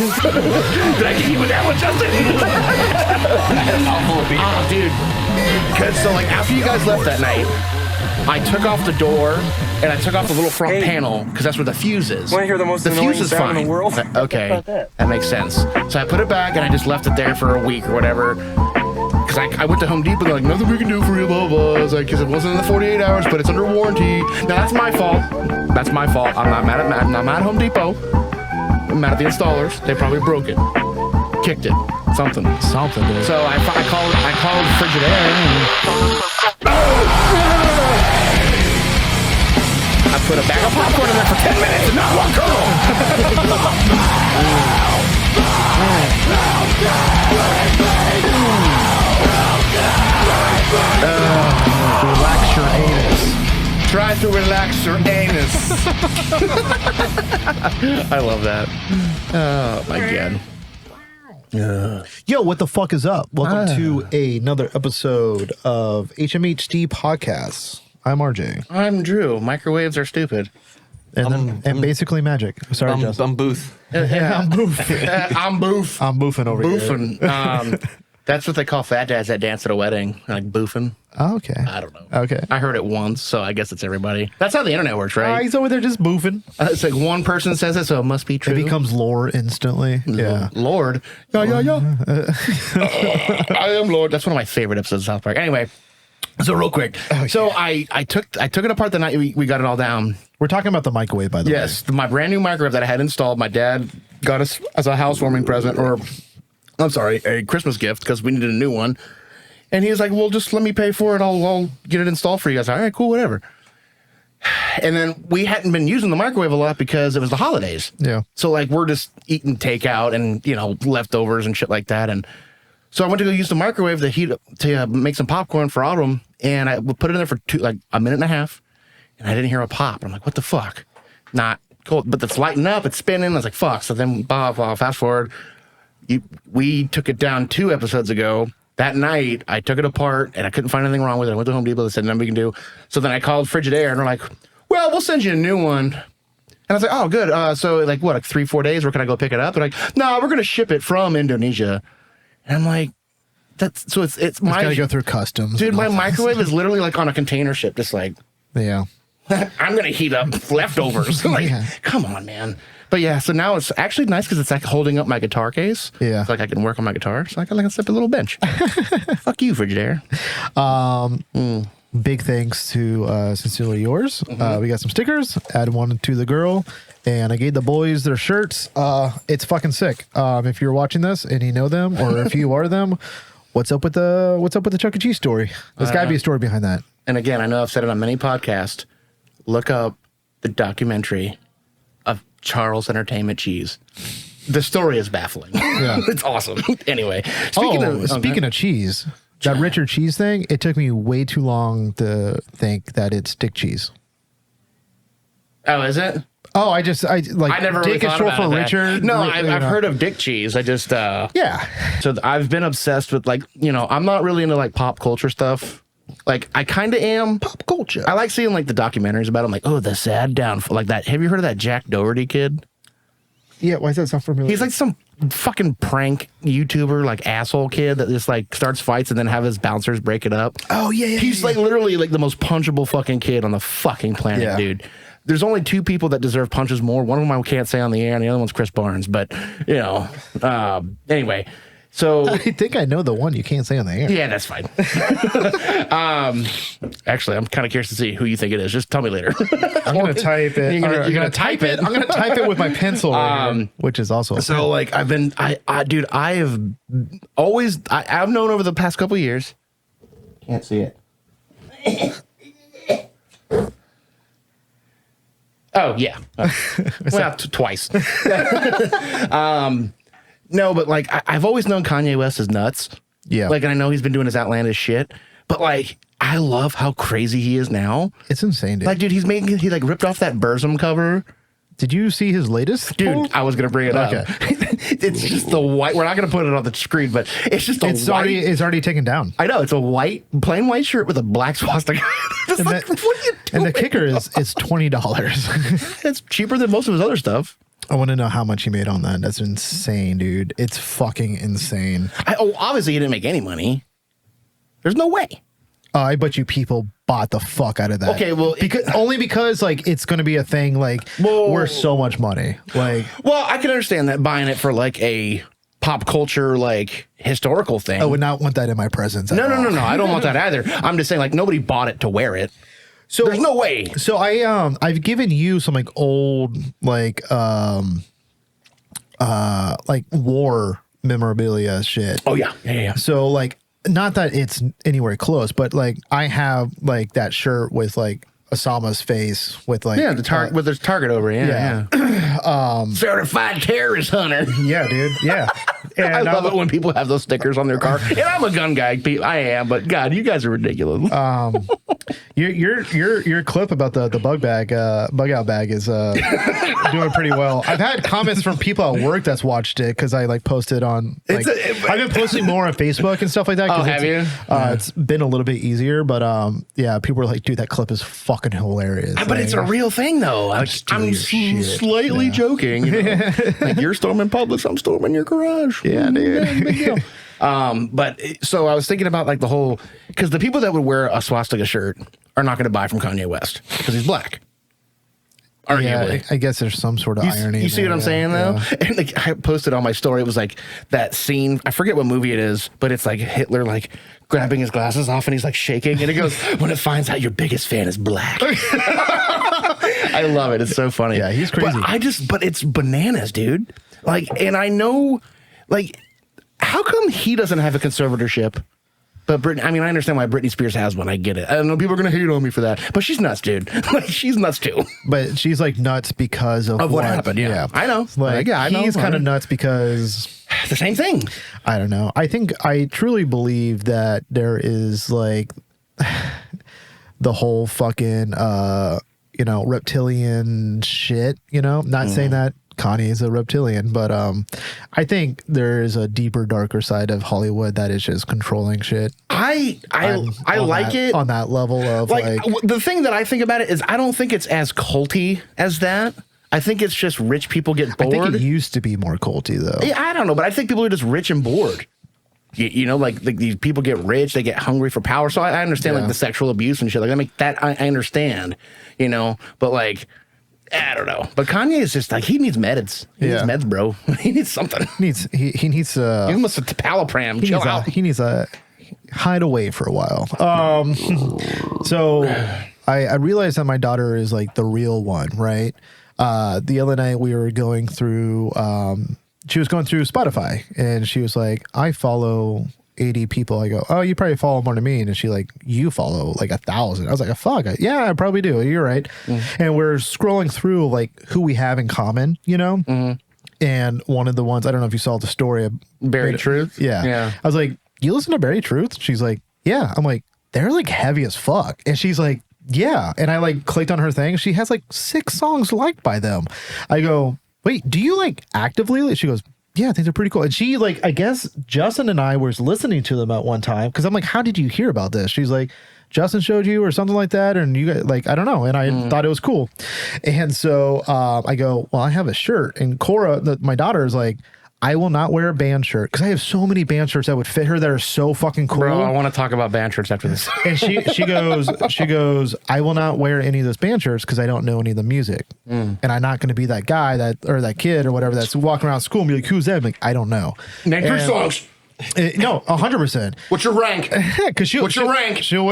Did I give you that one, Justin? Oh, dude. Because so like after you guys left that night, I took off the door and I took off the little front panel because that's where the fuse is. Want to hear the most annoying sound in the world? Okay, that makes sense. So I put it back and I just left it there for a week or whatever. Because I went to Home Depot and they're like, nothing we can do for you, blah, blah. I was like, because it wasn't in the 48 hours, but it's under warranty. Now that's my fault. That's my fault. I'm not mad at Home Depot. I'm mad at the installers. They probably broke it, kicked it, something. Dude. So I called Frigidaire and I put a bag of popcorn in there for 10 minutes and not one kernel. Relax your anus. Try to relax your anus. I love that. Oh my god. Yo, what the fuck is up? Welcome to another episode of HMHD Podcasts. I'm RJ. I'm Drew. Microwaves are stupid. And basically magic. Sorry, Justin. I'm Booth. Yeah, I'm Booth. I'm Booth. I'm boofing over here. Boofing. That's what they call fat dads that dance at a wedding, like boofing. Oh, okay. I don't know. Okay. I heard it once, so I guess it's everybody. That's how the internet works, right? He's over there just boofing. It's like one person says it, so it must be true. It becomes lore instantly. Yeah. Lord. Yeah. I am Lord. That's one of my favorite episodes of South Park. Anyway, so real quick. Okay. So I took it apart the night we got it all down. We're talking about the microwave, by the way. Yes, my brand new microwave that I had installed. My dad got us as a housewarming present, or I'm sorry, a Christmas gift because we needed a new one. And he was like, well, just let me pay for it. I'll get it installed for you guys. All right, cool, whatever. And then we hadn't been using the microwave a lot because it was the holidays. Yeah. So like we're just eating takeout and, leftovers and shit like that. And so I went to go use the microwave to make some popcorn for Autumn. And I put it in there for a minute and a half. And I didn't hear a pop. I'm like, what the fuck? Not cold, but it's lighting up. It's spinning. I was like, fuck. So then, fast forward. We took it down 2 episodes ago. That night, I took it apart, and I couldn't find anything wrong with it. I went to Home Depot. They said, nothing we can do. So then I called Frigidaire, and they're like, well, we'll send you a new one. And I was like, oh, good. So, like 3-4 days? Where can I go pick it up? They're like, no, we're going to ship it from Indonesia. And I'm like, it's my... got to go through customs. Dude, my microwave is literally like on a container ship, just like... Yeah. I'm going to heat up leftovers. Come on, man. But yeah, so now it's actually nice because it's like holding up my guitar case. Yeah. It's like I can work on my guitar. So I got like a little bench. Fuck you, Frigidaire. Big thanks to Sincerely Yours. We got some stickers. Add one to the girl. And I gave the boys their shirts. It's fucking sick. If you're watching this and you know them, or if you are them, what's up with the Chuck E. Cheese story? There's got to be a story behind that. And again, I know I've said it on many podcasts. Look up the documentary of Charles Entertainment Cheese. The story is baffling. Yeah. It's awesome. Anyway, speaking of cheese, that Richard Cheese thing, it took me way too long to think that it's Dick Cheese. Oh, is it? Oh, I never really Dick is short for Richard. No, I've heard of Dick Cheese. I just yeah. So I've been obsessed with I'm not really into pop culture stuff. I kind of am. Pop culture. I like seeing the documentaries about him. Oh, the sad downfall. Like that. Have you heard of that Jack Doherty kid? Yeah. Why is that sound familiar? He's some fucking prank YouTuber, asshole kid that just starts fights and then have his bouncers break it up. Oh yeah. He's literally the most punchable fucking kid on the fucking planet, dude. There's only 2 people that deserve punches more. One of them I can't say on the air, and the other one's Chris Barnes. But anyway. So I think I know the one you can't say on the air. Yeah, that's fine. Actually, I'm kind of curious to see who you think it is. Just tell me later. I'm going to type it. You're going to type it? I'm going to type it with my pencil, which is also... So, I've been... Dude, I have always... I've known over the past couple of years... Can't see it. Oh, yeah. Well, twice. No, but I've always known Kanye West is nuts. Yeah. And I know he's been doing his outlandish shit, but I love how crazy he is now. It's insane, dude. Dude, he ripped off that Burzum cover. Did you see his latest? Dude, poll? I was going to bring it up. It's just the white. We're not going to put it on the screen, but it's just it's already taken down. I know. It's a plain white shirt with a black swastika. What are you doing? And the kicker is it's $20. It's cheaper than most of his other stuff. I want to know how much he made on that. That's insane, dude. It's fucking insane. Obviously, he didn't make any money. There's no way. I bet you people bought the fuck out of that. Okay, well, only because like it's going to be a thing like worth so much money. Like, well, I can understand that buying it for like a pop culture like historical thing. I would not want that in my presence. No. I don't want that either. I'm just saying like nobody bought it to wear it. So there's no way. So I've given you some like old like war memorabilia shit. Oh yeah. So like, not that it's anywhere close, but like I have like that shirt with like Osama's face with like the target with his target over it. Yeah. Certified terrorist hunter. Yeah, dude. Yeah. And I love it when people have those stickers on their car. And I'm a gun guy. I am, but God, you guys are ridiculous. Your clip about the bug out bag is doing pretty well. I've had comments from people at work that's watched it because I like posted on. Like, I've been posting more on Facebook and stuff like that. Oh, have you? It's been a little bit easier, but yeah, people were like, "Dude, that clip is fucking hilarious." But it's a real thing, though. I'm slightly joking. You know? Like you're storming Publix, I'm storming your garage. Yeah, dude. Big deal. But so I was thinking about like the whole, because the people that would wear a swastika shirt are not going to buy from Kanye West because he's black. Arguably. Yeah, I guess there's some sort of irony. You see what I'm saying though? Yeah. And like, I posted on my story, it was like that scene, I forget what movie it is, but it's like Hitler like grabbing his glasses off and he's like shaking and it goes, when it finds out your biggest fan is black. I love it. It's so funny. Yeah, he's crazy. But it's bananas, dude. Like, and I know, like, how come he doesn't have a conservatorship? But Britney, I mean, I understand why Britney Spears has one. I get it. I don't know, people are going to hate on me for that. But she's nuts, dude. Like, she's nuts, too. But she's, like, nuts because of what happened, yeah. I know. Like, yeah, I know. He's kind of nuts because... the same thing. I don't know. I truly believe that there is, like, the whole fucking, reptilian shit, Not saying that Kanye is a reptilian, but I think there is a deeper, darker side of Hollywood that is just controlling shit. I like it on that level of like the thing that I think about it is I don't think it's as culty as that. I think it's just rich people get bored. I think it used to be more culty though. Yeah, I don't know, but I think people are just rich and bored. Like these people get rich, they get hungry for power. So I understand like the sexual abuse and shit. Like I understand, but like. I don't know, but Kanye is just like he needs meds. He needs meds, bro. He needs something. He needs. He must have Palapram. Chill out. He needs a hide away for a while. So I realized that my daughter is like the real one, right? The other night we were going through. She was going through Spotify, and she was like, "I follow 80 people." I go, "Oh, you probably follow more than me." And she like, "You follow like 1,000." I was like, "Fuck, yeah, I probably do. You're right." And we're scrolling through like who we have in common, And one of the ones, I don't know if you saw the story of Barry Truth. Yeah. I was like, "You listen to Barry Truth?" She's like, "Yeah." I'm like, "They're like heavy as fuck." And she's like, "Yeah." And I like clicked on her thing. She has like 6 songs liked by them. I go, "Wait, do you like actively?" She goes, "Yeah, I think they're pretty cool." And she like, I guess Justin and I were listening to them at one time because I'm like, "How did you hear about this?" She's like, "Justin showed you or something like that." And you guys like, I don't know. And I thought it was cool. And so I go, "Well, I have a shirt." And Cora, my daughter, is like, "I will not wear a band shirt," because I have so many band shirts that would fit her that are so fucking cool. Bro, I want to talk about band shirts after this. And she goes, "I will not wear any of those band shirts because I don't know any of the music, and I'm not going to be that guy that kid or whatever that's walking around school and be like, 'Who's that?' I'm like, I don't know." Name 3 songs. No, 100%. What's your rank? Because What's your rank? She'll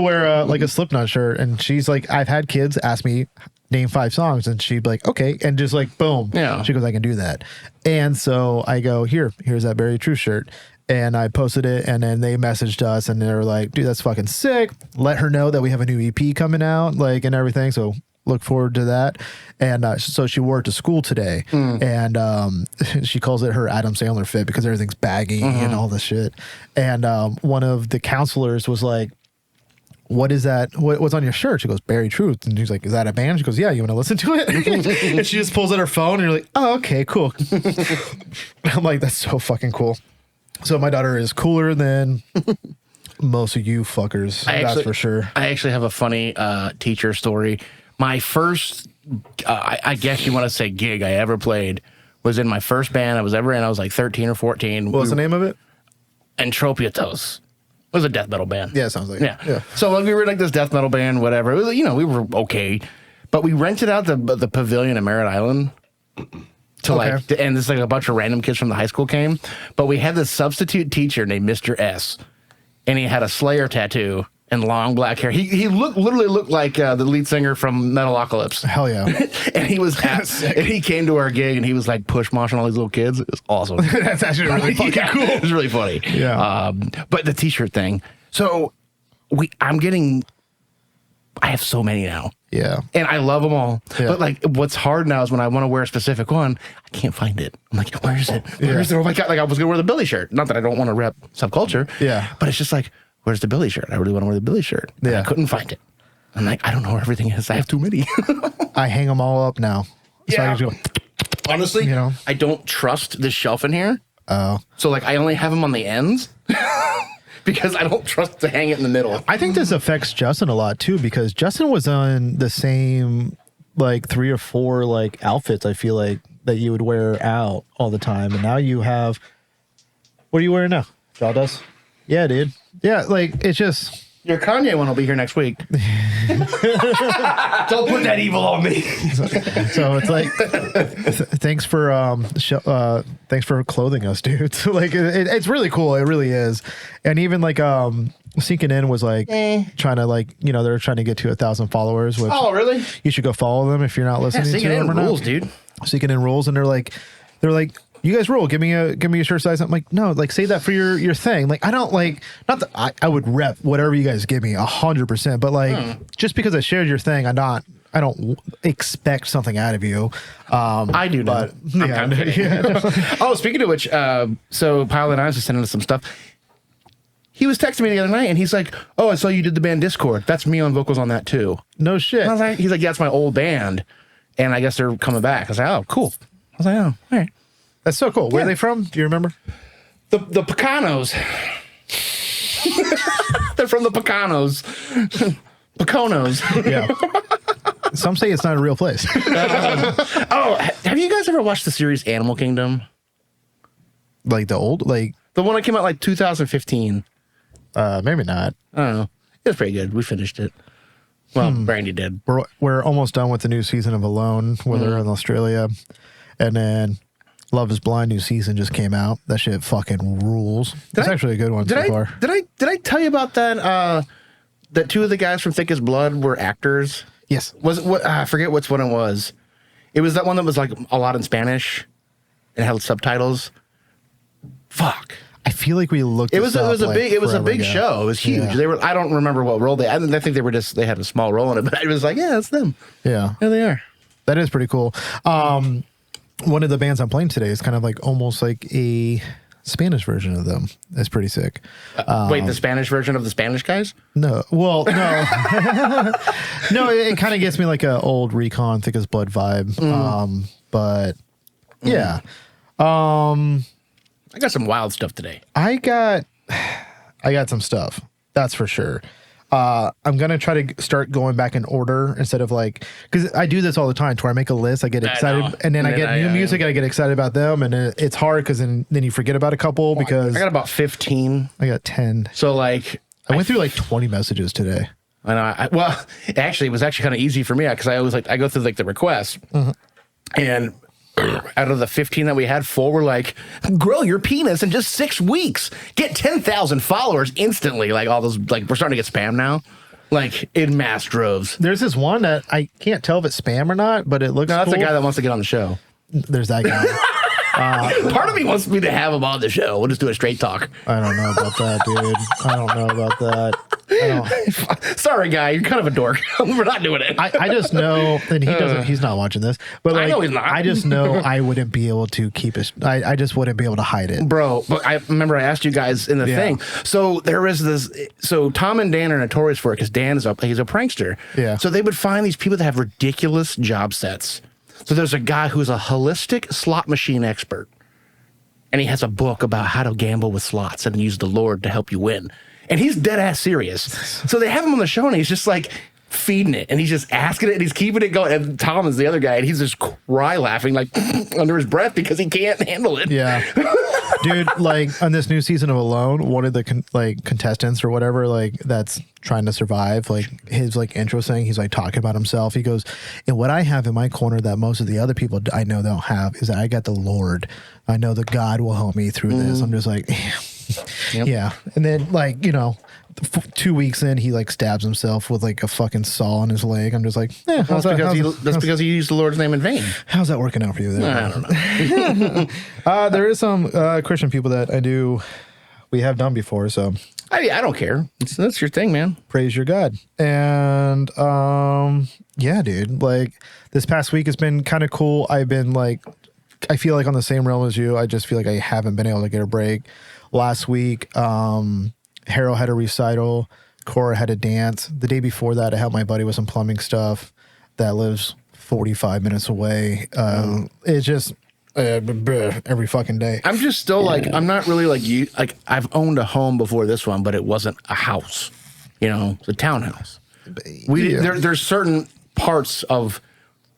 wear like a Slipknot shirt, and she's like, I've had kids ask me name 5 songs, and she'd be like, "Okay," and just like boom, yeah. She goes, "I can do that." And so I go, here's that Barry True shirt. And I posted it, and then they messaged us, and they were like, "Dude, that's fucking sick. Let her know that we have a new EP coming out, like, and everything." So look forward to that. And so she wore it to school today, and she calls it her Adam Sandler fit because everything's baggy and all this shit. And one of the counselors was like, "What is that? What's on your shirt?" She goes, "Barry Truth." And she's like, "Is that a band?" She goes, "Yeah, you want to listen to it?" And she just pulls out her phone, and you're like, "Oh, okay, cool." I'm like, that's so fucking cool. So my daughter is cooler than most of you fuckers. That's for sure. I actually have a funny teacher story. My first I guess you want to say gig I ever played was in my first band I was ever in. I was like 13 or 14. What was the name of it? Entropiatos. It was a death metal band. Yeah, it sounds like yeah. So like, we were like this death metal band, whatever. It was, we were okay, but we rented out the pavilion at Merritt Island to and this like a bunch of random kids from the high school came. But we had this substitute teacher named Mr. S, and he had a Slayer tattoo and long black hair. He literally looked like the lead singer from Metalocalypse. Hell yeah. And he was and he came to our gig and he was like push moshing all these little kids. It was awesome. That's actually really fucking cool. It was really funny. Yeah. But the t-shirt thing. So I have so many now. Yeah. And I love them all. Yeah. But like what's hard now is when I want to wear a specific one, I can't find it. I'm like, where is it? Where is it? Oh my God. Like I was going to wear the Billy shirt. Not that I don't want to rep subculture. Yeah. But it's just like, where's the Billy shirt? I really want to wear the Billy shirt. And Yeah. I couldn't find it. I'm like, I don't know where everything is. I have too many. I hang them all up now. So I just go, Honestly, I don't trust this shelf in here. oh. So like I only have them on the ends because I don't trust to hang it in the middle. I think this affects Justin a lot too, because Justin was on the same like 3 or 4 like outfits, I feel like, that you would wear out all the time. And now you have, what are you wearing now? Jawdust? Yeah, dude. Yeah, like it's just, Your Kanye one will be here next week. Don't put that evil on me. so it's like, thanks for clothing us, dude. So like it's really cool. It really is. And even like Sinking In was like trying to like, they're trying to get to 1,000 followers, which Oh, really? you should go follow them if you're not listening to Sinking them In or rules, not. dude. Sinking In rules, and they're like, you guys rule. Give me a shirt size. I'm like, no, like save that for your thing. Like I don't like, not that I would rep whatever you guys give me 100%, but like just because I shared your thing, I don't expect something out of you. I do know. But yeah. Oh, speaking of which, so Pile and I was sending us some stuff. He was texting me the other night, and he's like, "Oh, I saw you did the band Discord. That's me on vocals on that too." No shit. And I was like, "He's like, yeah, it's my old band, and I guess they're coming back." I was like, "Oh, cool." I was like, "Oh, all right." That's so cool. Where are they from? Do you remember? The Picanos. They're from the Picanos. Piconos. Yeah. Some say it's not a real place. Oh, have you guys ever watched the series Animal Kingdom? Like the old, like The one that came out like 2015. maybe not. I don't know. It was pretty good. We finished it. Well, Brandy did. We're almost done with the new season of Alone, where they're in Australia, and then Love Is Blind new season just came out. That shit fucking rules. It's actually a good one so far. Did I tell you about that? That 2 of the guys from Thick as Blood were actors. Yes. Was it what? I forget which one it was. It was that one that was like a lot in Spanish and had subtitles. Fuck. I feel like we looked. It was a big ago. show. It was huge. Yeah. They were. I don't remember what role they. I think they had a small role in it, but I was like, yeah, that's them. Yeah. There they are. That is pretty cool. One of the bands I'm playing today is kind of like almost like a Spanish version of them. That's pretty sick. Wait, the Spanish version of the Spanish guys? No, well, no, no. It kind of gets me like a old Recon Thick as Blood vibe. But yeah, I got some wild stuff today. I got some stuff. That's for sure. I'm gonna try to start going back in order instead of like, because I do this all the time. To where I make a list, I get excited, and then I get new music, and I get excited about them, and it's hard because then you forget about a couple because I got about 15. I got 10. So like, I went through like 20 messages today. I know. Well, actually, it was actually kind of easy for me because I always I go through like the requests, and out of the 15 that we had, 4 were like, grow your penis in just 6 weeks, get 10,000 followers instantly. Like all those, like we're starting to get spam now, like in mass droves. There's this one that I can't tell if it's spam or not, but it looks. No, that's cool. the guy that wants to get on the show. There's that guy. Part of me wants me to have him on the show. We'll just do a straight talk. I don't know about that, dude. I don't know about that. Sorry, guy. You're kind of a dork. We're not doing it. I just know, and he doesn't. He's not watching this, but like, I know he's not. I just know I wouldn't be able to keep it. I just wouldn't be able to hide it, bro. But I remember I asked you guys in the thing. So there is this. So Tom and Dan are notorious for it because Dan is he's a prankster. Yeah. So they would find these people that have ridiculous job sets. So there's a guy who's a holistic slot machine expert, and he has a book about how to gamble with slots and use the Lord to help you win. And he's dead ass serious. So they have him on the show, and he's just like, feeding it, and he's just asking it, and he's keeping it going. And Tom is the other guy, and he's just cry laughing like under his breath because he can't handle it. Yeah. Dude, like on this new season of Alone, one of the contestants or whatever, like that's trying to survive, like his like intro thing, he's like talking about himself. He goes, and what I have in my corner that most of the other people I know don't have is that I got the Lord. I know that God will help me through this. I'm just like, yep. Yeah. And then like, you know, 2 weeks in, he like stabs himself with like a fucking saw in his leg. I'm just like, that's because he used the Lord's name in vain. How's that working out for you there? I don't know. There is some Christian people that we have done before, so I don't care. That's your thing, man. Praise your God. And yeah, dude, like this past week has been kind of cool. I've been like, I feel like on the same realm as you. I just feel like I haven't been able to get a break. Last week, Harold had a recital. Cora had a dance. The day before that, I helped my buddy with some plumbing stuff that lives 45 minutes away. It's just every fucking day. I'm just still like, I'm not really like you. Like I've owned a home before this one, but it wasn't a house. You know, it's a townhouse. There's certain parts of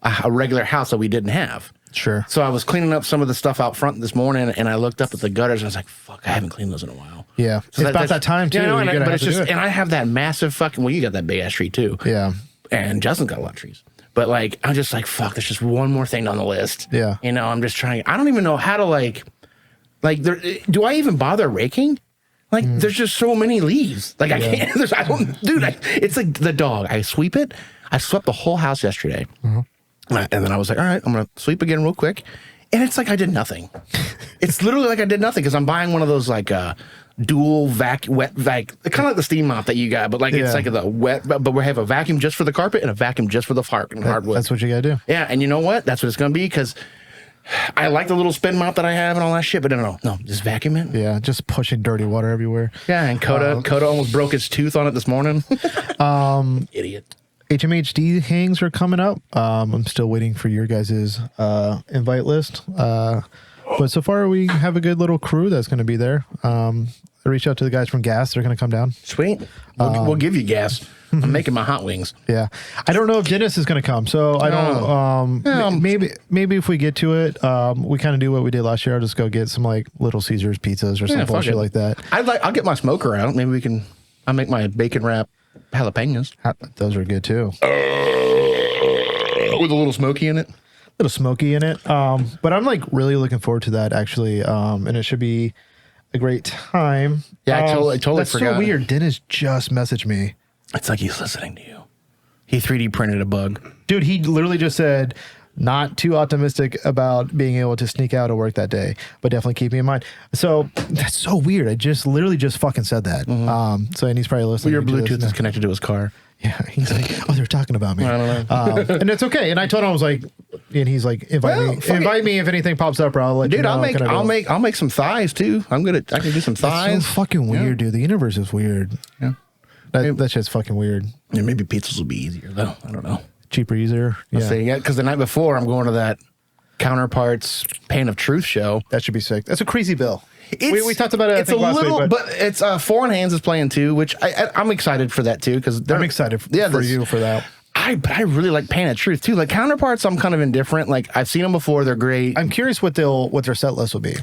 a regular house that we didn't have. Sure. So I was cleaning up some of the stuff out front this morning, and I looked up at the gutters, and I was like, "Fuck, I haven't cleaned those in a while." Yeah, so it's about that time too. You know, but it's just, and I have that massive fucking. Well, you got that big ass tree too. Yeah. And Justin's got a lot of trees, but like, I'm just like, "Fuck, there's just one more thing on the list." Yeah. You know, I'm just trying. I don't even know how to like do I even bother raking? Like, there's just so many leaves. Like, I can't. It's like the dog. I sweep it. I swept the whole house yesterday. And then I was like, all right, I'm going to sweep again real quick. And it's like I did nothing. It's literally like I did nothing because I'm buying one of those like dual wet vac, kind of like the steam mop that you got, but like it's like the wet, but we have a vacuum just for the carpet and a vacuum just for the hardwood. That's what you got to do. Yeah, and you know what? That's what it's going to be because I like the little spin mop that I have and all that shit, but no, just vacuum it. Yeah, just pushing dirty water everywhere. Yeah, and Coda almost broke his tooth on it this morning. Idiot. HMHD hangs are coming up. I'm still waiting for your guys' invite list. But so far we have a good little crew that's going to be there. I reached out to the guys from Gas. They're going to come down. Sweet. We'll give you gas. I'm making my hot wings. Yeah. I don't know if Dennis is going to come. So I don't, maybe if we get to it, we kind of do what we did last year. I'll just go get some like Little Caesars pizzas or some bullshit like that. I'll get my smoker out. Maybe I'll make my bacon wrap jalapenos. Those are good too. With a little smoky in it. Little smoky in it. But I'm like really looking forward to that actually. And it should be a great time. Yeah, I totally that's forgot. So weird. Dennis just messaged me. It's like he's listening to you. He 3D printed a bug. Dude, he literally just said, not too optimistic about being able to sneak out of work that day, but definitely keep me in mind. So that's so weird. I literally just fucking said that. So, and he's probably listening. Well, your Bluetooth is connected to his car. Yeah. He's like, oh, they're talking about me. I don't know. And it's okay. And I told him, I was like, and he's like, invite me if anything pops up, or I'll let you know. Dude, I'll make some thighs too. I can do some thighs. It's so fucking weird, dude. The universe is weird. Yeah. That shit's fucking weird. Yeah, maybe pizzas will be easier though. I don't know. Cheaper, easier. Yeah. Because the night before I'm going to that Counterparts Pain of Truth show. That should be sick. That's a crazy bill. We talked about it. It's last week, but it's Foreign Hands is playing too, which I'm excited for that too because I'm excited for you for that. But I really like Pain of Truth too. Like Counterparts, I'm kind of indifferent. Like I've seen them before; they're great. I'm curious what their set list will be.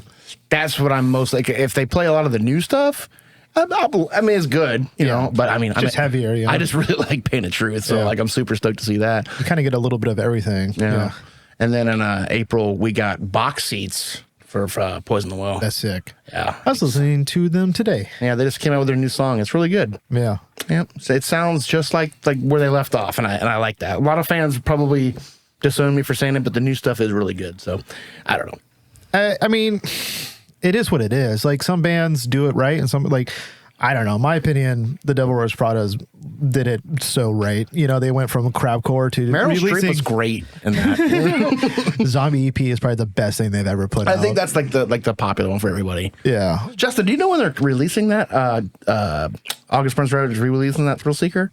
That's what I'm most like. If they play a lot of the new stuff. I mean, it's good, you know, but I mean, just heavier. You know? I just really like Pain of Truth, so like I'm super stoked to see that. You kind of get a little bit of everything. Yeah. And then in April, we got box seats for Poison the Well. That's sick. Yeah. I was listening to them today. Yeah, they just came out with their new song. It's really good. Yeah. Yeah. So it sounds just like where they left off, and I like that. A lot of fans probably disown me for saying it, but the new stuff is really good. So I don't know. I mean, it is what it is. Like some bands do it right, and some like. I don't know. In my opinion, the Devil Wears Prada's did it so right. You know, they went from crowdcore to Meryl Streep was great in that. Zombie EP is probably the best thing they've ever put out. I think that's like the popular one for everybody. Yeah. Justin, do you know when they're releasing that? August Burns Red is re-releasing that Thrill Seeker?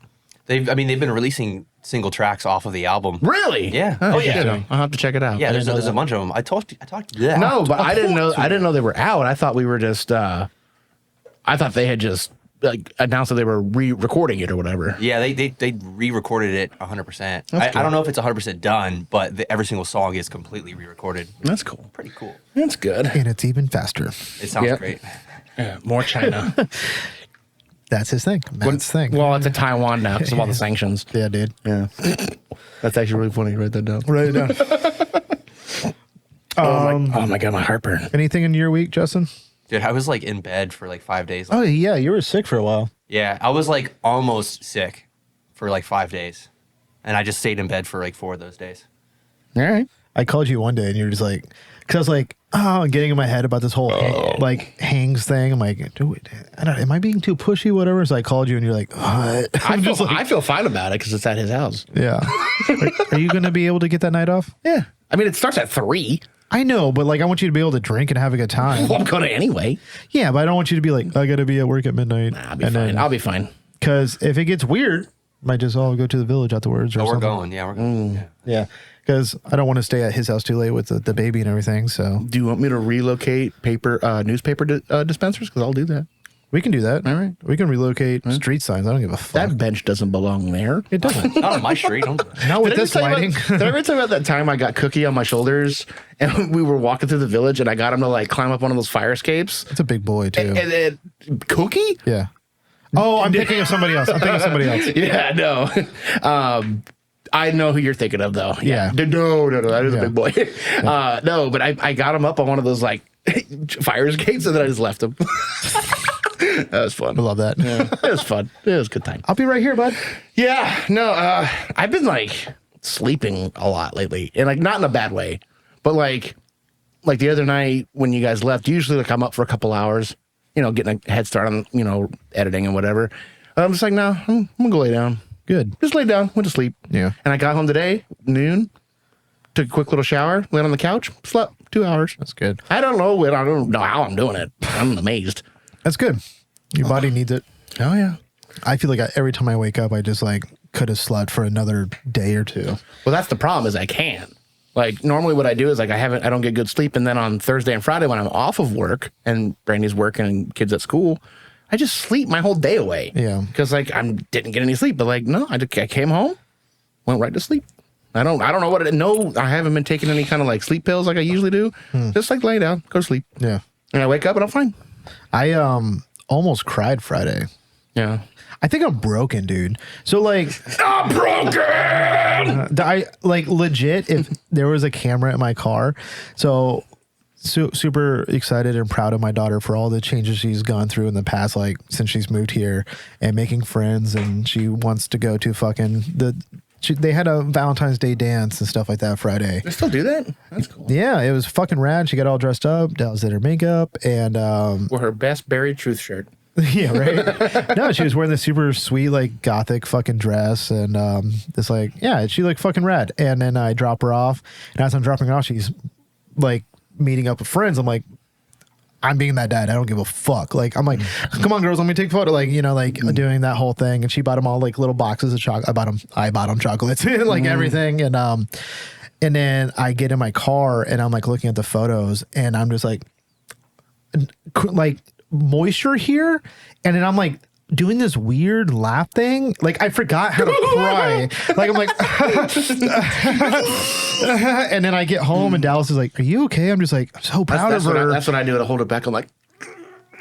They've been releasing single tracks off of the album. Really? Yeah. Oh yeah. I'll have to check it out. Yeah, there's a bunch of them. I talked. Yeah. No, but I didn't know they were out. I thought we were just. I thought they had just like announced that they were re-recording it or whatever. Yeah, they re-recorded it 100%. I don't know if it's 100% done, but every single song is completely re-recorded. That's cool. Pretty cool. That's good. And it's even faster. It sounds great. Yeah, more China. That's his thing. Matt's thing. Well, it's in Taiwan now because of all the sanctions. Yeah, dude. Yeah. That's actually really funny. Write that down. Write it down. Oh my God, my heartburn. Anything in your week, Justin? Dude, I was like in bed for like 5 days. Oh, yeah. You were sick for a while. Yeah, I was like almost sick for like 5 days. And I just stayed in bed for like 4 of those days. All right. I called you one day and you were just like, because I was like, I'm getting in my head about this whole like hangs thing. I'm like, dude, am I being too pushy, whatever? So I called you and you're like, what? I feel fine about it because it's at his house. Yeah. Are you going to be able to get that night off? Yeah. I mean, it starts at 3. I know, but like, I want you to be able to drink and have a good time. Well, I'm going to anyway. Yeah, but I don't want you to be like, I got to be at work at midnight. Nah, I'll be fine. I'll be fine. Because if it gets weird, might just all go to the village afterwards or Oh, we're something. going. Yeah, we're going. Yeah. Because I don't want to stay at his house too late with the baby and everything. So Do you want me to relocate newspaper dispensers? Because I'll do that. we can do that. All right. We can relocate street signs. I don't give a fuck. That bench doesn't belong there. It doesn't. Not on my street. Not with Did I this ever tell you lighting. Did I ever tell you about that time I got Cookie on my shoulders and we were walking through the village and I got him to like climb up one of those fire escapes? It's a big boy too. And then Cookie? Yeah. Oh, I'm thinking of somebody else. Yeah, no. I know who you're thinking of though. Yeah. No, that is a Yeah. big boy. No, but I got him up on one of those like fire escapes and then I just left him. That was fun. I love that. Yeah, it was fun. It was a good time. I'll be right here, bud. Yeah, no, I've been like sleeping a lot lately, and like not in a bad way, but like the other night when you guys left, usually like I'm up for a couple hours, you know, getting a head start on editing and whatever. I'm just like, no, I'm gonna go lay down. Good. Just lay down, went to sleep. Yeah. And I got home today noon, took a quick little shower, laid on the couch, slept 2 hours. That's good. I don't know how I'm doing it. I'm amazed. That's good. Your body needs it. Oh yeah. I feel like every time I wake up, I just like could have slept for another day or two. Well, that's the problem is I can't. Like normally what I do is like I don't get good sleep. And then on Thursday and Friday when I'm off of work and Brandy's working and kids at school, I just sleep my whole day away. Yeah. Because like I didn't get any sleep. But like, no, I came home, went right to sleep. I don't know what I haven't been taking any kind of like sleep pills like I usually do. Just like lay down, go to sleep. Yeah. And I wake up and I'm fine. I almost cried Friday. Yeah. I think I'm broken, dude. So like I'm broken. I like legit if there was a camera in my car. So super excited and proud of my daughter for all the changes she's gone through in the past, like since she's moved here and making friends, and she wants to go to fucking they had a Valentine's Day dance and stuff like that Friday. They still do that? That's cool. Yeah, it was fucking rad. She got all dressed up. Dallas did her makeup and Wore her best buried truth shirt. yeah, right. No, she was wearing this super sweet like gothic fucking dress and this like she looked fucking rad. And then I drop her off, and as I'm dropping her off, she's like meeting up with friends. I'm like, I'm being that dad. I don't give a fuck. Like, I'm like, come on, girls, let me take a photo. Like, doing that whole thing. And she bought them all like little boxes of chocolate. I bought them chocolates and like everything. And then I get in my car and I'm like looking at the photos and I'm just like moisture here. And then I'm like doing this weird laugh thing. Like I forgot how to cry. Like I'm like, and then I get home and Dallas is like, are you okay? I'm just like, I'm so proud of her. That's what I do to hold it back. I'm like,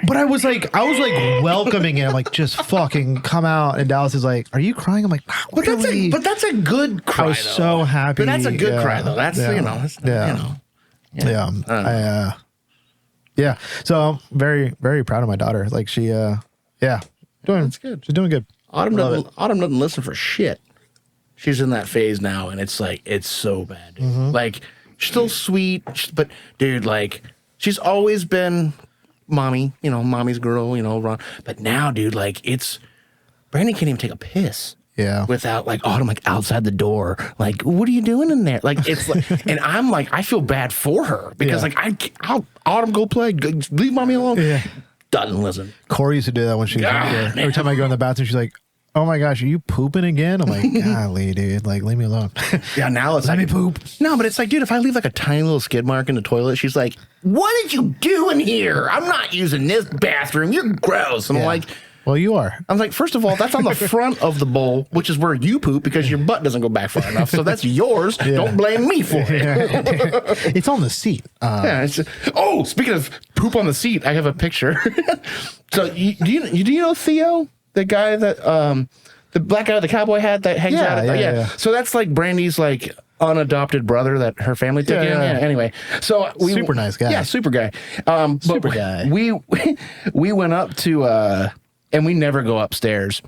but I was like welcoming it. I'm like, just fucking come out. And Dallas is like, are you crying? I'm like, but that's a good cry. I was so happy. But that's a good cry though. That's yeah. So I'm very, very proud of my daughter. Like she, That's good. She's doing good. Autumn doesn't listen for shit. She's in that phase now, and it's like it's so bad. Dude. Like she's still sweet, but dude, like she's always been mommy. Mommy's girl. Ron. But now, dude, like Brandon can't even take a piss. Yeah. Without like Autumn like outside the door, like what are you doing in there? Like it's like, and I'm like I feel bad for her because like I'll Autumn go play, leave mommy alone. Yeah. Doesn't listen. Corey used to do that when she was younger. Every time I go in the bathroom, she's like, oh my gosh, are you pooping again? I'm like, golly, dude, like leave me alone. Yeah, now it's let me poop. No, but it's like, dude, if I leave like a tiny little skid mark in the toilet, she's like, what did you do in here? I'm not using this bathroom. You're gross. And I'm like, Well, you are. I was like, first of all, that's on the front of the bowl, which is where you poop because your butt doesn't go back far enough. So that's yours. Yeah. Don't blame me for it. It's on the seat. Yeah. Speaking of poop on the seat, I have a picture. So do you know Theo, the guy that the black guy with the cowboy hat that hangs out? Yeah. So that's like Brandy's like unadopted brother that her family took in. Yeah. Anyway, so Super nice guy. Yeah, super guy. Super guy. We went up to and we never go upstairs.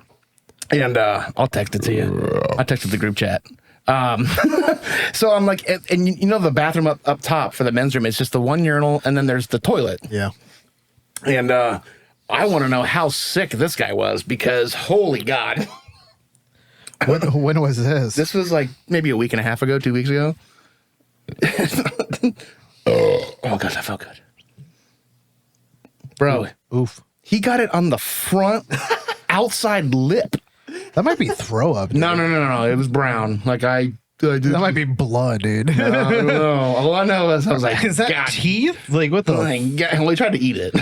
And I'll text it to you. I texted the group chat. So I'm like, and you know the bathroom up top for the men's room, it's just the one urinal, and then there's the toilet. Yeah. And I want to know how sick this guy was because holy God. When was this? This was like maybe a week and a half ago, 2 weeks ago. Oh gosh, I felt good. Bro. Oof. He got it on the front outside lip. That might be throw up. Dude. No. It was brown. Like I did. That might be blood, dude. I don't know. All I know is I was like, Is that God, teeth? Like what the? Well, he tried to eat it.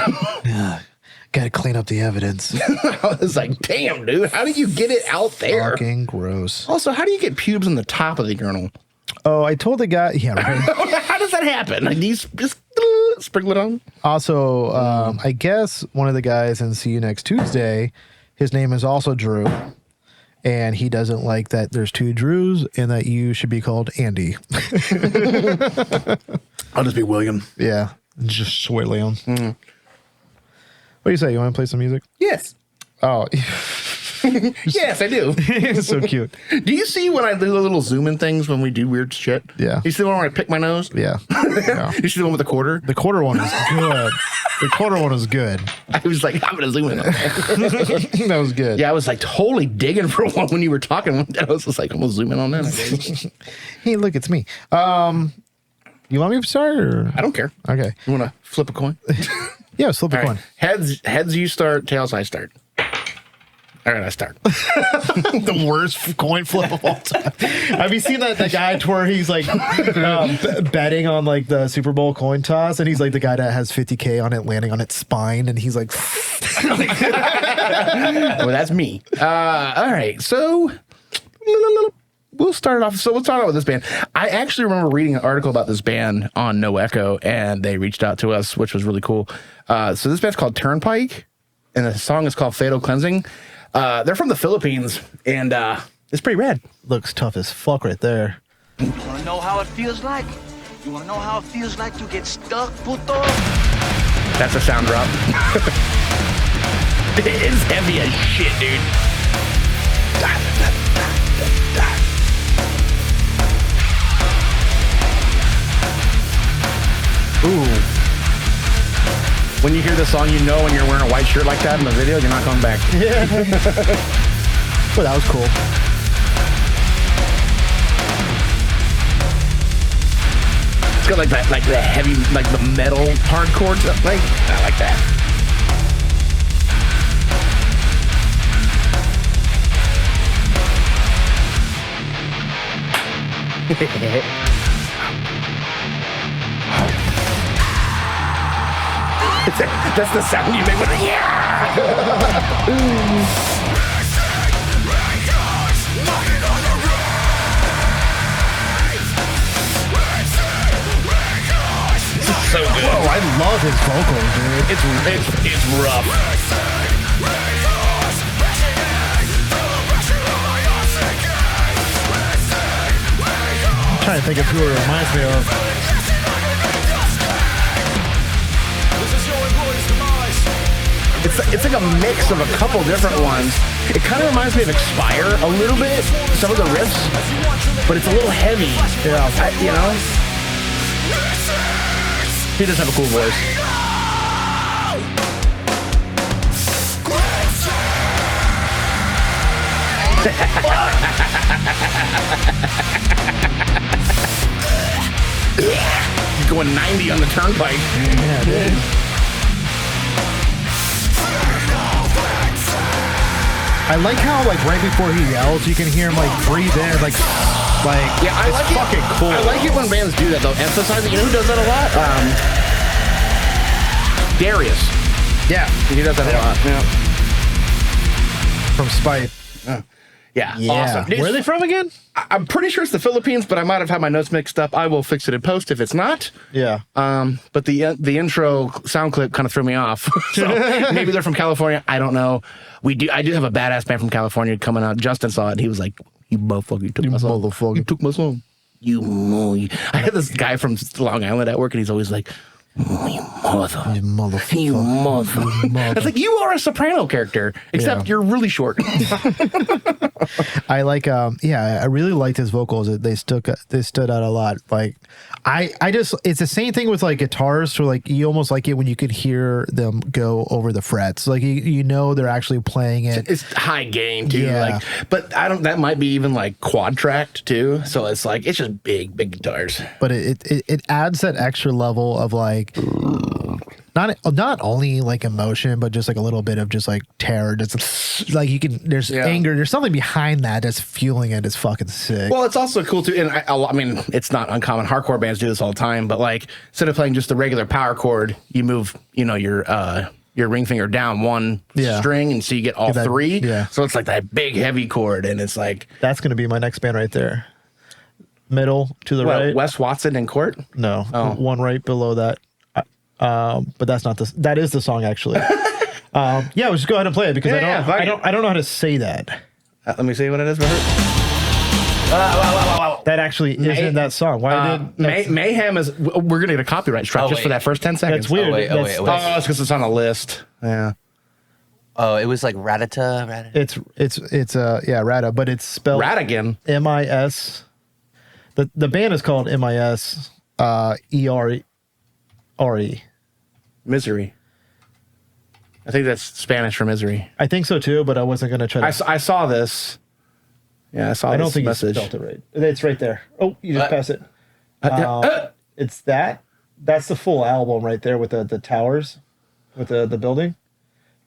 Gotta clean up the evidence. I was like, damn, dude, how do you get it out there? Fucking gross. Also, how do you get pubes in the top of the urinal? Oh, I told the guy. Yeah, right. How does that happen? Like, do you just sprinkle it on? Also, I guess one of the guys in See You Next Tuesday, his name is also Drew. And he doesn't like that there's two Drews and that you should be called Andy. I'll just be William. Yeah. Just William. What do you say? You want to play some music? Yes. Oh, Yes, I do. it's so cute. Do you see when I do the little zoom in things when we do weird shit? Yeah. You see the one where I pick my nose? Yeah. Yeah. You see the one with the quarter? The quarter one is good. The quarter one is good. I was like, I'm going to zoom in on that. That was good. Yeah, I was like totally digging for one when you were talking. I was just like, I'm going to zoom in on that. I guess. Hey, look, it's me. You want me to start? Or? I don't care. Okay. You want to flip a coin? Yeah, slip a All coin. right. Heads you start, tails I start. All right, I start. The worst coin flip of all time. Have you seen that guy to where he's like betting on like the Super Bowl coin toss, and he's like the guy that has 50K on it landing on its spine, and he's like, Well, that's me. All right, so we'll start off. So we'll start out with this band. I actually remember reading an article about this band on No Echo, and they reached out to us, which was really cool. So this band's called Turnpike, and the song is called Fatal Cleansing. They're from the Philippines, and it's pretty rad. looks tough as fuck right there. You wanna know how it feels like? You wanna know how it feels like to get stuck, puto? That's a sound drop. It is heavy as shit, dude. Ooh. When you hear the song, you know when you're wearing a white shirt like that in the video, you're not coming back. Well, that was cool. It's got like that, like the heavy, like the metal hardcore stuff. Like, I like that. That's the sound you make when so good. Oh, I love his vocals, dude. It's rough. I'm trying to think of who it reminds me of. It's like a mix of a couple different ones. It kind of reminds me of Expire a little bit, some of the riffs, but it's a little heavy. Yeah, you know. He does have a cool voice. He's going 90 on the Turnpike. Yeah, dude. I like how, like, right before he yells, you can hear him, like, breathe in, like Yeah, I it's like fucking it. cool. I like it when bands do that. They'll emphasize it. You know who does that a lot? Darius. Yeah. He does that a lot. Yeah. from Spite. Yeah, Yeah. awesome. Dude, Where are they from again? I'm pretty sure it's the Philippines, but I might have had my notes mixed up. I will fix it in post if it's not. Yeah. But the intro sound clip kind of threw me off. So maybe they're from California. I don't know. I do have a badass band from California coming out. Justin saw it. And he was like, "You motherfucker, you took my song. motherfucker. You took my song. You know." I had this guy from Long Island at work, and he's always like, "Oh, you mother, You motherfucker. you mother." It's like you are a soprano character, except Yeah. you're really short. I like I really liked his vocals. They stood out a lot. Like I just it's the same thing with like guitars, where like you almost like it when you could hear them go over the frets. Like you know they're actually playing it. It's high gain too. Yeah. Like, but that might be even like quad tracked too. So it's like it's just big guitars. But it adds that extra level of like not only like emotion, but just like a little bit of just like terror. Just like there's anger. There's something behind that that's fueling it. It's fucking sick. Well, it's also cool too, and I mean, it's not uncommon. Hardcore bands do this all the time, but like instead of playing just the regular power chord, you move, your ring finger down one string, and so you get all three. Yeah. So it's like that big heavy chord, and it's like That's gonna be my next band right there. Middle to the right. Wes Watson and Court. No, one right below that. But that's not that is the song actually. Let's just go ahead and play it because I don't know how to say that. Let me see what it is. That actually isn't that song. Why did Mayhem is? We're gonna get a copyright strike just for that first 10 seconds. That's weird. wait. Oh, it's because it's on a list. Yeah. Oh, it was like Ratata. It's Rata, but it's spelled Radigan. MIS. The band is called MIS ERE. Misery. I think that's Spanish for misery. I think so too, but I wasn't gonna try to. I saw this. Yeah, I saw. I don't this think message. you spelled it right. It's right there. Oh, you just pass it. Yeah. It's that. That's the full album right there with the towers, with the building.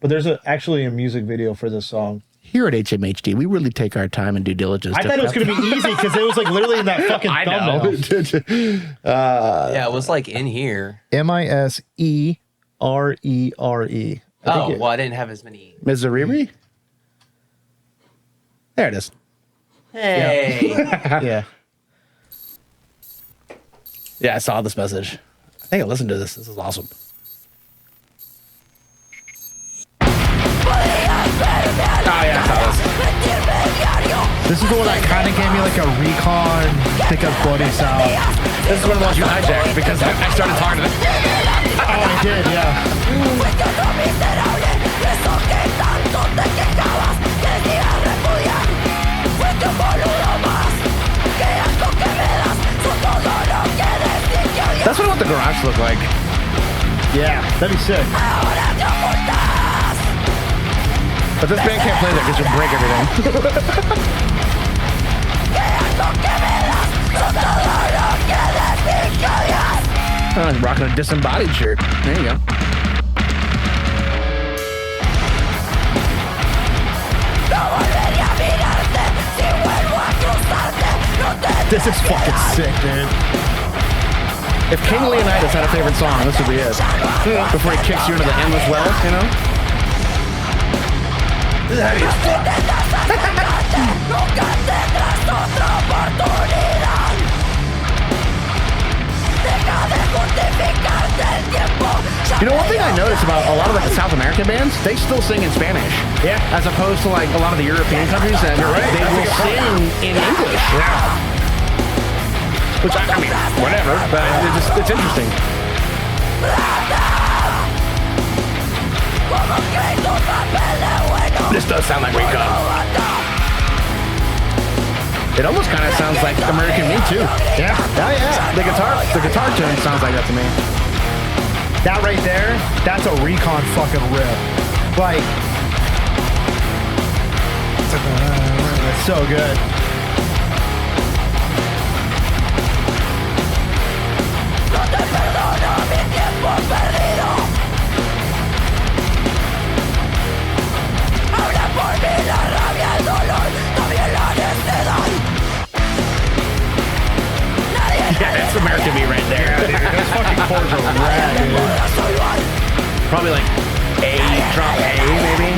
But there's actually a music video for this song. Here at HMHD, we really take our time and due diligence. I thought it was going to be easy because it was like literally in that fucking I thumbnail. know. Yeah, it was like in here. MISERERE. Oh, well, I didn't have as many. Misery. There it is. Hey. Yeah. Yeah, I saw this message. I think I listened to this. This is awesome. Oh yeah, I saw this. This is the one that kind of gave me like a recon pick up bloody sound. This is one of the ones you hijacked because I started talking to them. Oh, I did, yeah. That's what I want the garage to look like. Yeah, that'd be sick. But this band can't play that because you'll break everything. Oh, he's rocking a disembodied shirt. There you go. This is fucking sick, dude. If King Leonidas had a favorite song, this would be it. Before he kicks you into the endless well, you know? This is heavy as You know, one thing I noticed about a lot of like the South American bands, they still sing in Spanish. Yeah. As opposed to like a lot of the European countries that they will sing in English. Yeah. Which I mean, whatever, but it's interesting. This does sound like Recon. It almost kind of sounds like American Me too. Yeah. Oh, yeah. The guitar tune sounds like that to me. That right there, that's a recon fucking rip. Like, it's so good. Yeah, that's American Me right there. Yeah, dude, those fucking chords are rad, dude. Probably like A, drop A, maybe.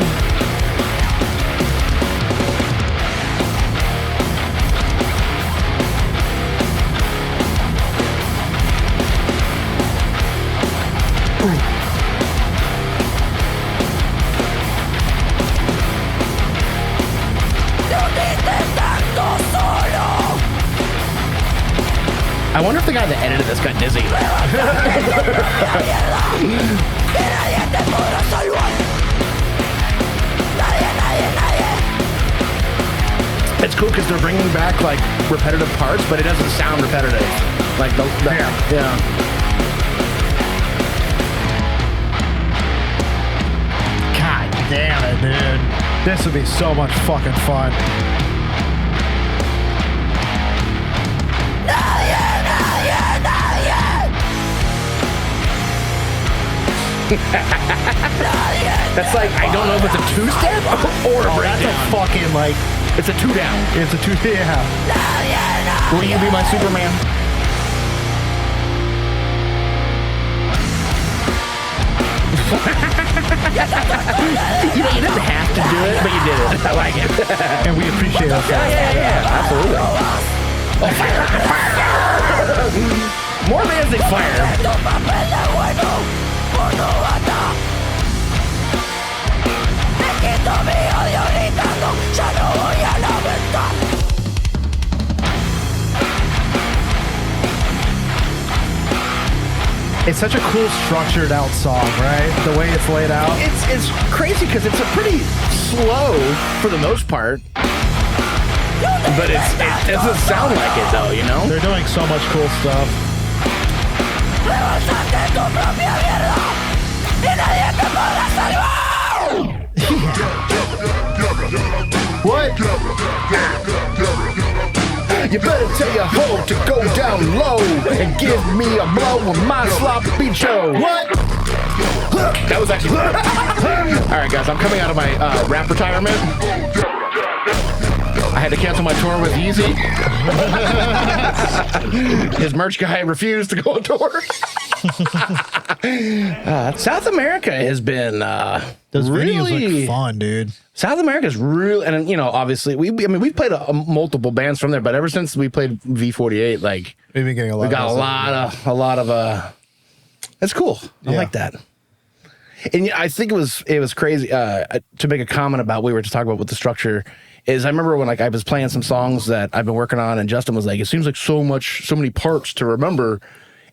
I wonder if the guy that edited this got dizzy. It's cool because they're bringing back like repetitive parts, but it doesn't sound repetitive. Like yeah. God damn it, dude. This would be so much fucking fun. That's like, I don't know if it's a two-step or a breakdown. That's a fucking like, It's a two down. it's a two, yeah. Will you be my Superman? You know, you didn't have to do it, but you did it. I like it. And we appreciate it. Yeah, absolutely. Oh, fire. More bands than fire. It's such a cool structured out song, right? The way it's laid out. It's crazy because it's a pretty slow for the most part. But it doesn't sound like it though, you know? They're doing so much cool stuff. What? You better tell your hoe to go down low and give me a blow with my sloppy Joe. What? That was actually all right, guys. I'm coming out of my rap retirement. I had to cancel my tour with Yeezy. His merch guy refused to go on tour. South America has been Those videos really look fun, dude. South America's really, and you know, obviously, we've played multiple bands from there, but ever since we played V48, like We've been getting a lot. we got a lot of. It's cool. I Yeah. like that. And yeah, I think it was crazy to make a comment about we were to talk about with the structure. Is I remember when like I was playing some songs that I've been working on, and Justin was like, "It seems like so many parts to remember."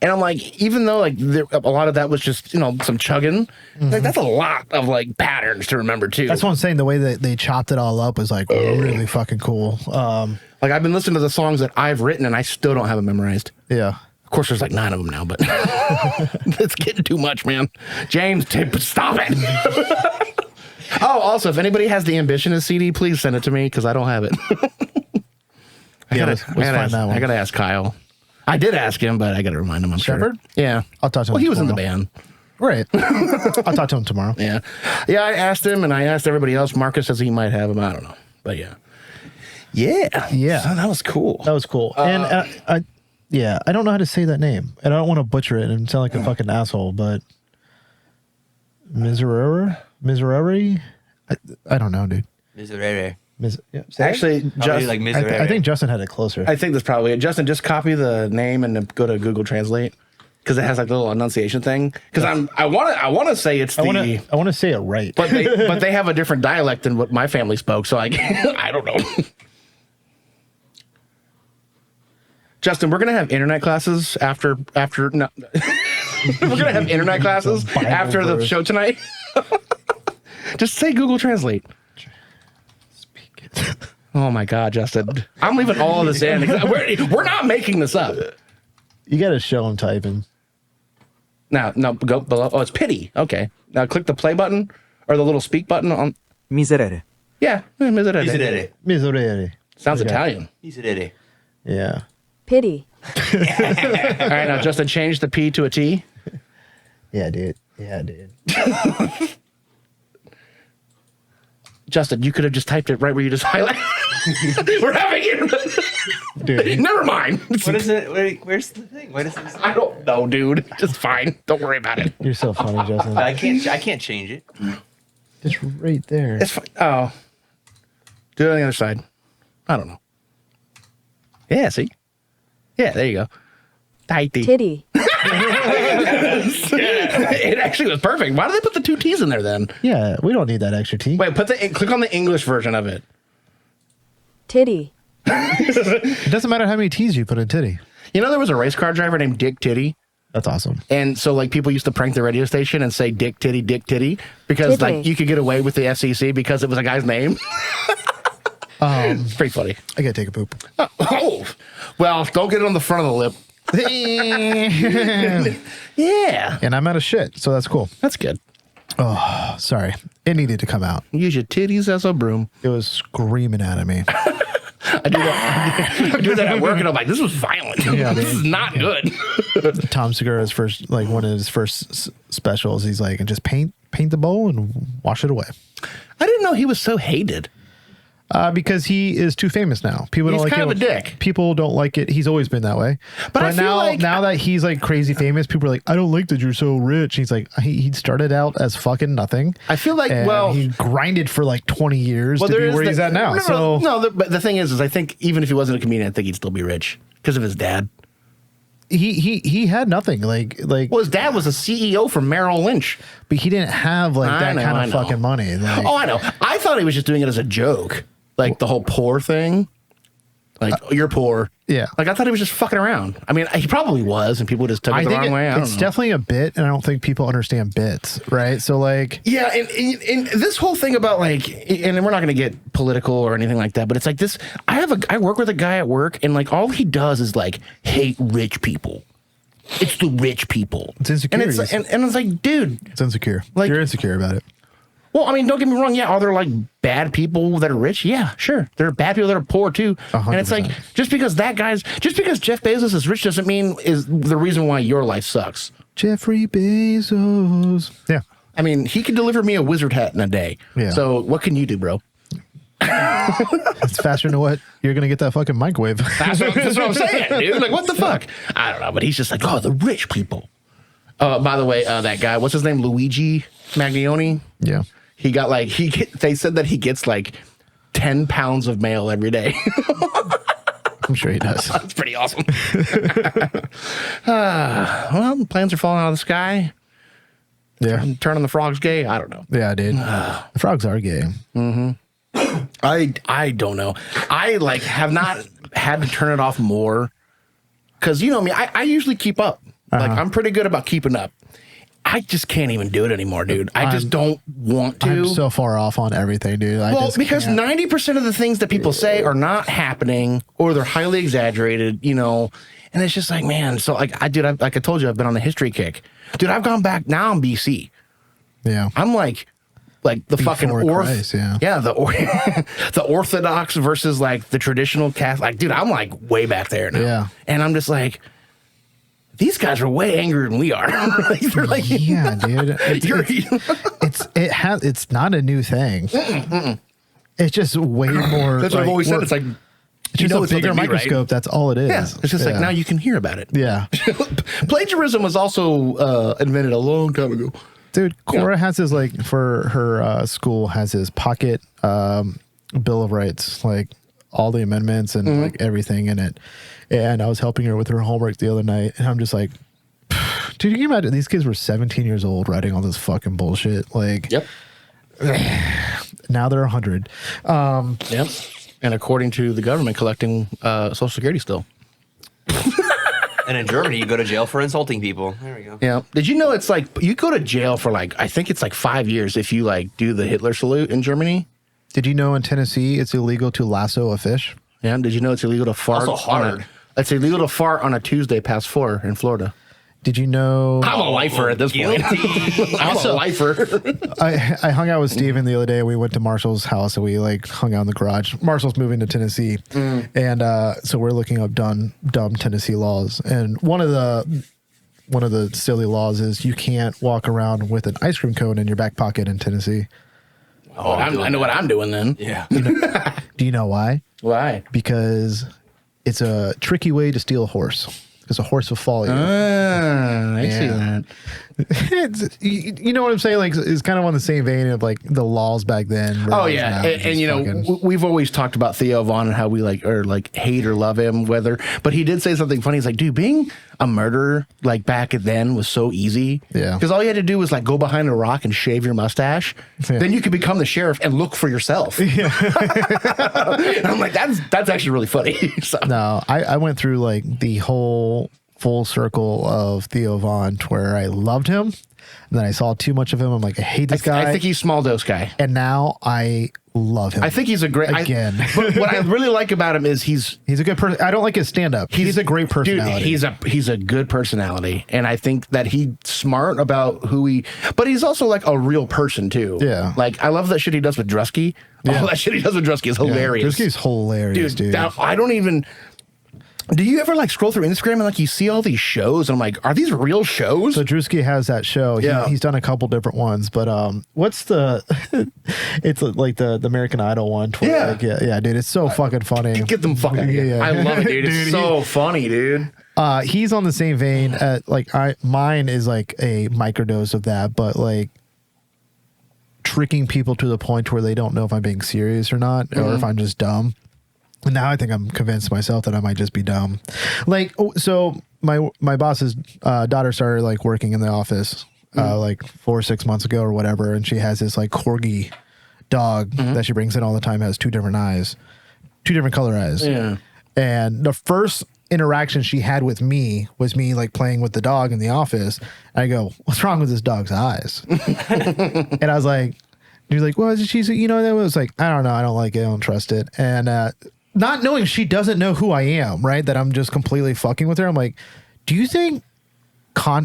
And I'm like, even though like a lot of that was just, you know, some chugging, like that's a lot of like patterns to remember too. That's what I'm saying. The way that they chopped it all up was like really fucking cool. Like I've been listening to the songs that I've written and I still don't have them memorized. Yeah. Of course, there's like 9 of them now, but it's getting too much, man. James, stop it. Oh, also, if anybody has the Ambitionist CD, please send it to me because I don't have it. Let's find that one. I gotta ask Kyle. I did ask him, but I gotta remind him. I'm Shepherd? sure. Yeah, I'll talk to him. Well, he was in the tomorrow. band. Right. I'll talk to him tomorrow. Yeah, yeah. I asked him, and I asked everybody else. Marcus says he might have him. I don't know, but yeah. So that was cool. That was cool. And I don't know how to say that name, and I don't want to butcher it and sound like a fucking asshole, but Miserere? I don't know, dude. Miserere. Actually, Probably like Miserere. I think Justin had it closer. I think that's probably it. Justin, just copy the name and then go to Google Translate because it has like a little enunciation thing. Because I want to say it's I want to say it right. but they have a different dialect than what my family spoke. So like I don't know. Justin, we're gonna have internet classes after no. We're gonna have internet classes after the show tonight. Just say Google Translate. Oh my God, Justin! I'm leaving all of this in. We're not making this up. You got to show him typing. No, go below. Oh, it's pity. Okay, now click the play button or the little speak button on. Miserere. Yeah, miserere. Miserere. Miserere. Sounds Italian. Miserere. Yeah. Pity. All right, now Justin, change the P to a T. Yeah, dude. Justin, you could have just typed it right where you just highlight. We're having it. Dude. Never mind. What is it? Where's the thing? What is this? I don't know, dude. Just fine. Don't worry about it. You're so funny, Justin. I can't change it. Just right there. It's fine. Oh. Do it on the other side. I don't know. Yeah, see? Yeah, there you go. Tighty. Titty. It actually was perfect. Why did they put the 2 T's in there then? Yeah, we don't need that extra T. Wait, click on the English version of it. Titty. It doesn't matter how many T's you put in titty. You know, there was a race car driver named Dick Titty. That's awesome. And so, like, people used to prank the radio station and say Dick Titty, because, like, you could get away with the FCC because it was a guy's name. It's pretty funny. I gotta take a poop. Oh, well, don't get it on the front of the lip. Yeah. And I'm out of shit, so that's cool. That's good. Oh, sorry. It needed to come out. Use your titties as a broom. It was screaming at me. I do that at work, and I'm like, this was violent. Yeah, this is not good. Tom Segura's first, like one of his first specials, he's like, and just paint the bowl and wash it away. I didn't know he was so hated. Because he is too famous now. People don't He's like kind it. of a dick. People don't like it. He's always been that way. But I feel now, like- now that he's like crazy famous, people are like, I don't like that you're so rich. He's like, he started out as fucking nothing. I feel like, and well, he grinded for like 20 years to be where he's at now. But the thing is I think even if he wasn't a comedian, I think he'd still be rich because of his dad. He had nothing like. Well, his dad was a CEO for Merrill Lynch. But he didn't have like that kind of fucking money. Like, Oh, I know. I thought he was just doing it as a joke, like the whole poor thing. Like you're poor. Yeah. Like I thought he was just fucking around. I mean, he probably was, and people just took it the wrong way. I don't It's know. definitely a bit, and I don't think people understand bits, right? So like, Yeah, and this whole thing about like, and we're not going to get political or anything like that, but it's like this. I work with a guy at work, and like all he does is like hate rich people. It's the rich people. It's insecurities. And it's like, dude. it's insecure. Like- You're insecure about it. Well, I mean, don't get me wrong. Yeah, are there like bad people that are rich? Yeah, sure. There are bad people that are poor too. 100%. And it's like just because Jeff Bezos is rich doesn't mean is the reason why your life sucks. Jeffrey Bezos. Yeah. I mean, he could deliver me a wizard hat in a day. Yeah. So what can you do, bro? It's faster than what you're gonna get that fucking microwave. That's what I'm saying, dude. Like, what the fuck? I don't know, but he's just like, oh, the rich people. By the way, that guy, what's his name? Luigi Maglione. Yeah. He got like they said that he gets like 10 pounds of mail every day. I'm sure he does. That's pretty awesome. Well, plans are falling out of the sky. Yeah. Turning the frogs gay. I don't know. Yeah, dude. The frogs are gay. I don't know. I like have not had to turn it off more because you know me. I usually keep up. Like I'm pretty good about keeping up. I just can't even do it anymore, dude. I just don't want to. I'm so far off on everything, dude. Well, because 90% of the things that people say are not happening or they're highly exaggerated, you know, and it's just like, man. So like like I told you, I've been on a history kick, dude. I've gone back now in BC. Yeah. I'm like the fucking Christ, yeah. the Orthodox versus like the traditional Catholic. Like, dude, I'm like way back there now. Yeah. And I'm just like, these guys are way angrier than we are. Like, they're like, Yeah, dude. It's not a new thing. It's just way more. That's what I've always said. It's like, it's just a bigger something new, right? microscope. That's all it is. Yeah, it's just like now you can hear about it. Yeah. Plagiarism was also invented a long time ago. Dude, Cora has his like for her school has his pocket Bill of Rights, like all the amendments and like everything in it. And I was helping her with her homework the other night, and I'm just like, dude, you can imagine these kids were 17 years old writing all this fucking bullshit. Like, Yep. now they're 100. Yep. And according to the government, collecting Social Security still. And in Germany, you go to jail for insulting people. There we go. Yeah. Did you know it's like you go to jail for like I think it's like 5 years if you like do the Hitler salute in Germany? Did you know in Tennessee it's illegal to lasso a fish? Yeah. Did you know it's illegal to fart? Also hard. It's illegal to fart on a Tuesday past 4 in Florida. Did you know? I'm a lifer at this point. I'm a lifer. I hung out with Steven the other day. We went to Marshall's house and we like hung out in the garage. Marshall's moving to Tennessee, and so we're looking up dumb Tennessee laws. And one of the silly laws is you can't walk around with an ice cream cone in your back pocket in Tennessee. Oh, I know what I'm doing then. Yeah. Do you know why? Why? Because it's a tricky way to steal a horse. because a horse will follow you. I see that. You know what I'm saying? Like, it's kind of on the same vein of like the laws back then. Oh yeah, and you know, we've always talked about Theo Von and how we like hate or love him, but he did say something funny. He's like, dude, being a murderer like back then was so easy. Yeah, because all you had to do was like go behind a rock and shave your mustache. Yeah. Then you could become the sheriff and look for yourself. Yeah. And I'm like, that's actually really funny. So. No, I went through like the whole full circle of Theo Von where I loved him, and then I saw too much of him. I'm like, I hate this guy. I think he's small dose guy, and now I love him. I think he's a great but what I really like about him is he's a good person. I don't like his stand up. He's a great personality. Dude, he's a good personality, and I think that he's smart about but he's also like a real person too. Yeah, like I love that shit he does with Drusky. Yeah. All that shit he does with Drusky is hilarious. Drusky's hilarious, dude. I don't even. Do you ever like scroll through Instagram and like you see all these shows and I'm like, are these real shows? So Drewski has that show. He's done a couple different ones, but what's the? It's like the American Idol one. Yeah, dude, it's so fucking funny. Get them fucking. Yeah. I love it, dude. It's so funny, dude. He's on the same vein. Mine is like a microdose of that, but like tricking people to the point where they don't know if I'm being serious or not, or if I'm just dumb. And now I think I'm convinced myself that I might just be dumb. Like, so my boss's daughter started like working in the office like 4 or 6 months ago or whatever, and she has this like corgi dog that she brings in all the time. Has two different color eyes. Yeah. And the first interaction she had with me was me like playing with the dog in the office. I go, "What's wrong with this dog's eyes?" And I was like, "He's like, well, she's that was like, I don't know, I don't like it, I don't trust it," and not knowing she doesn't know who I am, right? That I'm just completely fucking with her. I'm like, do you think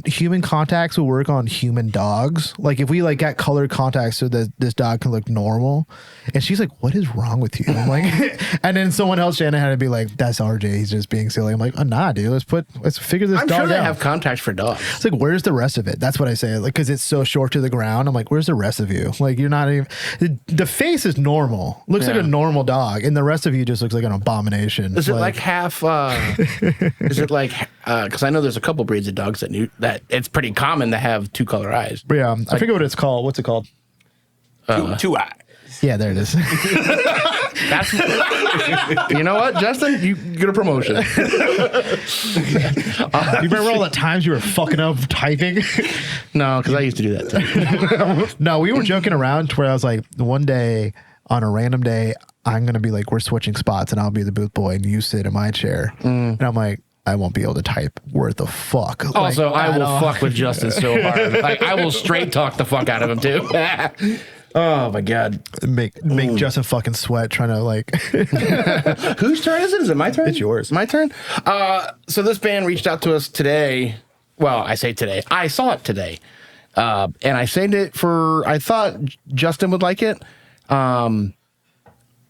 human contacts will work on human dogs? Like if we like got colored contacts so that this dog can look normal? And she's like, what is wrong with you? I'm like, and then someone else, Shannon, had to be like, that's RJ, he's just being silly. I'm like, oh, nah, dude, let's figure this dog out. I'm sure they have contacts for dogs. It's like, where's the rest of it? That's what I say. Like, cause it's so short to the ground. I'm like, where's the rest of you? Like, you're not even, the face is normal. Looks like a normal dog. And the rest of you just looks like an abomination. Is it like half, is it like, cause I know there's a couple breeds of dogs that it's pretty common to have two color eyes. But yeah, I forget what it's called. What's it called? Two eyes. Yeah, there it is. That's, you know what, Justin? You get a promotion. You remember all the times you were fucking up typing? No, because I used to do that too. No, we were joking around to where I was like, one day, on a random day, I'm going to be like, we're switching spots and I'll be the booth boy and you sit in my chair. And I'm like, I won't be able to type worth a fuck. Also, I will fuck with Justin so hard. Like, I will straight talk the fuck out of him too. Oh my god! Make Justin fucking sweat trying to like. Whose turn is it? Is it my turn? It's yours. My turn. So this band reached out to us today. Well, I say today. I saw it today, and I saved it for. I thought Justin would like it. What?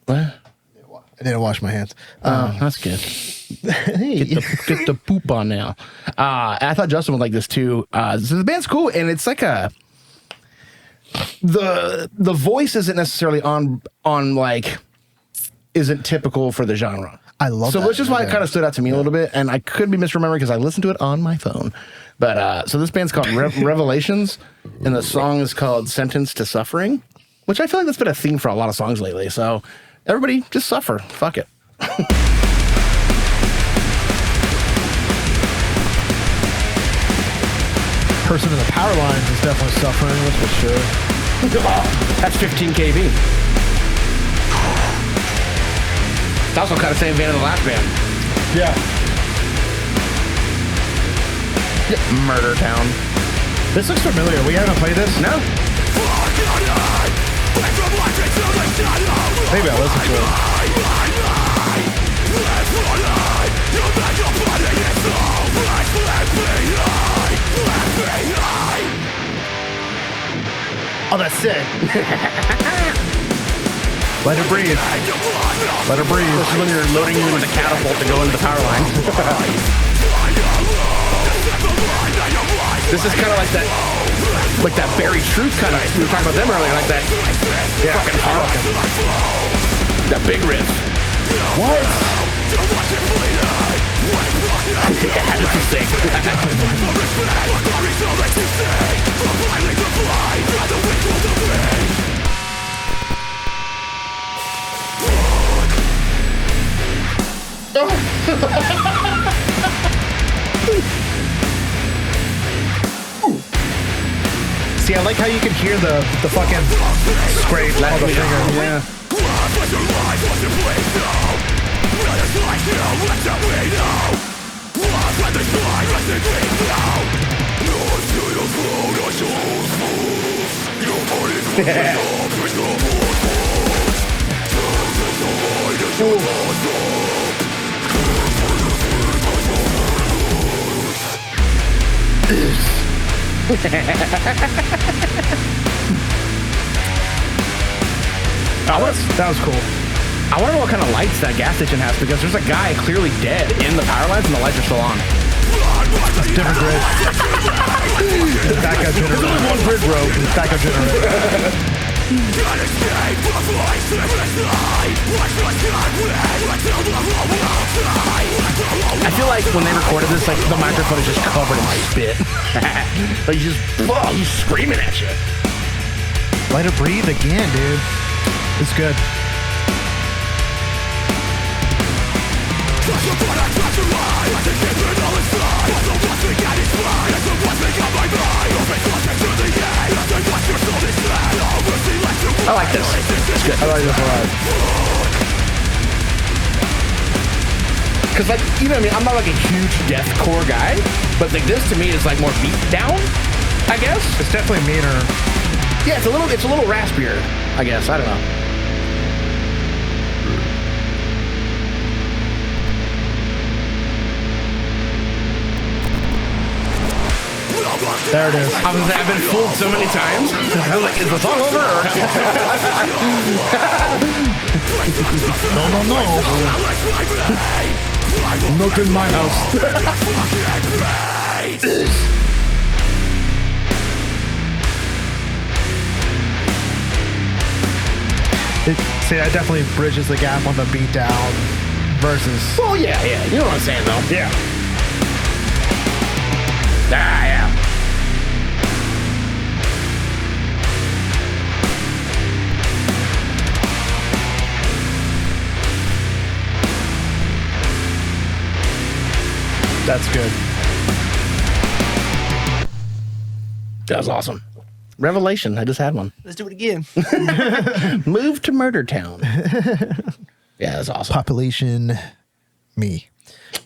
I didn't wash my hands. That's good. Hey. Get the poop on now. I thought Justin would like this too. So the band's cool, and it's like the voice isn't necessarily on like isn't typical for the genre. I love that. So which is why it kind of stood out to me a little bit, and I could be misremembering because I listened to it on my phone. But so this band's called Revelations, and the song is called "Sentence to Suffering," which I feel like that's been a theme for a lot of songs lately. So everybody just suffer. Fuck it. Person in the power lines is definitely suffering, that's for sure. That's 15 kV. It's also kind of the same vein in the last band. Yeah. Murder Town. This looks familiar. We haven't played this? No. Maybe I'll listen to it. Oh, that's sick. Let it breathe. Let it breathe. This is when you're loading you with a catapult to go into the power line. This is kind of like that Barry Truth kind of. We were talking about them earlier, like that. Yeah. Fucking hard. That big riff. What? Yeah, this is sick. See, I like how you can hear the fucking scrape on the finger. Yeah. That was cool. I wonder what kind of lights that gas station has, because there's a guy clearly dead in the power lines and the lights are still on. Different grid. Backup generator. One grid, bro. Backup generator. I feel like when they recorded this, like the microphone is just covered in spit. Like he's screaming at you. Let it breathe again, dude. It's good. I like this. It's good. I like this a lot. Because, like, you know what I mean? I'm not like a huge deathcore guy, but like this to me is like more beat down, I guess. It's definitely meaner. Yeah, it's a little raspier, I guess. I don't know. There it is. I've been fooled so many times. I'm like, is the song over? Or? No. Not in my house. See, that definitely bridges the gap on the beat down versus. Well, yeah. You know what I'm saying, though. Yeah. Yeah. That's good. That was awesome. Revelation. I just had one. Let's do it again. Move to Murder Town. Yeah, that's awesome. Population, me.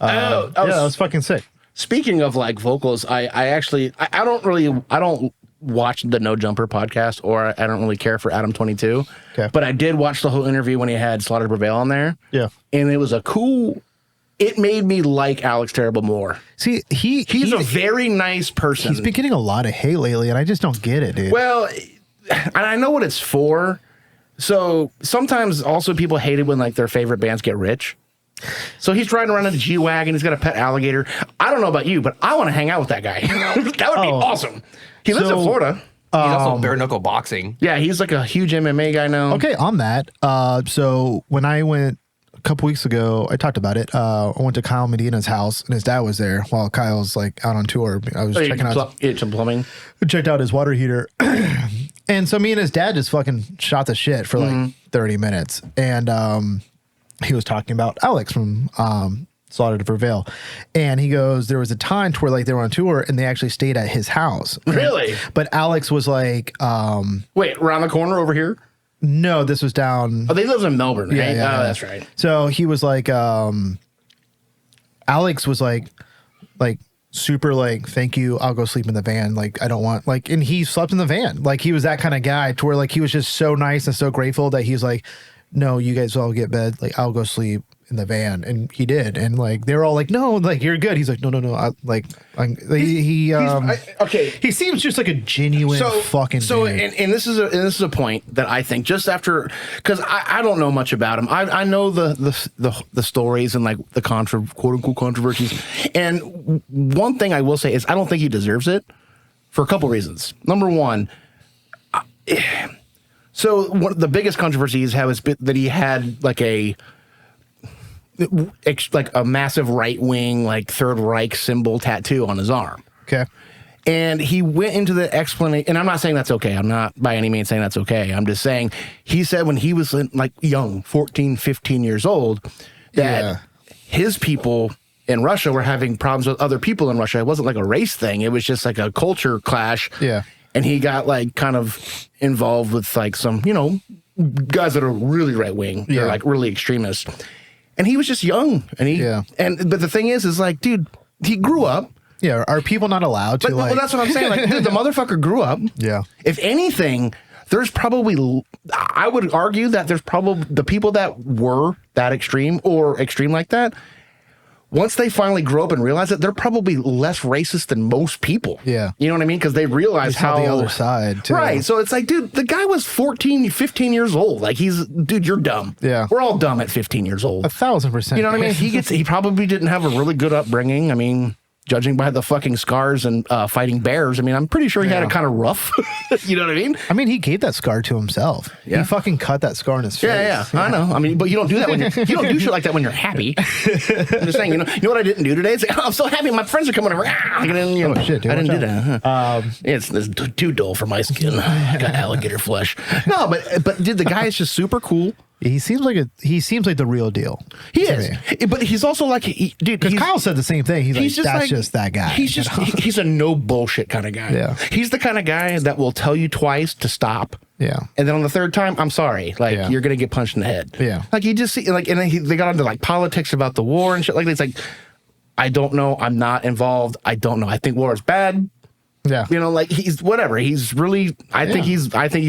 Yeah, that was fucking sick. Speaking of like vocals, I don't watch the No Jumper podcast, or I don't really care for Adam 22. Okay. But I did watch the whole interview when he had Slaughter Prevail on there. Yeah. And it was it made me like Alex Terrible more. See, He's a very nice person. He's been getting a lot of hate lately, and I just don't get it, dude. Well, and I know what it's for. So sometimes also people hate it when like their favorite bands get rich. So he's riding around in a G-Wagon. He's got a pet alligator. I don't know about you, but I want to hang out with that guy. That would be awesome. He lives in Florida. He's also bare knuckle boxing. Yeah, he's like a huge MMA guy now. Okay, on that. So when I went a couple weeks ago, I talked about it. I went to Kyle Medina's house, and his dad was there while Kyle's like out on tour. I was checking out some plumbing. Checked out his water heater. And so me and his dad just fucking shot the shit for like 30 minutes. And he was talking about Alex from Slaughter to Prevail. And he goes, there was a time to where like they were on tour and they actually stayed at his house. Really? But Alex was like, wait, around the corner over here? No, this was down. Oh, they live in Melbourne, right? Yeah. That's right. So he was like, Alex was like super like, thank you, I'll go sleep in the van. Like, I don't want like, and he slept in the van. Like he was that kind of guy to where like he was just so nice and so grateful that he was like, no, you guys all get bed. Like, I'll go sleep in the van. And he did. And like, they were all like, no, like, you're good. He's like, no. He seems just like a genuine fucking dude. And this is a point that I think just after, because I don't know much about him. I know the stories and like the quote unquote controversies. And one thing I will say is I don't think he deserves it for a couple reasons. Number one, so one of the biggest controversies is that he had like like a massive right wing, like Third Reich symbol tattoo on his arm. Okay. And he went into the explanation, and I'm not saying that's okay. I'm not by any means saying that's okay. I'm just saying he said when he was like young, 14, 15 years old, that his people in Russia were having problems with other people in Russia. It wasn't like a race thing. It was just like a culture clash. Yeah. And he got like kind of involved with like some, guys that are really right wing. Yeah. They're like really extremists. And he was just young. And but the thing is like, dude, he grew up. Yeah. Are people not allowed to? Well, that's what I'm saying. Like, dude, the motherfucker grew up. Yeah. If anything, there's probably, I would argue that there's probably the people that were that extreme or extreme like that. Once they finally grow up and realize it, they're probably less racist than most people. Yeah. You know what I mean? Because they realize how the other side, too. Right. So it's like, dude, the guy was 14, 15 years old. Like dude, you're dumb. Yeah. We're all dumb at 15 years old. 1,000%. You know what I mean? He probably didn't have a really good upbringing. I mean, judging by the fucking scars and fighting bears, I mean, I'm pretty sure he had it kind of rough. You know what I mean? I mean, he gave that scar to himself. Yeah. He fucking cut that scar in his face. Yeah, I know. I mean, but you don't do that when you don't do shit like that when you're happy. I'm just saying, you know what I didn't do today? It's like, I'm so happy, my friends are coming over. And then, Oh, shit, dude, I didn't watch do that. Huh? It's too dull for my skin. I got alligator flesh. No, but dude, the guy is just super cool. He seems like the real deal. He to is, me. but he's also like, dude. Because Kyle said the same thing. He's like, that's just that guy. He's a no bullshit kind of guy. Yeah. He's the kind of guy that will tell you twice to stop. Yeah. And then on the third time, I'm sorry. Like, you're going to get punched in the head. Yeah. Like, you just see, like, and then they got into like politics about the war and shit like that. It's like, I don't know. I'm not involved. I don't know. I think war is bad. Yeah. You know, like he's whatever. He's really, I think he's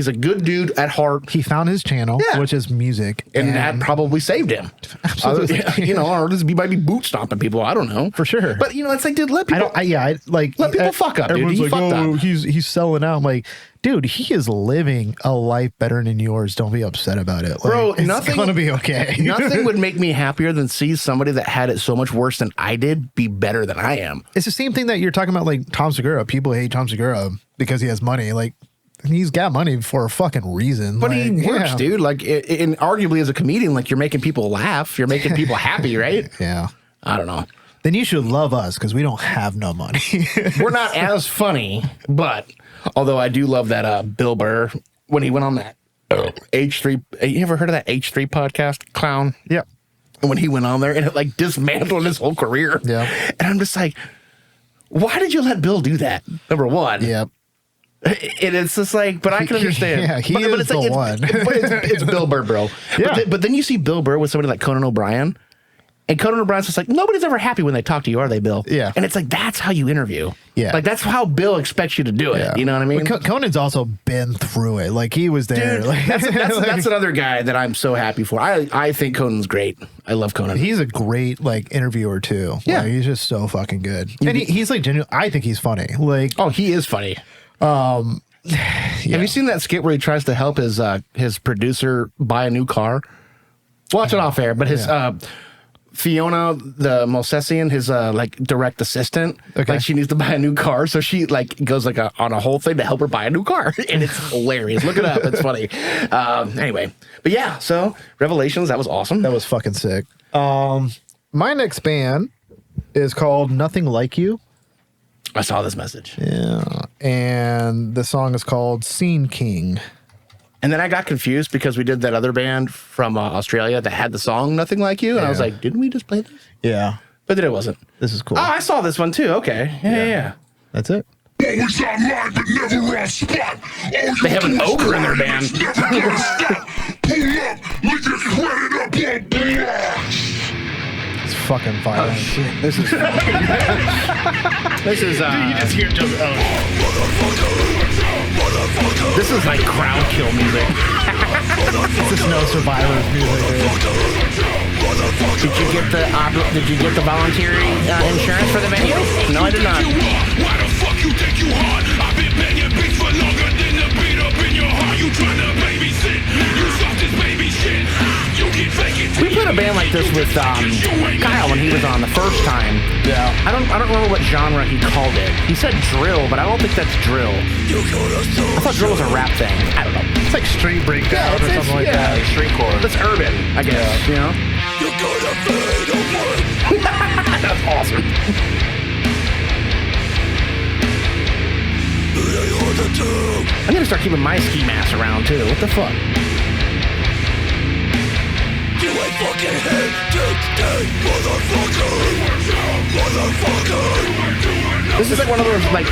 a good dude at heart. He found his channel, which is music. And that probably saved him. Absolutely. Or he might be boot stomping people. I don't know. For sure. But, it's like, dude, let people. Let people fuck up, dude. Everyone's He like, fucked up. he's selling out. I'm like, dude, he is living a life better than yours. Don't be upset about it. Like, Bro, it's gonna be okay. Nothing would make me happier than see somebody that had it so much worse than I did be better than I am. It's the same thing that you're talking about, like Tom Segura. People hate Tom Segura because he has money. Like, he's got money for a fucking reason. But like, he works, dude. Like, and arguably as a comedian, like, you're making people laugh. You're making people happy, right? Yeah. I don't know. Then you should love us because we don't have no money. We're not as funny, but although I do love that Bill Burr when he went on that H3. You ever heard of that H3 podcast, Clown? Yeah. And when he went on there and it like dismantled his whole career. Yeah. And I'm just like, why did you let Bill do that? Number one. Yeah. And it's just like, but I can understand. Yeah, he but is it's the like, one. It's Bill Burr, bro. Yeah. But then you see Bill Burr with somebody like Conan O'Brien. And Conan O'Brien's just like, nobody's ever happy when they talk to you, are they, Bill? Yeah. And it's like, that's how you interview. Yeah. Like, that's how Bill expects you to do it. Yeah. You know what I mean? But Conan's also been through it. Like, he was there. Dude, like, that's another guy that I'm so happy for. I think Conan's great. I love Conan. He's a great, like, interviewer, too. Yeah. Like, he's just so fucking good. And he's, like, genuine. I think he's funny. Like, Oh, he is funny. Have you seen that skit where he tries to help his producer buy a new car? Watch it off air, but his Fiona, the Mosesian, his like direct assistant, like she needs to buy a new car, so she like goes like on a whole thing to help her buy a new car, and it's hilarious. Look it up; it's funny. Anyway, but yeah, so Revelations, that was awesome. that was fucking sick. My next band is called Nothing Like You. I saw this message, Yeah. And the song is called Scene King. and then I got confused because we did that other band from Australia that had the song "Nothing Like You," and I was like, "Didn't we just play this?" Yeah. But then it wasn't. This is cool. Oh, I saw this one too. Okay, yeah. That's it. Always online, but never on spot. They have an ogre in their band. Never gonna stop. Pull up, lick your credit up on blocks. It's fucking violent. This is. This is. hear This is like crowd kill music. This is no Survivor's music, dude. Did you get the voluntary insurance for the venue? No, I did not. Why the fuck you think you hard? I've been banging beats for longer than the beat up in your heart. You trying to babysit? You soft as baby shit. You keep faking. We played a band like this with Kyle when he was on the first time. Yeah. I don't remember what genre he called it. He said drill, but I don't think that's drill. I thought drill was a rap thing. I don't know. It's like street breakdown or something like that. Streetcore. That's urban, I guess. You know. That's awesome. I'm gonna start keeping my ski mask around too. What the fuck? You ain't fucking head, dick, motherfucker. This is like one of those, like,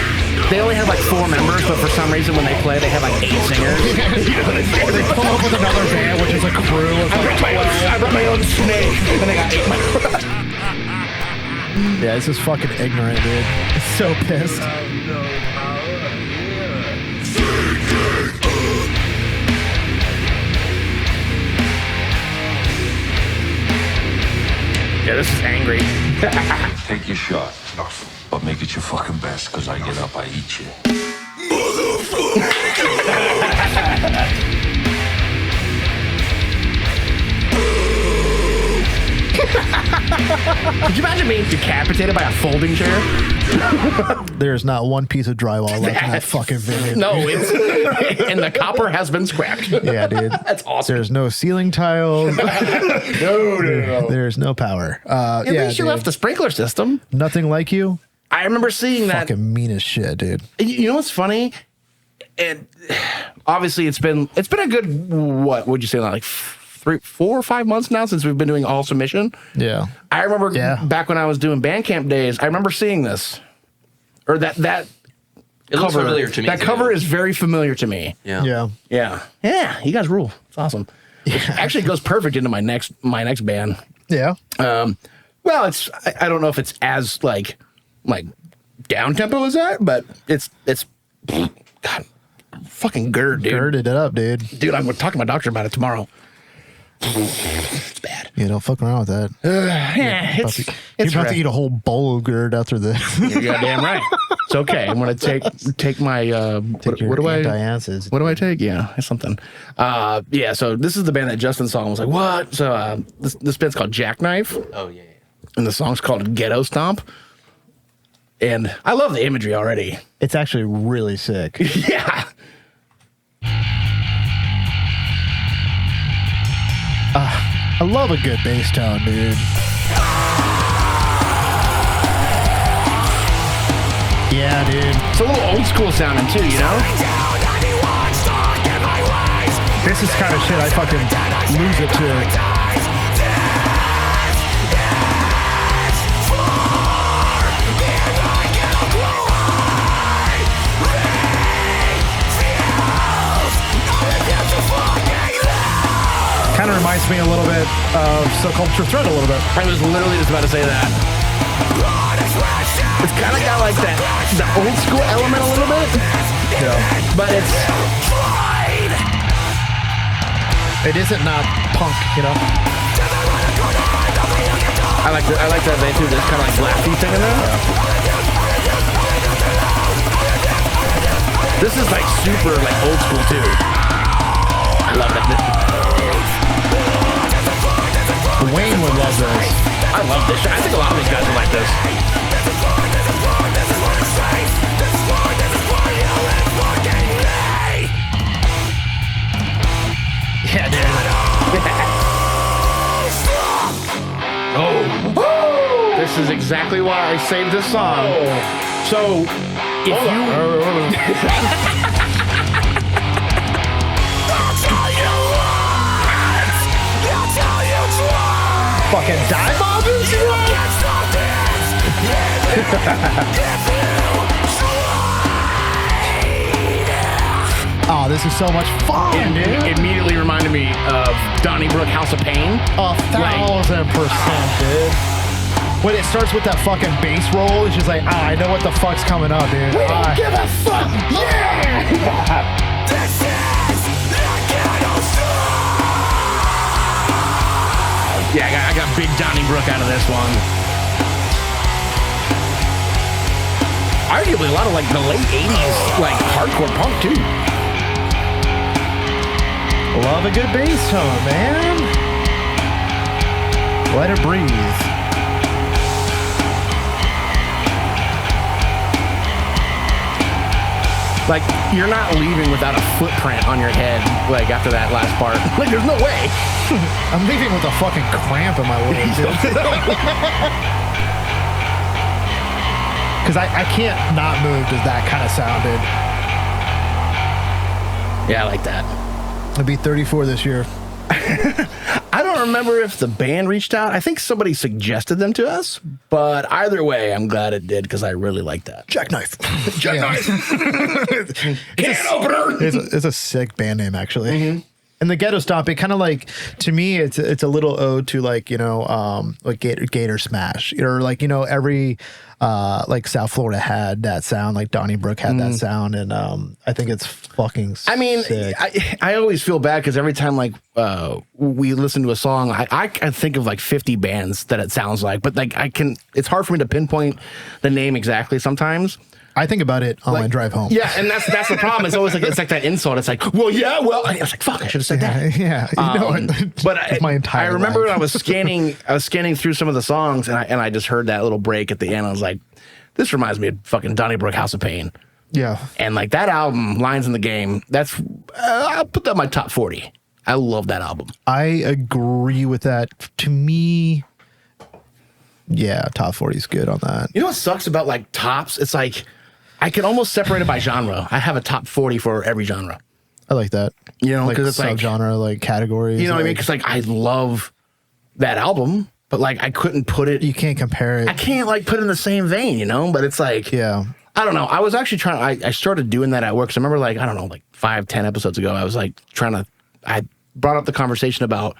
they only have like 4 members, but for some reason when they play, they have like 8 singers. Or they pull up with another band, which is a crew of like 12. I brought my own snake, and they got 8 members. Yeah, this is fucking ignorant, dude. So pissed. Yeah, this is angry. Take your shot, but make it your fucking best, because I get up, I eat you. Could you imagine being decapitated by a folding chair? There's not one piece of drywall left in that fucking video. No, it's and the copper has been scrapped. Yeah, dude. That's awesome. There's no ceiling tiles. No. There's no power. At least you dude. left the sprinkler system. Nothing like you. I remember seeing that. Fucking mean as shit, dude. You know what's funny? And obviously it's been a good, what would you say, like 4 or 5 months now since we've been doing all submission. Yeah. I remember Yeah. back when I was doing Bandcamp days, I remember seeing this. Or that It looks cover. familiar to me. That too. cover is very familiar to me. Yeah. Yeah. Yeah, you guys rule. It's awesome. It actually goes perfect into my next band. Yeah. Well, it's I don't know if it's as like down tempo as that, but it's God, fucking GERD, dude. Girded it up, dude. Dude, I'm gonna talk to my doctor about it tomorrow. It's bad. Yeah, don't fuck around with that. Yeah, You're it's about to rough. eat a whole bowl of GERD after this. You're goddamn right. It's okay. I'm gonna take my what do I antacids. What do I take? Yeah, it's something. Yeah. So this is the band that Justin saw and was like, "What?" So this band's called Jackknife, Oh yeah. and the song's called Ghetto Stomp. And I love the imagery already. It's actually really sick. Yeah. I love a good bass tone, dude. Yeah, dude. It's a little old school sounding too, you know? This is kind of shit I fucking lose it to. Kind of reminds me a little bit of So Culture Thread a little bit. I was literally just about to say that. It's kind of got like that, the old school element a little bit. Yeah. But It isn't not punk, you know? I like that they do this kind of like laughy thing in there. This is like super like old school too. I love it. Wayne would love this. I love this shit. I think a lot of these guys would like this. Yeah, dude. Oh, this is exactly why I saved this song. So, if Fucking dive bombers, you know? Oh, this is so much fun, dude. it immediately reminded me of Donnybrook House of Pain. 1,000%, dude. When it starts with that fucking bass roll, it's just like, I know what the fuck's coming up, dude. We don't give a fuck. Yeah. Yeah, I got big Donnybrook out of this one. Arguably a lot of like the late 80s like hardcore punk too. Love a good bass tone, man. Let it breathe. Like, you're not leaving without a footprint on your head, like, after that last part. Like, there's no way. I'm leaving with a fucking cramp in my leg, dude. Because I can't not move because that kind of sounded. Yeah, I like that. I'll be 34 this year. I don't remember if the band reached out. I think somebody suggested them to us, but either way, I'm glad it did because I really like that. Jackknife. Jackknife. Can opener. It's a sick band name, actually. Mm-hmm. And the Ghetto Stomp, it kind of like, to me, it's a little ode to like, you know, like Gator Smash, or like, you know, every like South Florida had that sound, like Donnybrook had that sound, and I think it's fucking I mean, sick. I always feel bad because every time like we listen to a song, I can think of like 50 bands that it sounds like, but like it's hard for me to pinpoint the name exactly sometimes. I think about it on my drive home. Yeah, and that's the problem. It's always like that insult. It's like, well, yeah, well, I was like, fuck, I should have said that. Yeah, you know, but my entire I remember life. when I was scanning through some of the songs, and I just heard that little break at the end. I was like, this reminds me of fucking Donnybrook House of Pain. Yeah, and like that album, Lines in the Game. That's I'll put that in my top 40. I love that album. I agree with that. To me, yeah, top 40 is good on that. You know what sucks about like tops? It's like I can almost separate it by genre. I have a top 40 for every genre. I like that. You know, like because it's like subgenre, like categories. You know what I mean? Because like I love that album, but like I couldn't put it. You can't compare it. I can't like put it in the same vein, you know. But it's like, yeah, I don't know. I was actually trying. I started doing that at work. So I remember like I don't know, like 5-10 episodes ago, I was like I brought up the conversation about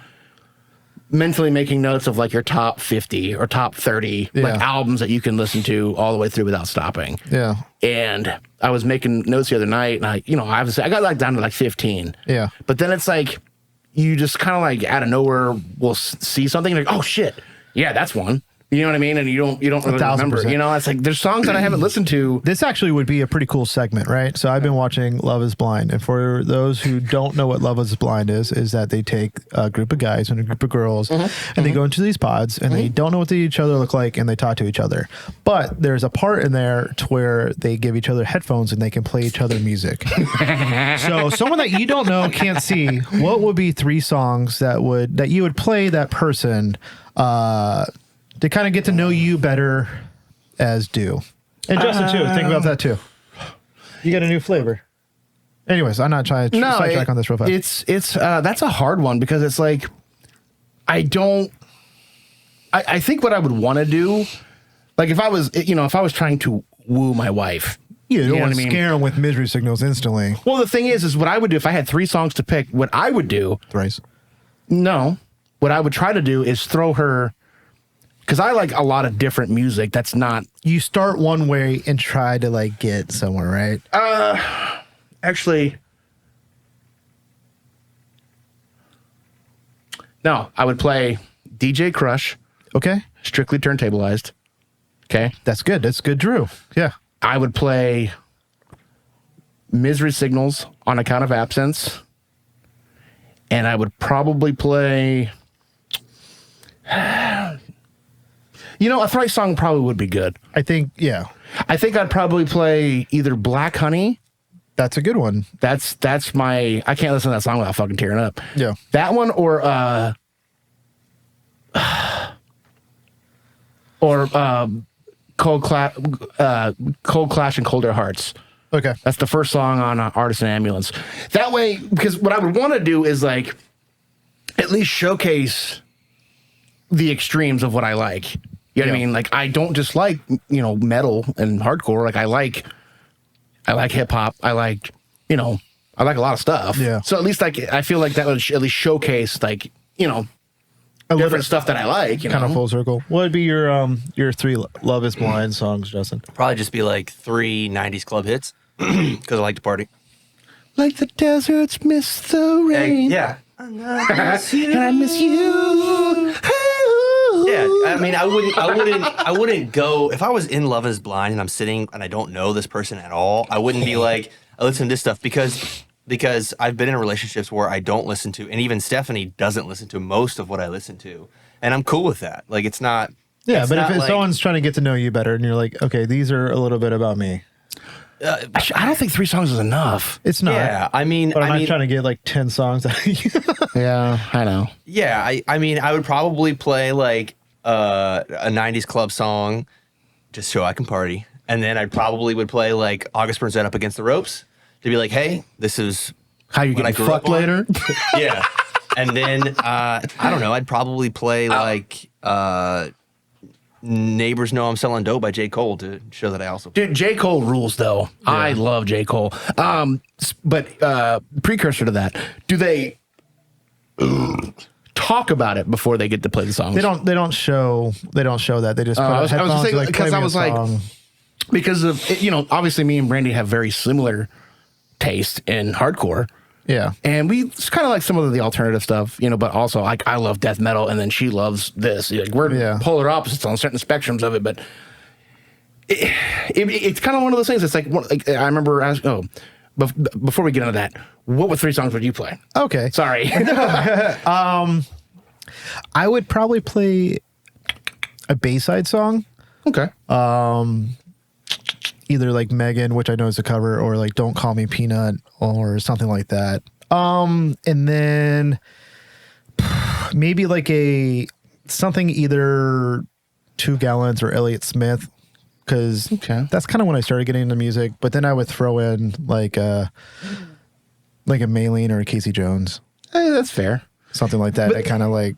mentally making notes of like your top 50 or top 30 like albums that you can listen to all the way through without stopping. Yeah. And I was making notes the other night, and I got like down to like 15. Yeah. But then it's like you just kind of like out of nowhere will see something like, oh shit, yeah, that's one. You know what I mean? And you don't really remember. 1,000%. You know, it's like there's songs that I haven't listened to. This actually would be a pretty cool segment, right? So I've been watching Love is Blind. And for those who don't know what Love is Blind is that they take a group of guys and a group of girls and they go into these pods and they don't know what each other look like and they talk to each other. But there's a part in there to where they give each other headphones and they can play each other music. So someone that you don't know can't see, what would be 3 songs that you would play that person to kind of get to know you better as do. And Justin, too. Think about that, too. You got a new flavor. Anyways, I'm not trying to sidetrack on this real fast. It's that's a hard one because it's like, I think what I would want to do, like if I was trying to woo my wife. You don't want to what I mean? scare them with misery signals instantly. Well, the thing is what I would do if I had 3 songs to pick, what I would do. Thrice. No. What I would try to do is throw her, because I like a lot of different music that's not. You start one way and try to like get somewhere, right? Actually, no, I would play DJ Crush, Okay. Strictly Turntablized. Okay. That's good. That's good, Drew. Yeah. I would play Misery Signals on Account of Absence. And I would probably play. You know, a Thrice song probably would be good. I think, yeah. I think I'd probably play either Black Honey. That's a good one. That's my. I can't listen to that song without fucking tearing up. Yeah. That one or Cold Clash and Colder Hearts. Okay. That's the first song on Artisan Ambulance. That way, because what I would want to do is like at least showcase the extremes of what I like. You know what I mean? Like I don't just like, metal and hardcore. Like I like hip hop. I like a lot of stuff. Yeah. So at least I feel like that would at least showcase like, different stuff that I like. Kind of full circle. What would be your 3 Love is Blind songs, Justin? Probably just be like 3 90s club hits because I like to party. Like the deserts miss the rain. Yeah. And I miss you. Yeah, I mean, I wouldn't go if I was in Love Is Blind and I'm sitting and I don't know this person at all. I wouldn't be like, I listen to this stuff because I've been in relationships where I don't listen to, and even Stephanie doesn't listen to most of what I listen to, and I'm cool with that. Like, it's not. Yeah, it's but not if like, someone's trying to get to know you better, and you're like, okay, these are a little bit about me. I don't think 3 songs is enough. It's not. Yeah, I mean, But I'm not trying to get like 10 songs out of you. Yeah, I know. Yeah, I mean, I would probably play like a 90s club song just so I can party. And then I probably would play like August Burns Red Up Against the Ropes to be like, hey, this is How you what I getting grew up fucked on. later? Yeah. And then, I don't know, I'd probably play like Neighbors Know I'm Selling Dope by J. Cole to show that I also Dude, J. Cole rules though. I love J. Cole. But precursor to that, do they talk about it before they get to play the songs? They don't show that. They just put I out was headphones, saying, like, because play I me a was like, song. because of obviously me and Brandy have very similar taste in hardcore. Yeah. And it's kind of like some of the alternative stuff, but also like I love death metal and then she loves this. Like we're polar opposites on certain spectrums of it, but it's kind of one of those things. It's like I remember asking, before we get into that, what 3 songs would you play? Okay. Sorry. I would probably play a Bayside song. Okay. Either like Megan, which I know is a cover, or like Don't Call Me Peanut or something like that. And then maybe like something either 2 Gallons or Elliott Smith, because that's kind of when I started getting into music. But then I would throw in like a Maylene or a Casey Jones. That's fair. Something like that. That kind of like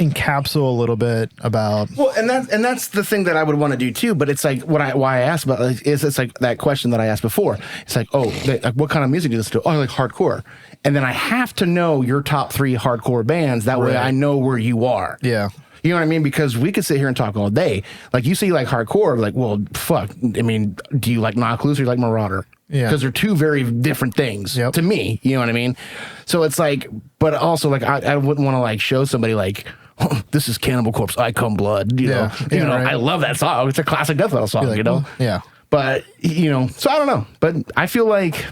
encapsulate a little bit about. Well, and that's the thing that I would want to do too. But it's like why I asked about is it's like that question that I asked before. It's like, like, what kind of music do you listen to? Oh, I like hardcore. And then I have to know your top 3 hardcore bands. That way I know where you are. Yeah. You know what I mean? Because we could sit here and talk all day. Like you say, like hardcore. Like, well, fuck. I mean, do you like Knockloose or do you like Marauder? Yeah. Because they're 2 very different things to me. You know what I mean? So it's like, but also like I wouldn't want to like show somebody like, oh, this is Cannibal Corpse, I Come Blood. You know, right. I love that song. It's a classic death metal song. Like, yeah. But so I don't know. But I feel like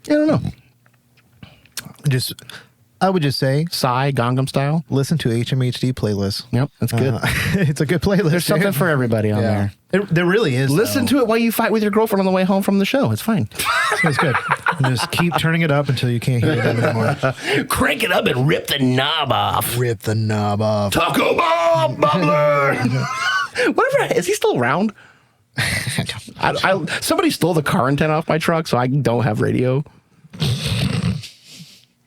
I don't know. I would just say, Psy, Gangnam Style. listen to HMHD playlist. Yep, that's good. It's a good playlist. There's something for everybody on there. There really is. Listen to it while you fight with your girlfriend on the way home from the show. It's fine. It's good. And just keep turning it up until you can't hear it anymore. Crank it up and rip the knob off. Rip the knob off. Taco Bob Bubbler. Whatever. Is he still around? Somebody stole the car antenna off my truck, so I don't have radio.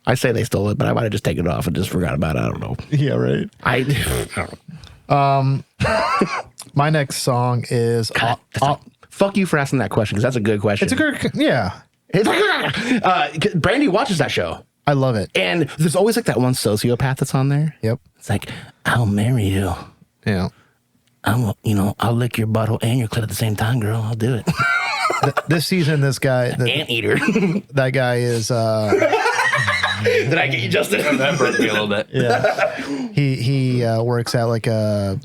I say they stole it, but I might have just taken it off and just forgot about it. I don't know. Yeah, right. I don't know. My next song is Fuck you for asking that question, because that's a good question. it's a good. Yeah, Brandy watches that show, I love it. and there's always like that one sociopath that's on there. Yep. It's like, I'll marry you. Yeah. I'll lick your butthole and your clit at the same time, girl. I'll do it. This season, this guy, Anteater. that guy is. Did I get you, Justin? That burnt me a little bit. Yeah. He works at like a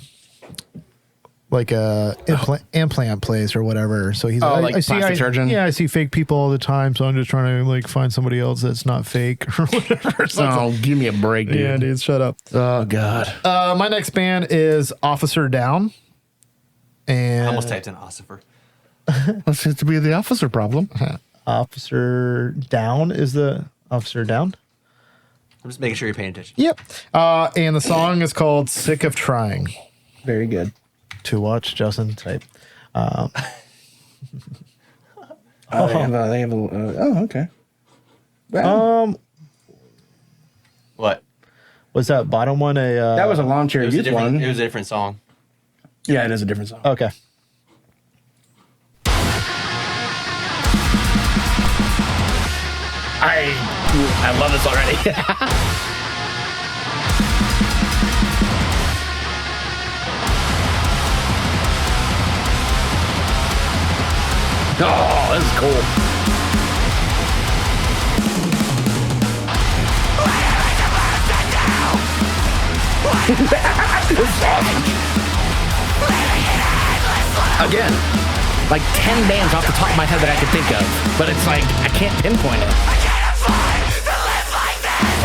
implant place or whatever. So he's like plastic surgeon? Yeah, I see fake people all the time, so I'm just trying to like find somebody else that's not fake or whatever. Oh, give me a break, dude. Yeah, dude, shut up. Oh, God. My next band is Officer Down. And I almost typed in Ossifer. That seems to be the officer problem. Officer Down is the Officer Down. I'm just making sure you're paying attention. Yep. And the song is called Sick of Trying. Very good. To watch, Justin, type. They have a okay. Well, What? Was that bottom one that was a lawn chair It was a youth different. one. It was a different song. Yeah, it is a different song. okay? I love this already. Oh, this is cool. Again, like 10 bands off the top of my head that I could think of, but it's like I can't pinpoint it.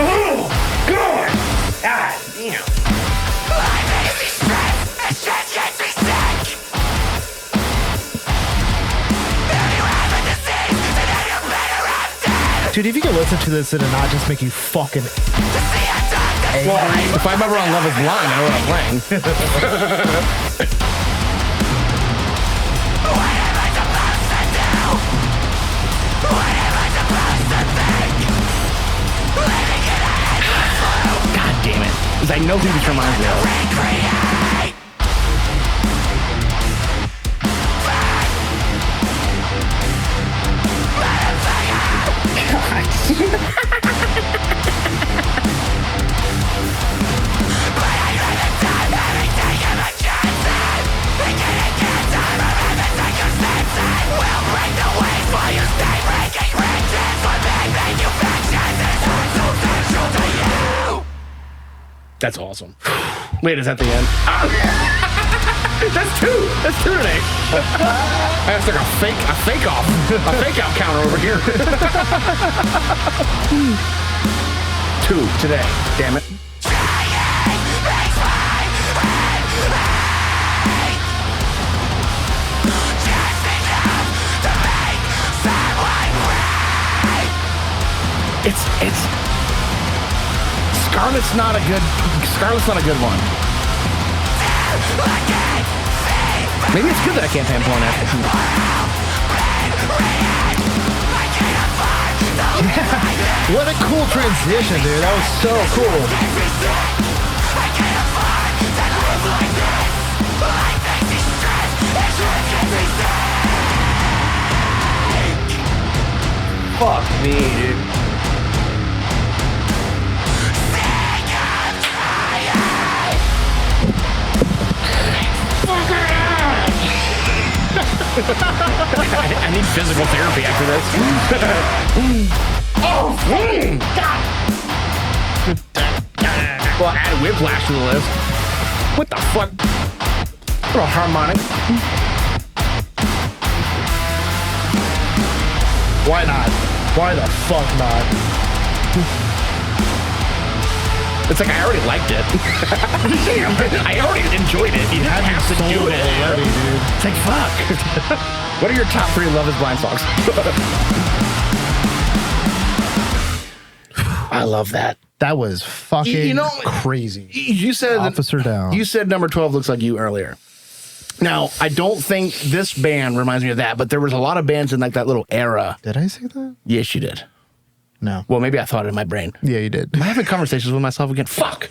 Oh, God! Ah, damn. Dude, if you can listen to this and it not just make you fucking Well, if I'm ever on Love is Blind, I know what I'm playing. God damn it. Because I know who this reminds me of. That's awesome. Wait, is that the end? That's two. That's two today. That's like a fake out counter over here. Two today. Damn it. It's Scarlett's not a good one. Maybe it's good that I can't pinpoint it. Yeah. What a cool transition, dude. That was so cool. Fuck me, dude. I need physical therapy after this. Oh, God! Well, add whiplash to the list. What the fuck? What a harmonic. Why not? Why the fuck not? It's like I already liked it. I already enjoyed it. You didn't have to do it. Already, dude. It's like, fuck. What are your top 3 Love is Blind songs? I love that. That was fucking crazy. You said Officer Down. You said number 12 looks like you earlier. Now, I don't think this band reminds me of that, but there was a lot of bands in like that little era. Did I say that? Yes, you did. No. Well, maybe I thought it in my brain. Yeah, you did. Am I having conversations with myself again? Fuck.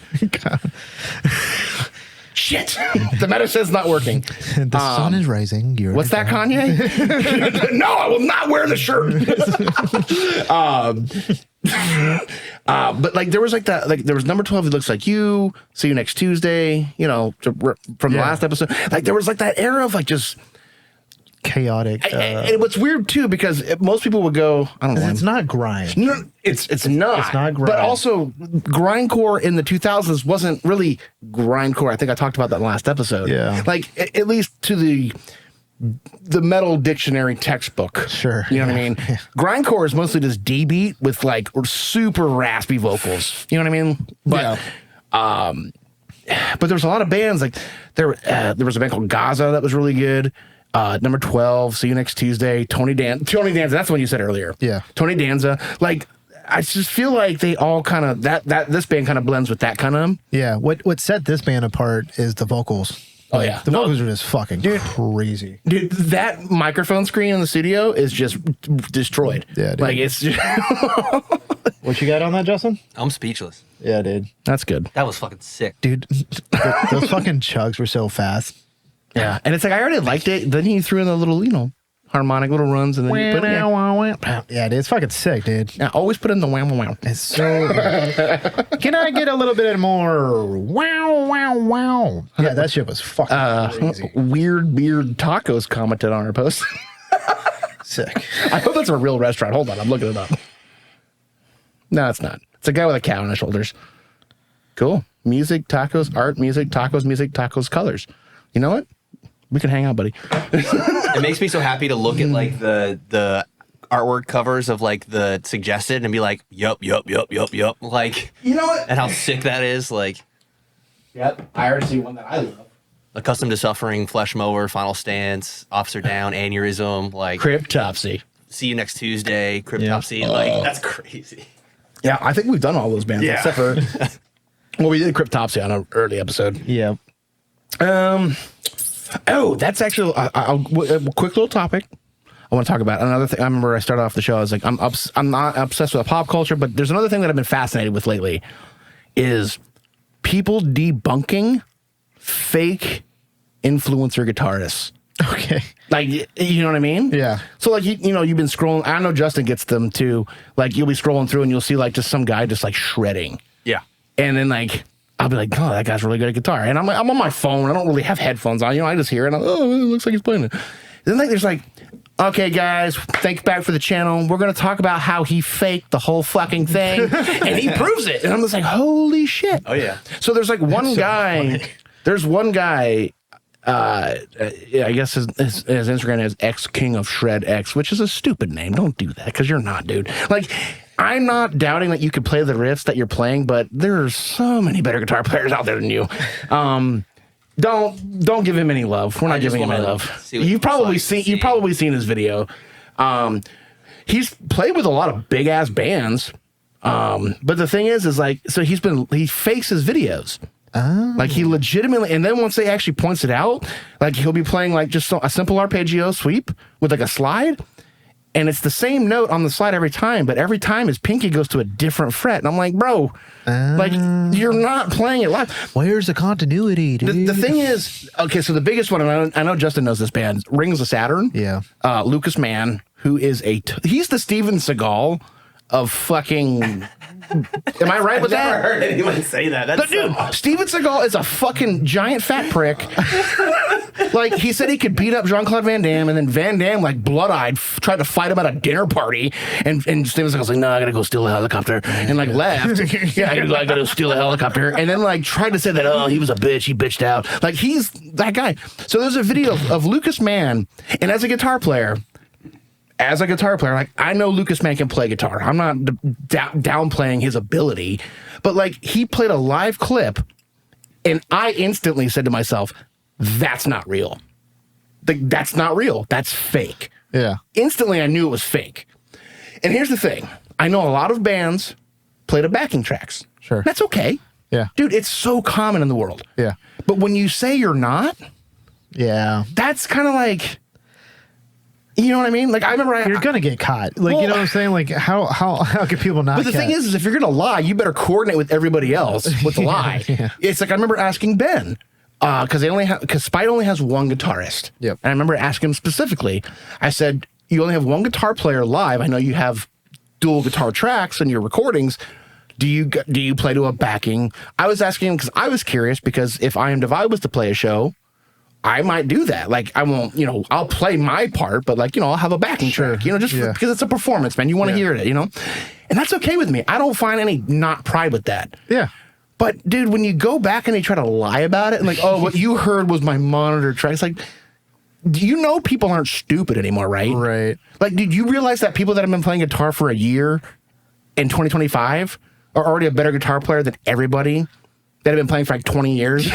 Shit. The medicine's not working. The sun is rising. What's that, Kanye? No, I will not wear the shirt. But like there was like that, like there was number 12. It looks like you. See you next Tuesday. You know, from the last episode. Like there was like that era of like just chaotic. And what's weird too, because most people would go, I don't know. It's not grind. No, it's not. It's not grind. But also, grindcore in the 2000s wasn't really grindcore. I think I talked about that in the last episode. Yeah. Like at least to the metal dictionary textbook. Sure. You know what I mean? Yeah. Grindcore is mostly just D beat with like super raspy vocals. You know what I mean? But but there's a lot of bands like there was a band called Gaza that was really good. Number 12, See You Next Tuesday, Tony Danza. That's the one you said earlier. Yeah. Tony Danza. Like, I just feel like they all kind of this band kind of blends with that kind of. Yeah. What set this band apart is the vocals. Oh yeah, the vocals are just fucking crazy. Dude, that microphone screen in the studio is just destroyed. Yeah, dude. Like it's just What you got on that, Justin? I'm speechless. Yeah, dude. That's good. That was fucking sick. Dude, those fucking chugs were so fast. Yeah, and it's like I already liked it. Then he threw in the little, harmonic little runs, and then you put it in. Yeah, dude, it's fucking sick, dude. Yeah, always put in the wham wham. It's so. Can I get a little bit more wow wow wow? Yeah, that shit was fucking crazy. Weird Beard Tacos commented on our post. Sick. I hope that's a real restaurant. Hold on, I'm looking it up. No, it's not. It's a guy with a cat on his shoulders. Cool. Music, tacos, art, music, tacos, colors. You know what? We can hang out, buddy. It makes me so happy to look at like the artwork covers of like the suggested and be like, yup. Like, You know what? and how sick that is. Like, Yep. I already see one that I love. Accustomed to Suffering, Flesh Mower, Final Stance, Officer Down, Aneurysm, like Cryptopsy. See You Next Tuesday, Cryptopsy. Like, that's crazy. Yeah, I think we've done all those bands except for well, we did Cryptopsy on an early episode. Yeah. Oh, that's actually a quick little topic. I want to talk about another thing. I remember I started off the show. I was like, I'm not obsessed with pop culture, but there's another thing that I've been fascinated with lately is people debunking fake influencer guitarists. Okay. Like, you know what I mean? Yeah. So, like, you've been scrolling. I know Justin gets them too. Like, you'll be scrolling through and you'll see, like, just some guy just, like, shredding. Yeah. And then, like, I'll be like, oh, that guy's really good at guitar. And I'm like, I'm on my phone. I don't really have headphones on. I just hear it. And it looks like he's playing it. Then, like, there's like, okay, guys, thanks back for the channel. We're going to talk about how he faked the whole fucking thing. And he proves it. And I'm just like, holy shit. Oh, yeah. So there's like one guy. There's one guy. I guess his Instagram is X King of Shred X, which is a stupid name. Don't do that because you're not, dude. Like, I'm not doubting that you could play the riffs that you're playing, but there are so many better guitar players out there than you. Don't give him any love. We're not giving him any love. You've probably seen his video. He's played with a lot of big ass bands. But the thing is like, so he fakes his videos. Oh. Like he legitimately, and then once they actually points it out, like he'll be playing like just a simple arpeggio sweep with like a slide, and it's the same note on the slide every time, but every time his pinky goes to a different fret, and I'm like, bro, like you're not playing it live. Where's the continuity, dude? The thing is, okay, so the biggest one, and I know Justin knows this band, Rings of Saturn. Yeah, Lucas Mann, who is he's the Steven Seagal of fucking. Am I right with that? I've never heard anyone say that. That's dude, Steven Seagal is a fucking giant fat prick. Like, he said he could beat up Jean-Claude Van Damme, and then Van Damme, like, blood-eyed, tried to fight him at a dinner party, and Steven Seagal's like, no, I gotta go steal a helicopter, and, like, left. Yeah, I gotta steal a helicopter, and then, like, tried to say that, oh, he was a bitch, he bitched out. Like, he's that guy. So there's a video of Lucas Mann, and as a guitar player, like, I know Lucas Mann can play guitar. I'm not downplaying his ability, but like he played a live clip, and I instantly said to myself, "That's not real. That's not real. That's fake." Yeah. Instantly, I knew it was fake. And here's the thing: I know a lot of bands play the backing tracks. Sure, that's okay. Yeah, dude, it's so common in the world. Yeah, but when you say you're not, yeah, that's kind of like. You know what I mean? Like, I remember you're gonna get caught. Like, you know what I'm saying? Like, how can people not? But the thing is if you're gonna lie, you better coordinate with everybody else with the lie. Yeah. It's like I remember asking Ben because Spite only has one guitarist. Yep. And I remember asking him specifically. I said, "You only have one guitar player live. I know you have dual guitar tracks in your recordings. Do you play to a backing?" I was asking him because I was curious because if I Am Divide was to play a show, I might do that. Like, I won't, I'll play my part, but like, I'll have a backing track, just because it's a performance, man. You want to hear it, and that's okay with me. I don't find any not pride with that. Yeah. But dude, when you go back and you try to lie about it and like, oh, what you heard was my monitor track. It's like, people aren't stupid anymore, right? Right. Like, did you realize that people that have been playing guitar for a year in 2025 are already a better guitar player than everybody that have been playing for like 20 years?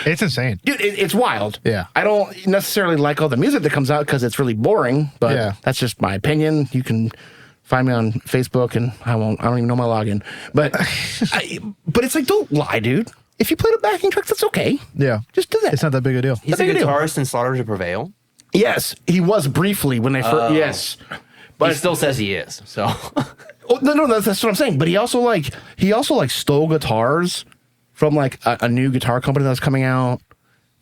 It's insane. Dude, it's wild. Yeah. I don't necessarily like all the music that comes out because it's really boring, but that's just my opinion. You can find me on Facebook and I don't even know my login. But but it's like, don't lie, dude. If you play the backing tracks, that's okay. Yeah. Just do that. It's not that big a deal. He's a guitarist in Slaughter to Prevail. Yes, he was briefly when they first. Yes. But he still says he is. So Oh, no, that's what I'm saying. But he also stole guitars from like a new guitar company that was coming out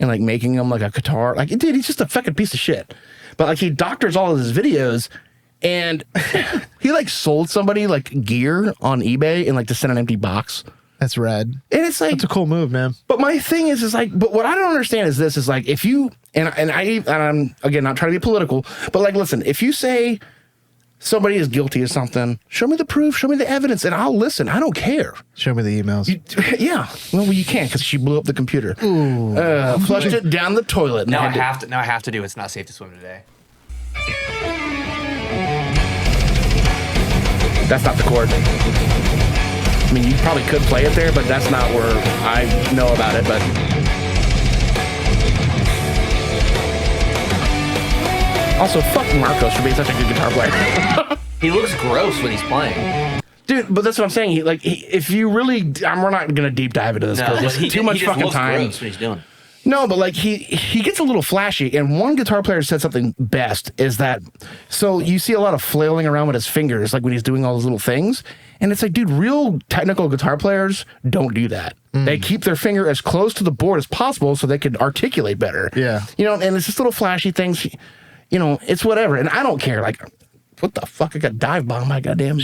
and like making them like a guitar. Like, dude, he's just a fucking piece of shit. But like he doctors all of his videos, and he like sold somebody like gear on eBay and like to send an empty box. That's rad. And it's like, that's a cool move, man. But my thing is like, but what I don't understand is this is like, if you and I'm again not trying to be political, but like, listen, if you say somebody is guilty of something, show me the proof, show me the evidence, and I'll listen. I don't care. Show me the emails. Yeah. Well, you can't because she blew up the computer. Flushed it down the toilet. Now I have to do It's Not Safe to Swim Today. That's not the chord. I mean, you probably could play it there, but that's not where I know about it. But Also, fuck Marcos for being such a good guitar player. He looks gross when he's playing. Dude, but that's what I'm saying. If you really, we're not going to deep dive into this because it's too much fucking time. Gross when he's doing. No, but like he gets a little flashy, and one guitar player said something best is that, so you see a lot of flailing around with his fingers, like when he's doing all those little things, and it's like, dude, real technical guitar players don't do that. They keep their finger as close to the board as possible so they can articulate better. Yeah. You know, and it's just little flashy things, you know, it's whatever, and I don't care, like, what the fuck, I got dive bomb, my goddamn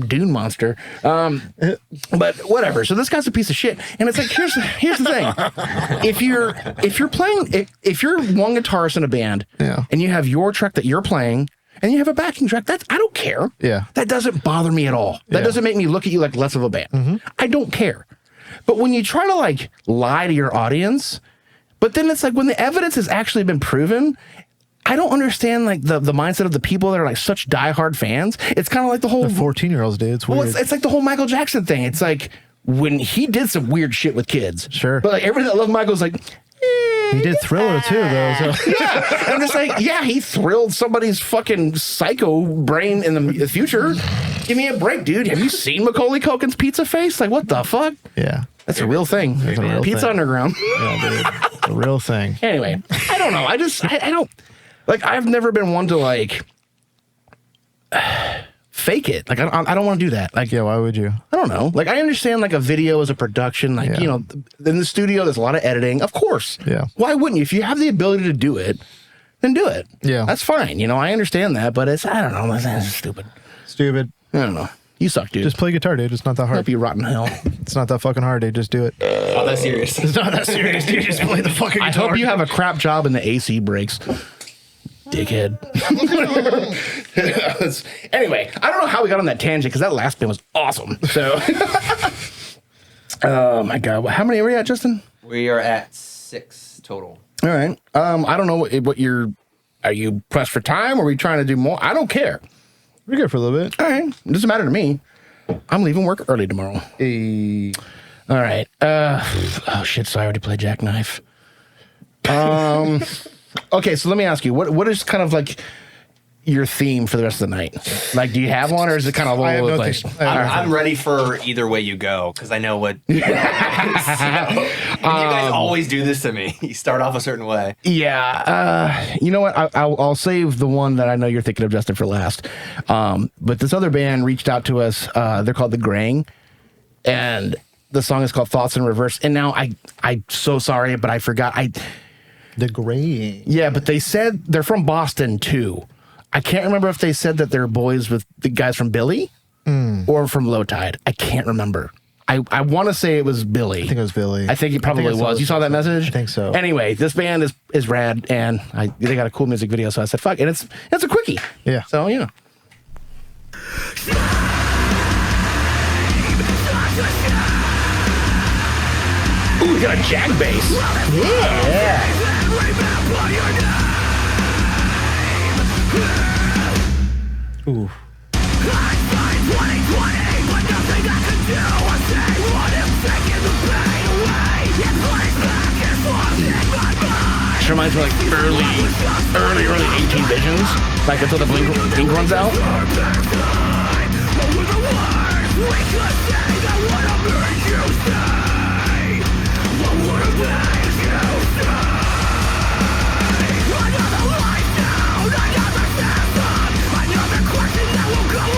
dune monster. But whatever. So this guy's a piece of shit. And it's like, here's the thing. If you're one guitarist in a band, and you have your track that you're playing, and you have a backing track, I don't care. Yeah. That doesn't bother me at all. That doesn't make me look at you like less of a band. I don't care. But when you try to like lie to your audience, but then it's like when the evidence has actually been proven, I don't understand like the mindset of the people that are like such diehard fans. It's kind of like the whole 14-year-olds, dude. It's weird. Well, it's like the whole Michael Jackson thing. It's like when he did some weird shit with kids. Sure. But like everything that loved Michael's like, he did Thriller too, though. So. yeah. I'm just like, yeah, he thrilled somebody's fucking psycho brain in the future. Give me a break, dude. Have you seen Macaulay Culkin's pizza face? Like, what the fuck? Yeah. That's a real thing. That's a real Pizza thing. Underground. Yeah, dude. A real thing. Anyway, I don't know. I don't. Like, I've never been one to, like, fake it. Like, I don't want to do that. Like, Yeah, why would you? I don't know. Like, I understand, like, a video is a production. Like, you know, in the studio, there's a lot of editing. Of course. Yeah. Why wouldn't you? If you have the ability to do it, then do it. Yeah. That's fine. You know, I understand that, but I don't know. That's stupid. Stupid. I don't know. You suck, dude. Just play guitar, dude. It's not that hard. Hope you rot in hell. It's not that fucking hard, dude. Just do it. Not that serious. It's not that serious, dude. Just play the fucking I guitar. hope you have a crap job and the AC breaks. Dickhead. Anyway, I don't know how we got on that tangent because that last bit was awesome. So, oh my god, how many are we at, Justin? We are at 6 total. All right. I don't know what you're. Are you pressed for time? Or are we trying to do more? I don't care. We're good for a little bit. All right, it doesn't matter to me. I'm leaving work early tomorrow. Hey. All right. Oh shit! So I already played Jackknife. Okay, so let me ask you, what is kind of like your theme for the rest of the night? Like, do you have one, or is it kind of all over the place? I'm ready for either way you go because I know what. You guys always do this to me. You start off a certain way. Yeah. You know what? I'll save the one that I know you're thinking of, Justin, for last. But this other band reached out to us. They're called The Graying, and the song is called Thoughts in Reverse. And now I'm so sorry, but I forgot. The Graying. Yeah, but they said they're from Boston too. I can't remember if they said that they're boys with the guys from Billy or from Low Tide. I can't remember. I want to say it was Billy. I think it was Billy. I think it probably was. You saw that message? I think so. Anyway, this band is rad, and they got a cool music video, so I said, fuck. And it's a quickie. Yeah. So, you know. Ooh, we got a jag bass. Yeah. Ooh. This reminds me of like early 18 Visions. Like until the ink runs out.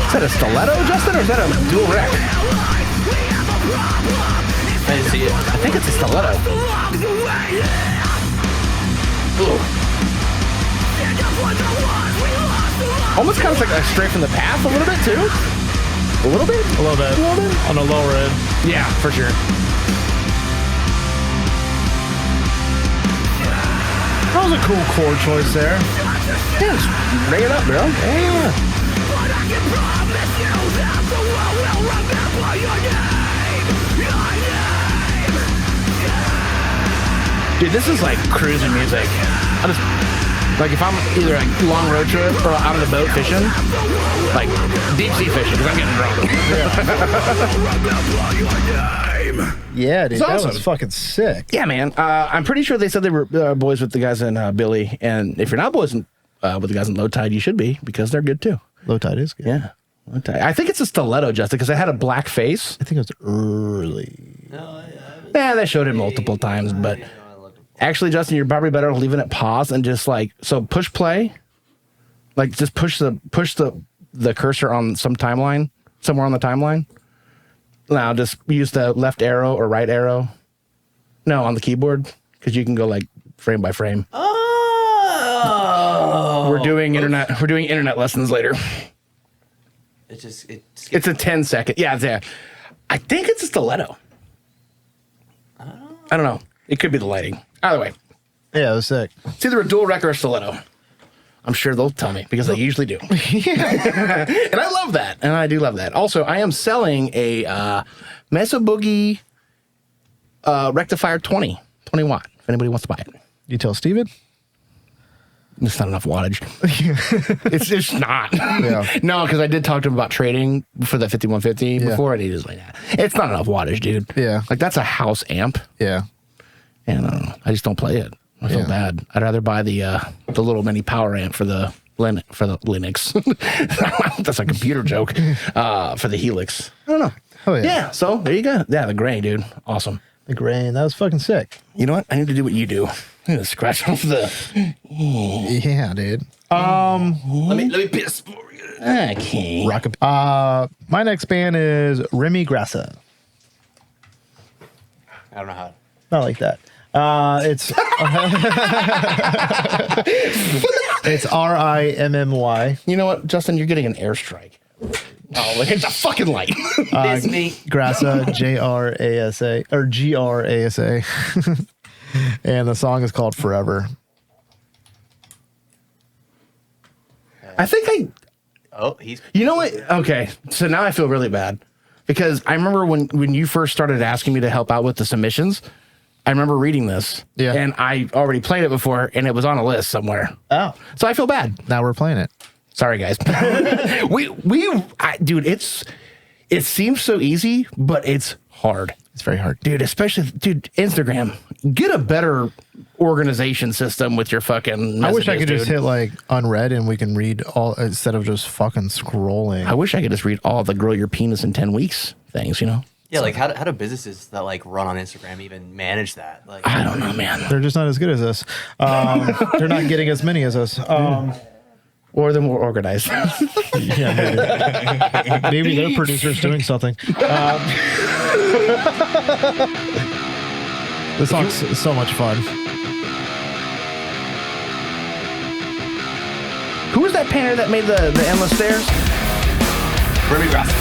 Is that a stiletto, Justin, or is that a dual rec? I didn't see it. I think it's a stiletto. Ooh. Almost kind of like straight from the path a little bit, too. A little bit? A little bit. A little bit? On the lower end. Yeah, for sure. That was a cool chord choice there. Yeah, just bring it up, bro. Yeah. Dude, this is like cruising music. I just, like if I'm either like long road trip or out on the boat fishing, like deep sea fishing, because I'm getting drunk. game. Yeah, dude, It's that awesome. was fucking sick. Yeah, man. I'm pretty sure they said they were boys with the guys in Billy, and if you're not boys with the guys in Low Tide, you should be because they're good too. Low Tide is good. Yeah, Low Tide. I think it's a stiletto, Justin, because it had a black face. I think it was early. Yeah, they showed it multiple times, but actually, Justin, you're probably better off leaving it paused and just push play, just push the cursor on somewhere on the timeline. Now just use the left arrow or right arrow. No, on the keyboard because you can go frame by frame. Oh, We're doing internet lessons later. it's It's a 10-second. Yeah. I think it's a stiletto. I don't know. It could be the lighting. Either way, Yeah, it was sick. it's either a dual rec or a stiletto. I'm sure they'll tell me because they usually do. And I love that. And I do love that. Also, I am selling a Mesa Boogie Rectifier 20 watt if anybody wants to buy it. You tell Steven? It's not enough wattage. It's just not. Yeah. No, because I did talk to him about trading for the 5150 Yeah. before, and he was like, nah, it's not enough wattage, dude. Yeah. That's a house amp. Yeah. And I don't know. I just don't play it. I feel Yeah. bad. I'd rather buy the little mini power amp for the Linux. That's a computer joke. For the Helix. I don't know. Oh, yeah. Yeah. So there you go. Yeah, the gray, dude. Awesome. The grain. That was fucking sick. You know what? I need to do what you do. I need to scratch off the. Yeah, dude. let me piss. Okay. Rock. My next band is Remy Grassa. I don't know how. Not like that. It's it's RIMMY. You know what, Justin? You're getting an airstrike. Oh, look at the fucking light. It's me. Grassa, JRASA or GRASA. And the song is called Forever. I think Oh, he's. You know what? Okay, so now I feel really bad because I remember when you first started asking me to help out with the submissions. I remember reading this, Yeah. and I already played it before, and it was on a list somewhere. Oh. So I feel bad. Now we're playing it. Sorry, guys. Dude, it seems so easy, but it's hard. It's very hard. Dude, especially, Instagram. Get a better organization system with your fucking messages, I wish I could just dude. hit unread and we can read all instead of just fucking scrolling. I wish I could just read all the grow your penis in 10 weeks things, Yeah, how do businesses that run on Instagram even manage that? I don't know, man. They're just not as good as us. They're not getting as many as us. Or they're more organized. Yeah, maybe their producer's doing something. This song's so much fun. Who was that painter that made the endless stairs? Remy Grassa.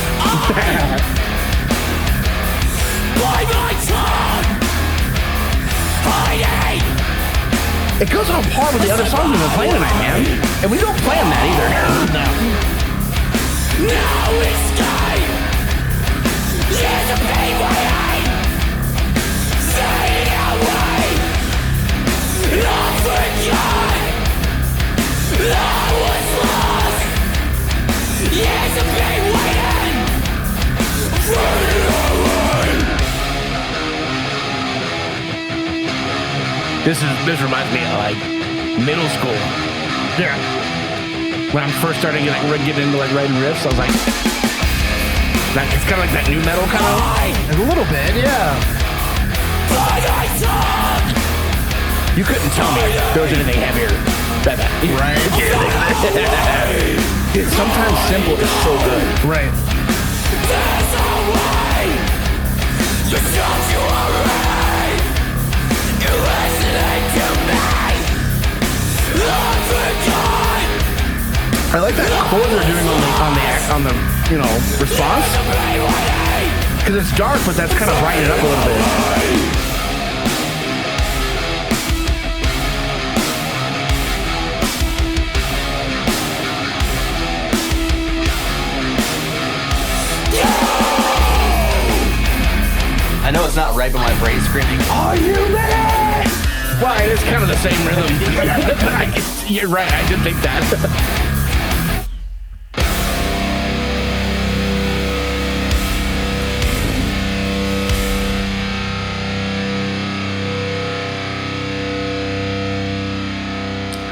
It goes on par with the other songs we've been playing tonight, man. And we don't play them that either. No escape. There's a pain way. Stay away. I forgot. I was lost. There's a pain waiting. This reminds me of middle school. Yeah. When I'm first starting to get into writing riffs, I was like, it's kind of like that new metal kind of. A little bit, yeah. You couldn't tell me there was anything heavier than that. Right. Dude, sometimes simple is so good. Right. There's a way. You stop you already. You listening to me. I forgot. I like that chord they're doing on the response because it's dark, but that's kind of brighten it up a little bit. I know it's not right, but my brain's screaming, "Are you ready?" Well, it is kind of the same rhythm. You're right. I did think that.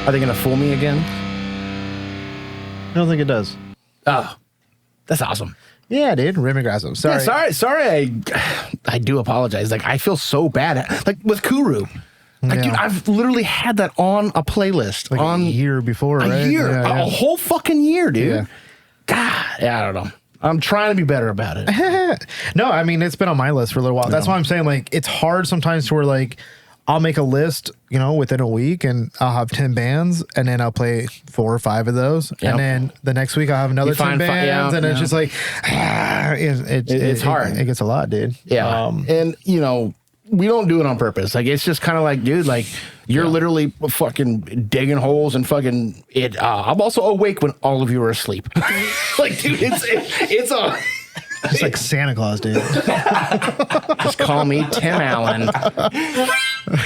Are they gonna fool me again? I don't think it does. Oh, that's awesome. Yeah, dude. Remy Grassa. Sorry. Yeah, sorry. I do apologize. Like, I feel so bad. Like with Kuru. Like, dude, I've literally had that on a playlist Like on a year before, right? a year, Yeah, a whole fucking year, dude. Yeah. God, yeah, I don't know. I'm trying to be better about it. No, I mean, it's been on my list for a little while. That's why I'm saying, like, it's hard sometimes to where, like, I'll make a list, you know, within a week and I'll have 10 bands and then I'll play 4 or 5 of those. Yep. And then the next week I'll have another 10 bands and it's just like, it's hard. It gets a lot, dude. Yeah. And, you know, we don't do it on purpose. Like, it's just kind of like, dude, like, you're literally fucking digging holes and fucking it. I'm also awake when all of you are asleep. Like, dude, it's a. It's like Santa Claus, dude. Just call me Tim Allen.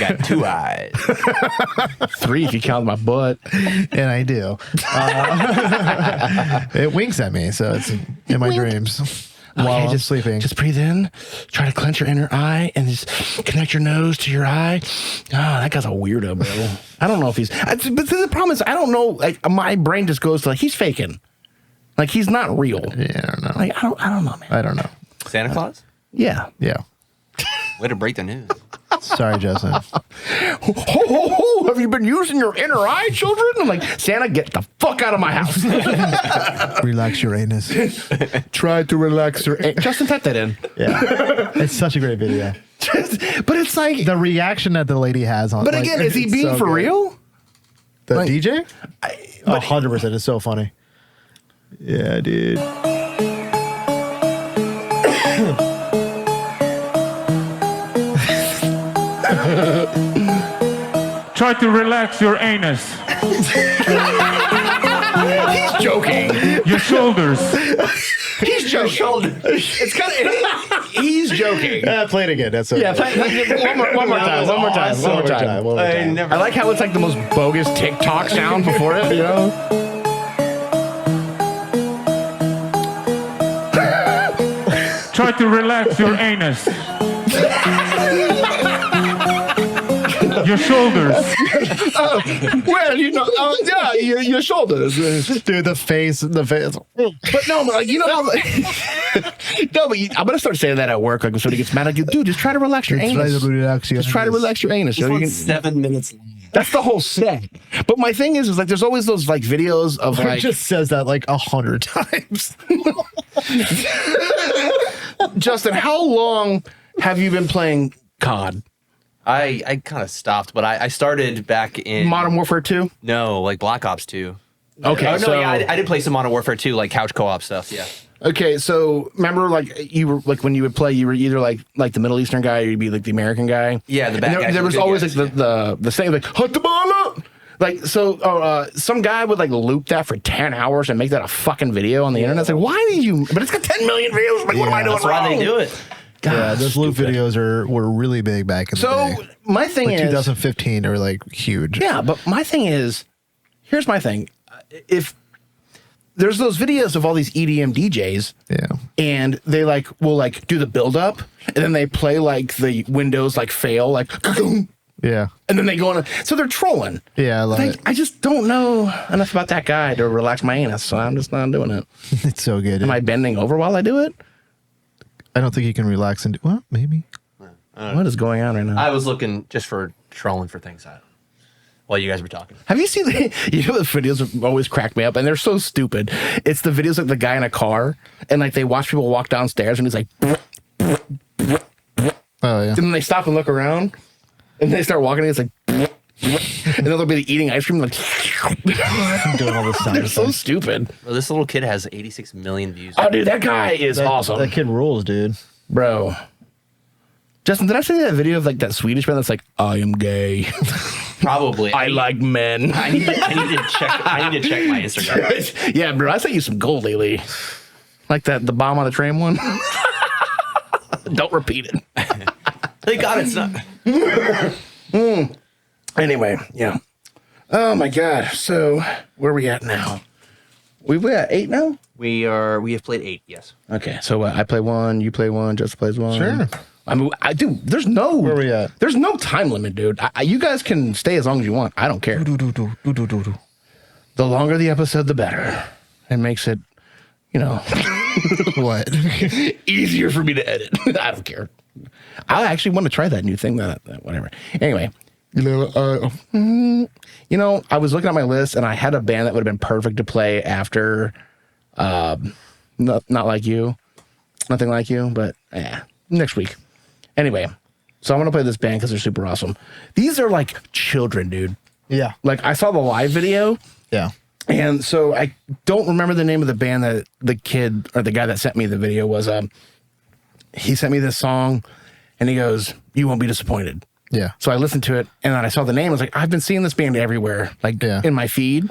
Got 2 eyes. 3 if you count my butt. And I do. It winks at me, so it's in my dreams. While I'm just sleeping. Just breathe in, try to clench your inner eye, and just connect your nose to your eye. Oh, that guy's a weirdo, bro. I don't know if he's. But the problem is, I don't know. Like, my brain just goes to, like, he's faking. Like, he's not real. Yeah, I don't know. Like, I don't know, man. I don't know. Santa Claus? Yeah. Yeah. Way to break the news. Sorry, Justin. Ho, ho, ho, have you been using your inner eye, children? I'm like, Santa, get the fuck out of my house. Relax your anus. Try to relax your Justin, type that in. Yeah. It's such a great video. But it's like, The reaction that the lady has on but like, again, is he it's being so for good. real? The Like, DJ? 100%. It's so funny. Yeah, dude. Try to relax your anus, He's joking. your shoulders. He's joking. It's kind of. He's joking. Play it again. That's so Yeah, good. one more time. One more time. One more time. One more time. I like how it's like the most bogus TikTok sound before it, you know? Try to relax your anus, your shoulders. Well, you know, yeah, your shoulders. Dude, the face. But no, like, you know how. No, but I'm gonna start saying that at work. Like, when somebody gets mad, like, dude, just try to relax your anus. Just try to relax your anus. This So you one's can, 7 minutes long. that's the whole set. But my thing is like, there's always those like videos of It like. just says that like 100 times. Justin, how long have you been playing COD? I kind of stopped, but I started back in Modern Warfare 2? No, like Black Ops 2. Okay, Oh, no, so yeah, I did play some Modern Warfare 2, like couch co-op stuff. Yeah. okay, so remember, like, you were like when you would play, you were either like the Middle Eastern guy, or you'd be like the American guy. Yeah, the And bad there, guys there and was the good always guys, like the same, like hut the ball up. Like, so some guy would like loop that for 10 hours and make that a fucking video on the internet. It's like, why did you? But it's got 10 million views. Like, what am I doing That's why wrong? they do it. God, Yeah, those loop stupid. videos were really big back in the So day. my thing Like is, 2015 are like huge. yeah, but my thing is, here's my thing. If there's those videos of all these EDM DJs, Yeah. and they like will like do the build up, and then they play like the windows like fail, like, and Yeah. then they go on. So they're trolling. Yeah, I love Like, it. I just don't know enough about that guy to relax my anus, so I'm just not doing it. It's so good. Am I bending over while I do it? I don't think you can relax and do well, maybe. What is going on right now? I was looking just for trolling for things while you guys were talking. Have you seen the, you know, the videos that always crack me up, and they're so stupid. It's the videos of the guy in a car, and like they watch people walk downstairs, and he's like, Oh yeah. and then they stop and look around, and they start walking, and it's like, and then they'll be like, eating ice cream, like, Doing all the sound they're so effects. stupid. Well, this little kid has 86 million views. Oh, dude, that guy is awesome, That kid rules, dude. bro. Justin, did I see that video of like that Swedish man that's like, I am gay, Probably. I like men? I need to check. I need to check my Instagram. Yeah, bro, I sent you some gold lately, like the bomb on the train one. Don't repeat it. Thank God it's not. Anyway, yeah. Oh my God. So where are we at now? We at 8 now? We have played 8. Yes. Okay. So I play 1, you play 1, Justin plays 1. Sure. I mean, there's no. Where we at? There's no time limit, dude. You guys can stay as long as you want. I don't care. The longer the episode, the better. It makes it, What? easier for me to edit. I don't care. I actually want to try that new thing. That whatever. Anyway, I was looking at my list and I had a band that would have been perfect to play after. Not like you, nothing like you, but next week. Anyway, so I'm gonna play this band because they're super awesome. These are like children, dude. Yeah. Like I saw the live video. Yeah. And so I don't remember the name of the band that the kid or the guy that sent me the video was. He sent me this song, and he goes, "You won't be disappointed." Yeah. So I listened to it, and then I saw the name. I was like, I've been seeing this band everywhere, like in my feed,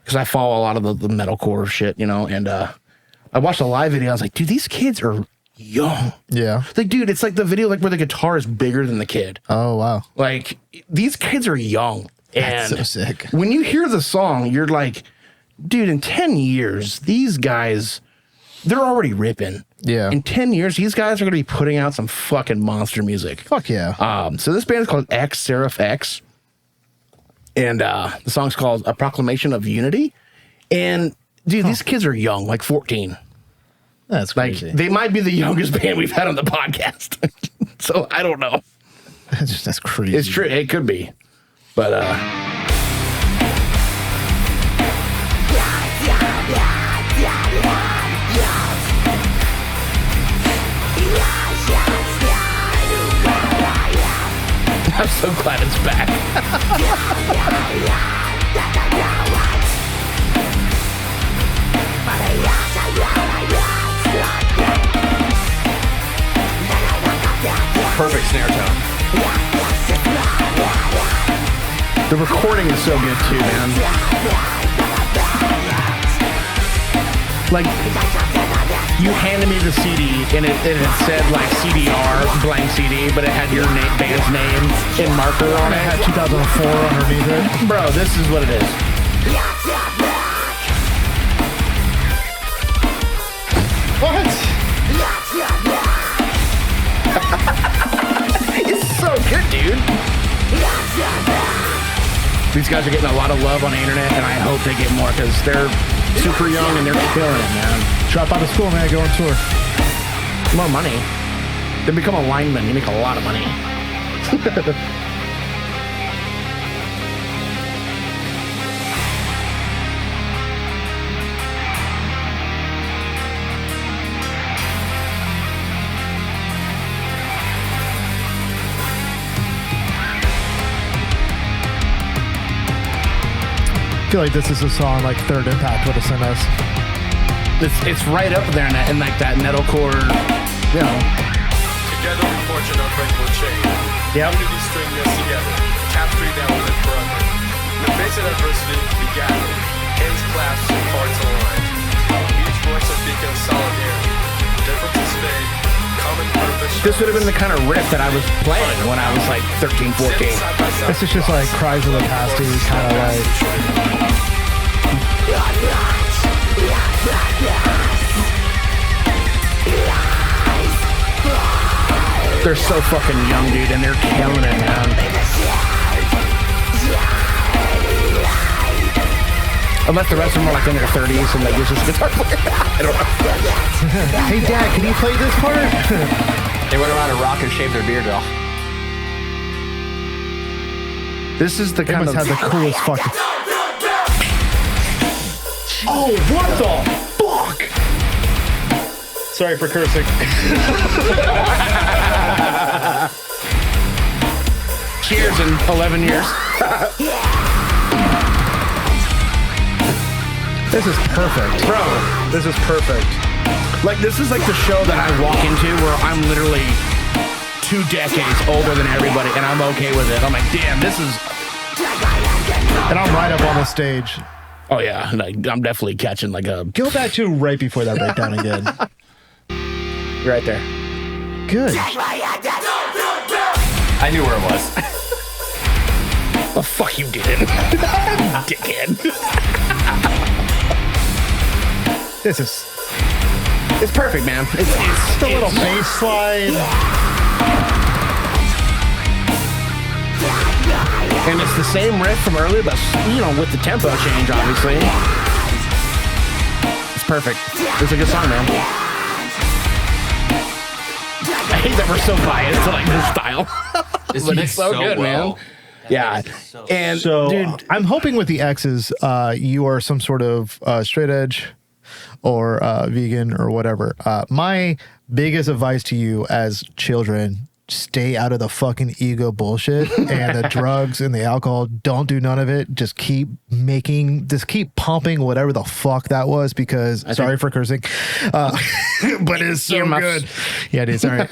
because I follow a lot of the metalcore shit, And I watched a live video. I was like, dude, these kids are young. Yeah. Like, dude, it's like the video like where the guitar is bigger than the kid. Oh, wow. Like, these kids are young. That's And so sick. when you hear the song, you're like, dude, in 10 years, these guys, they're already ripping. Yeah. In 10 years, these guys are going to be putting out some fucking monster music. Fuck yeah. So this band is called Serif X. And the song's called A Proclamation of Unity. And, dude, these kids are young, like 14. That's crazy. Like, they might be the youngest band we've had on the podcast. So I don't know. That's crazy. It's true. It could be. But I'm so glad it's back. Perfect snare tone. The recording is so good too, man. Like, you handed me the CD and it said like CDR blank CD, but it had your band's name in marker on it. It had 2004 underneath it. Bro, this is what it is. What? It's so good, dude. These guys are getting a lot of love on the internet, and I hope they get more because they're super young and they're killing it, man. Drop out of school, man. Go on tour. More money. They become a lineman. You make a lot of money. I feel like this is a song like Third Impact would have sent us. It's right up there in like that metalcore, Together we forge an unbreakable chain. Yep. Unity string us together. Tapestry that will live forever. In the face of adversity, we gather. Hands clasped and hearts aligned. Each voice a beacon of solidarity. Differences fade. Common purpose. This would have been the kind of riff that I was playing when I was like 13, 14. This is just like Cries of the Past, kind of like. They're so fucking young, dude, and they're killing it, man. Unless the rest of them are like in their 30s and like, this is guitar player. I don't know. Hey, Dad, can you play this part? They went around a rock and shaved their beard off. This is the They kind must of... have the coolest fucking. Oh, what the fuck? Sorry for cursing. Cheers in 11 years. This is perfect. Bro, This is perfect. like this is like the show that I walk into where I'm literally 2 decades older than everybody and I'm okay with it. I'm like, damn, this is... And I'm right up on the stage. Oh yeah, like, I'm definitely catching like a... Go back to right before that breakdown again. Right there. Good. I knew where it was. Oh, fuck you didn't. Dickhead. This is It's perfect, man. It's the little bass slide. And it's the same riff from earlier, but with the tempo change, obviously. It's perfect. It's a good song, man. I hate that we're so biased to like this style. But it's so good, man. Yeah. And So, dude, I'm hoping with the X's, you are some sort of straight edge or vegan or whatever. My biggest advice to you as children: stay out of the fucking ego bullshit and the drugs and the alcohol. Don't do none of it. Just keep pumping whatever the fuck that was, because sorry for cursing, but it's so good. Yeah, dude, sorry.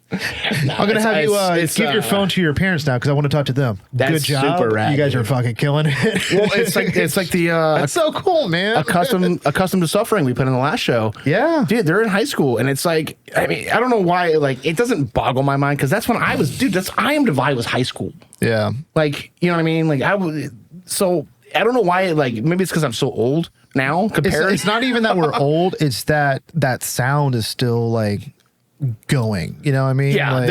I'm gonna have you give your phone to your parents now, because I want to talk to them. That's good job. super rad, you guys dude. are fucking killing it. well, it's like the That's so cool, man. accustomed to suffering we put in the last show. Yeah. Dude, they're in high school, and it's like, I mean, I don't know why, like, it doesn't boggle my mind, because that's when I was, dude, I Am Divide was high school. Yeah. Like, you know what I mean? Like, so I don't know why, like, maybe it's because I'm so old now compared. It's not even that we're old. It's that sound is still like going. You know what I mean? Yeah, Like,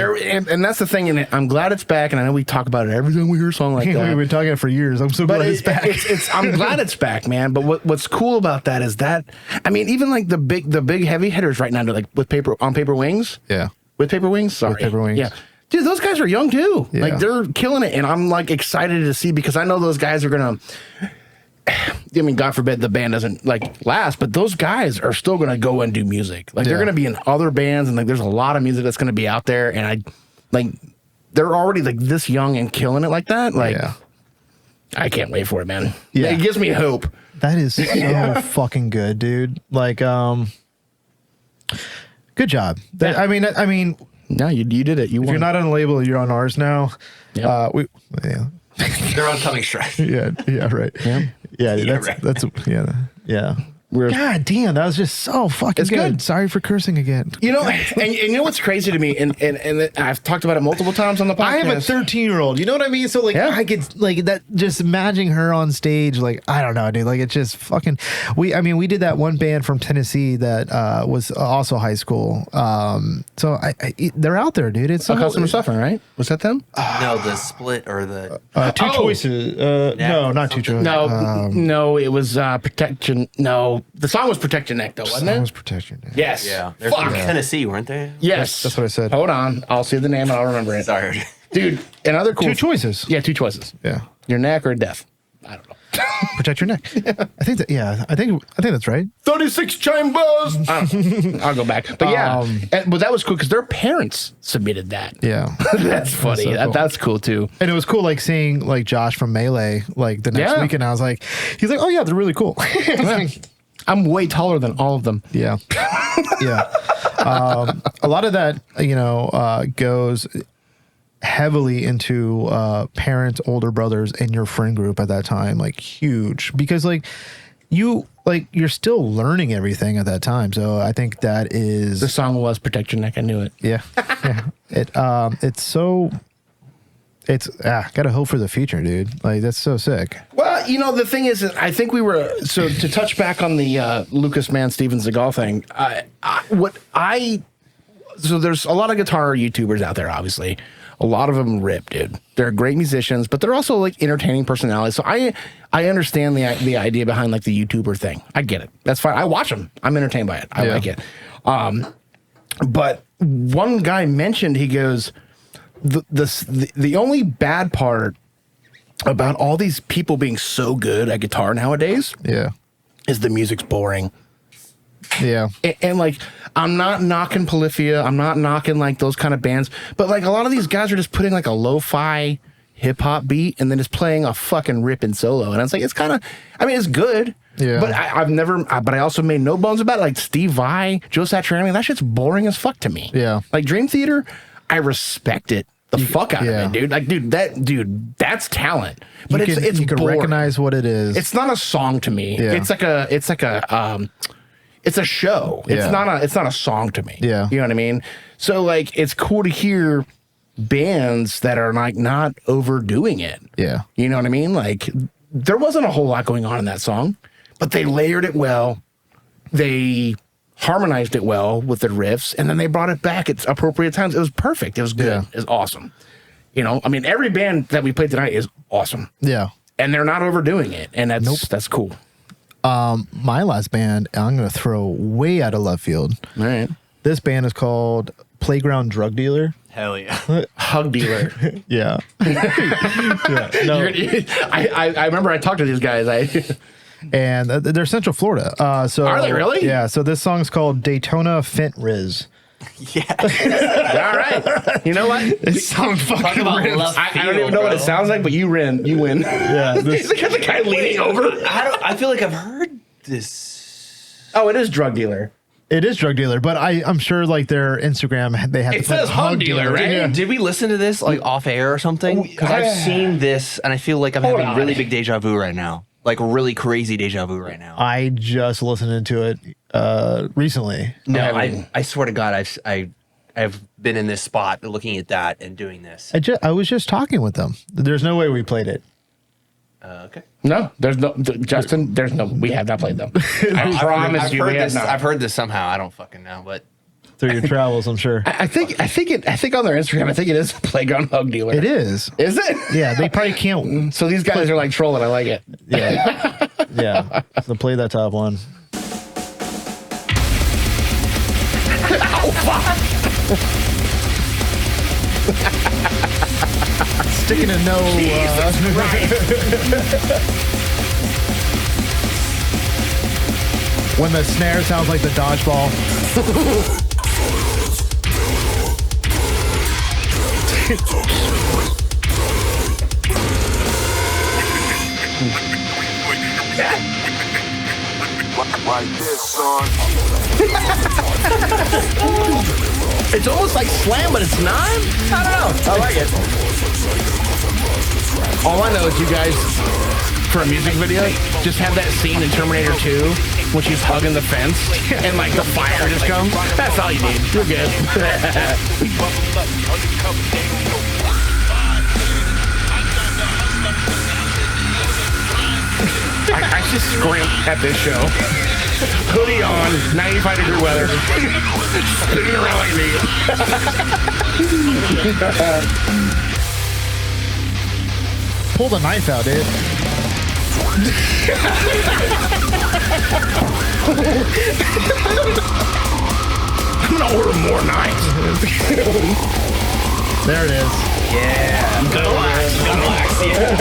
and that's the thing, and I'm glad it's back, and I know we talk about it every time we hear a song like that. we've been talking it for years. I'm so glad it's back. I'm glad it's back, man. But what's cool about that is that, I mean, even like the big heavy hitters right now, like with Paper Wings. Yeah. With Paper Wings? Sorry. Paper Wings. Yeah. Dude, those guys are young too. Yeah. Like, they're killing it. And I'm like excited to see, because I know those guys are going to, I mean, God forbid the band doesn't like last, but those guys are still going to go and do music. Like, they're going to be in other bands, and like, there's a lot of music that's going to be out there. And they're already like this young and killing it like that. Like, Yeah. I can't wait for it, man. Yeah. It gives me hope. That is so fucking good, dude. Like, good job. I mean, No, you did it. You if won. you're not on a label, you're on ours now. Yeah. Yeah. They're on coming stretch. Yeah, right. Yeah, right. that's yeah. We're- God damn, that was just so fucking It's good. good. Sorry for cursing again. You know, and you know what's crazy to me, and I've talked about it multiple times on the podcast. I have a 13-year-old. You know what I mean? So like, Yeah. I could like that. Just imagining her on stage, like, I don't know, dude. Like, it's just fucking. We did that one band from Tennessee that was also high school. So they're out there, dude. It's Accustomed to Suffering, right? Was that them? No, the split or the. two choices. No, not two choices. No, it was Protection. No, the song was Protect Your Neck, though, wasn't That it? was Protection. Yes. Yeah, they're Fuck. from Tennessee, weren't they? Yes. That's what I said. Hold on. I'll see the name and I'll remember it. Sorry. Dude, another cool. Two choices. Yeah, two choices. Yeah. Your neck or death. I don't know. Protect your neck. I think that. Yeah. I think that's right. 36 chambers. I'll go back. But yeah, but that was cool because their parents submitted that. Yeah. That's funny. so cool. That's cool too. And it was cool, like seeing like Josh from Melee, like the next Yeah. week, and I was like, he's like, oh yeah, they're really cool. I was like, I'm way taller than all of them. yeah, yeah. A lot of that, goes heavily into parents, older brothers, and your friend group at that time, like huge, because you're still learning everything at that time. So I think that is The song was Protect Your Neck. I knew it. yeah. It's gotta hope for the future, dude. Like, that's so sick. Well, the thing is, I think we were, so to touch back on the Lucas Mann, Steven Seagal thing, so there's a lot of guitar YouTubers out there, obviously. A lot of them rip, dude. They're great musicians, but they're also like entertaining personalities. So I understand the idea behind like the YouTuber thing. I get it. That's fine. I watch them. I'm entertained by it. I like it. But one guy mentioned, he goes, the only bad part about all these people being so good at guitar nowadays Yeah. is the music's boring. Yeah. And like, I'm not knocking Polyphia. I'm not knocking like those kind of bands. But like, a lot of these guys are just putting like a lo-fi hip hop beat and then just playing a fucking ripping solo. And I was like, it's kind of, I mean, it's good. Yeah. But I also made no bones about it. Like Steve Vai, Joe Satriani, that shit's boring as fuck to me. Yeah. Like Dream Theater, I respect it. The fuck out yeah. of it, dude. Like, that's talent. But it's you can boring. recognize what it is. It's not a song to me. Yeah. It's a show. It's Yeah. not a song to me. Yeah. You know what I mean? So like, it's cool to hear bands that are like not overdoing it. Yeah. You know what I mean? Like, there wasn't a whole lot going on in that song, but they layered it well. They harmonized it well with the riffs, and then they brought it back at appropriate times. It was perfect. It was good. Yeah. It was awesome. You know, I mean, every band that we played tonight is awesome. Yeah. And they're not overdoing it, and that's cool. My last band, I'm going to throw way out of left field. All right. This band is called Playground Drug Dealer. Hell yeah. Hug dealer. Yeah. Yeah. No. I remember I talked to these guys. And they're Central Florida. So Are they really? Yeah. So this song's called Daytona Fent Riz. Yeah. All right. You know what? It sounds fucking ripped. I don't even know what it sounds like, but you win. You win. Yeah. He's got the guy leaning over. I feel like I've heard this. Oh, it is drug dealer. It is drug dealer, but I'm sure like their Instagram they have It to put says hug dealer, right? Yeah. Did we listen to this like off air or something? Because I've seen this and I feel like I'm Hold having on. really big deja vu right now. Like really crazy deja vu right now. I just listened to it recently. No, haven't. I swear to God, I've been in this spot looking at that and doing this. I was just talking with them. There's no way we played it. Okay. No, there's no Justin. There's no. We have not played them. I promise I've you, heard we have this. not. I've heard this somehow. I don't fucking know, but Through your travels, I'm sure. I think on their Instagram, I think it is Playground Hug Dealer. It is. Is it? Yeah, they probably can't. So these guys are like trolling. I like it. Yeah. Yeah. So play that top one. Sticking a no. When the snare sounds like the dodgeball. Like this, son. It's almost like slam, but it's not. I don't know. I like it. All I know is you guys, for a music video, just have that scene in Terminator 2 when she's hugging the fence and like the fire just comes. That's all you need. You're good. I just scrimp at this show. Hoodie on, 95-degree weather. Spinning around like me. Pull the knife out, dude. I'm gonna order more knives. There it is. yeah, relax, yeah.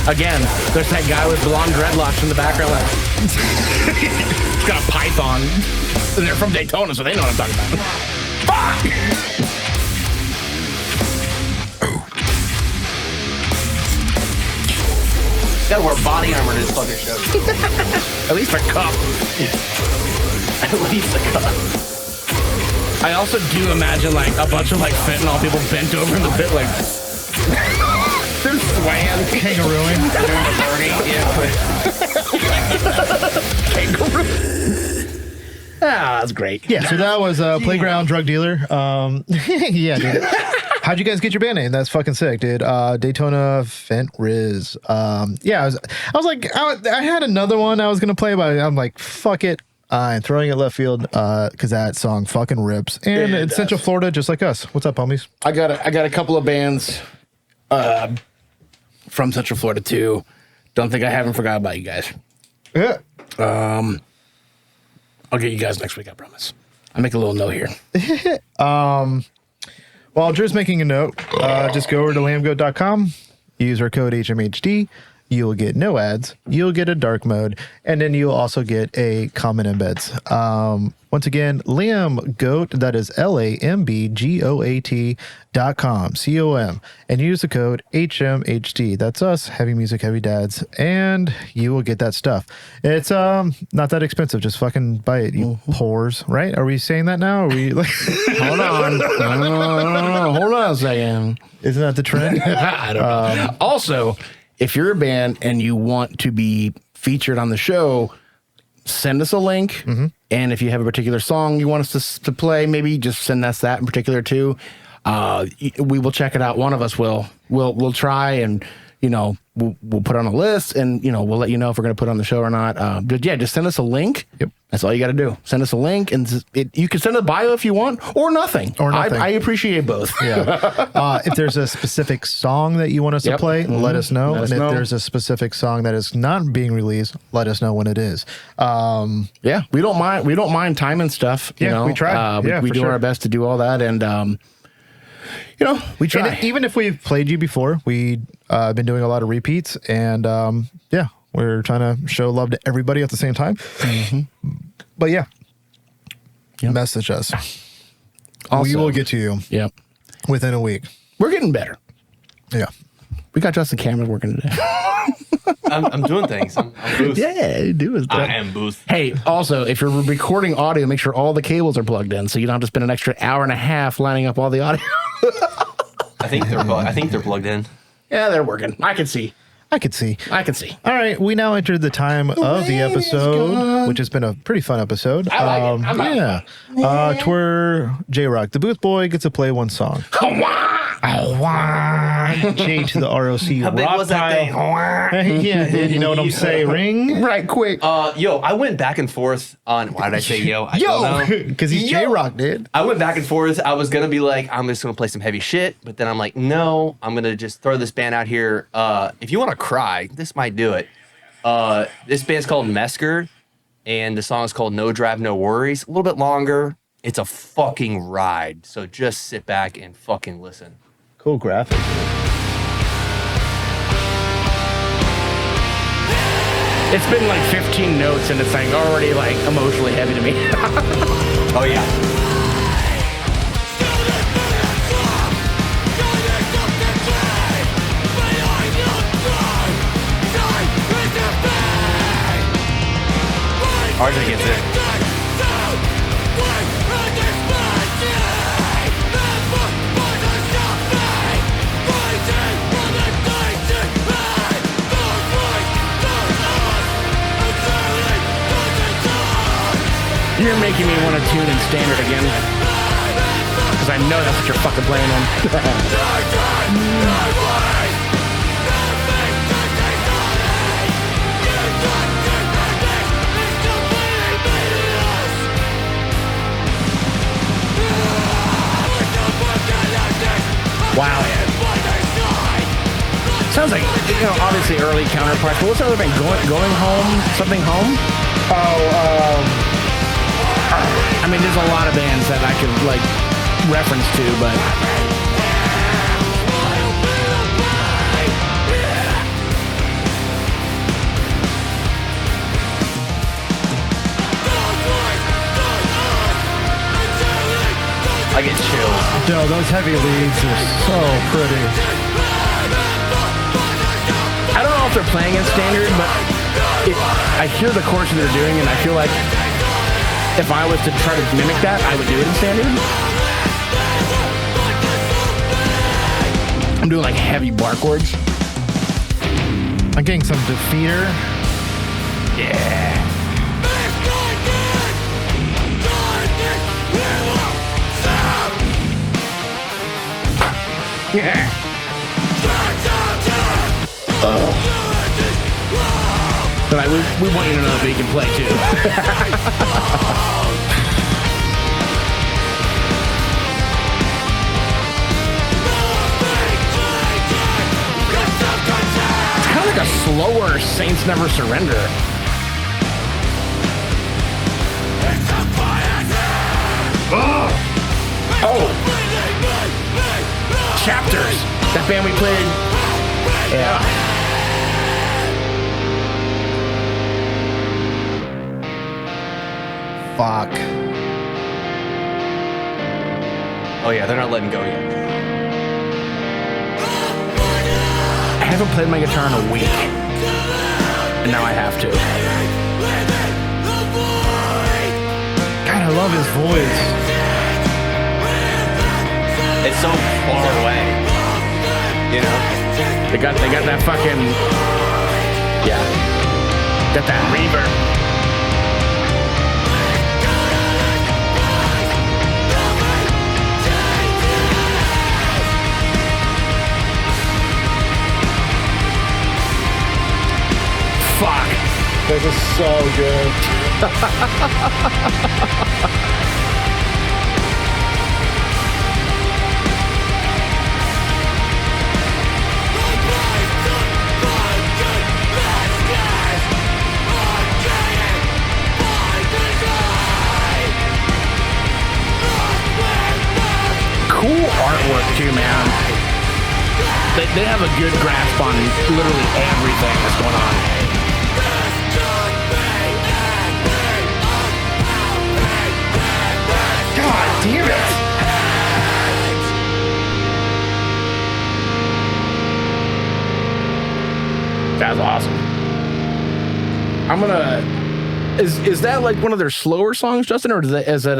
Again, there's that guy with blonde dreadlocks in the background. Like, he's got a python. And they're from Daytona, so they know what I'm talking about. Fuck! Gotta wear body armor to this fucking show. At least a cup. At least a cup. I also do imagine like a bunch of like fentanyl people bent over in the pit like they're swaying. Kangarooing. Kangaroo. Ah, that's great. Yeah, so that was Playground Drug Dealer. Yeah, dude. How'd you guys get your band name? That's fucking sick, dude. Daytona Fent Riz. Yeah, I was like, I had another one I was gonna play, but I'm like, fuck it. I'm throwing it left field because that song fucking rips, and it's Central Florida, just like us. What's up, homies? I got a couple of bands from Central Florida too. Don't think I haven't forgot about you guys. Yeah. I'll get you guys next week, I promise. I'll make a little note here. While Drew's making a note, just go over to lambgoat.com, use our code HMHD. You'll get no ads. You'll get a dark mode, and then you'll also get a common embeds. Once again, LambGoat, that is LAMBGOAT.com, COM, and use the code HMHD. That's us, Heavy Music, Heavy Dads, and you will get that stuff. It's not that expensive. Just fucking buy it, you whores, right? Are we saying that now? Are we like? Hold on. Hold on a second. Isn't that the trend? I don't know. Also, if you're a band and you want to be featured on the show, send us a link. And if you have a particular song you want us to play, maybe just send us that in particular too. We will check it out. One of us will. We'll try and, we'll put it on a list and, we'll let you know if we're going to put it on the show or not. But yeah, just send us a link. Yep. That's all you got to do. Send us a link and you can send a bio if you want or nothing. I appreciate both. Yeah. If there's a specific song that you want us to play, let us know. If there's a specific song that is not being released, let us know when it is. Yeah, we don't mind. We don't mind time and stuff. We try. We do our best to do all that, and we try. And even if we've played you before, we've been doing a lot of repeats, and we're trying to show love to everybody at the same time. But message us. Also, we will get to you. Yep. Within a week. We're getting better. Yeah. We got Justin Cameron working today. I'm doing things. I'm Booth. Yeah, do his thing. I am Booth. Hey, also, if you're recording audio, make sure all the cables are plugged in, so you don't have to spend an extra hour and a half lining up all the audio. I think they're plugged in. Yeah, they're working. I can see. I could see. All right, we now entered the time of the episode, which has been a pretty fun episode. I like it. To where J-Rock, the booth boy, gets to play one song. J to the ROC. How big was that thing? Yeah, you know what I'm saying? Ring? Right, quick. I went back and forth on, why did I say yo? I don't know. Because he's J-Rock, dude. I went back and forth. I was going to be like, I'm just going to play some heavy shit. But then I'm like, no, I'm going to just throw this band out here. If you want to cry, this might do it. This band's called Mesker. And the song is called No Drive, No Worries. A little bit longer. It's a fucking ride. So just sit back and fucking listen. Cool graphic. It's been like 15 notes and it's like already like emotionally heavy to me. Oh yeah. RJ gets it. You're making me want to tune in standard again. Because I know that's what you're fucking playing in. Wow. Sounds like, obviously early counterparts, but what's the other band? Going Home? Something Home? I mean, there's a lot of bands that I could, reference to, but... I get chills. Yo, those heavy leads are so pretty. I don't know if they're playing in standard, but I hear the chords that they're doing, and I feel like if I was to try to mimic that, I would do it in standard. I'm doing heavy bar chords. I'm getting some Defeater. Yeah. Yeah. But we want you to know that we can play too. It's kind of like a slower Saints Never Surrender. Oh! Chapters! That band we played. Yeah. Fuck. Oh yeah, they're not letting go yet. I haven't played my guitar in a week. And now I have to. God, I love his voice. It's so far away. They got that fucking... Yeah. Got that reverb. This is so good. Cool artwork too, man. They have a good grasp on literally everything that's going on. God damn it! That's awesome. I'm gonna. Is that like one of their slower songs, Justin, or is it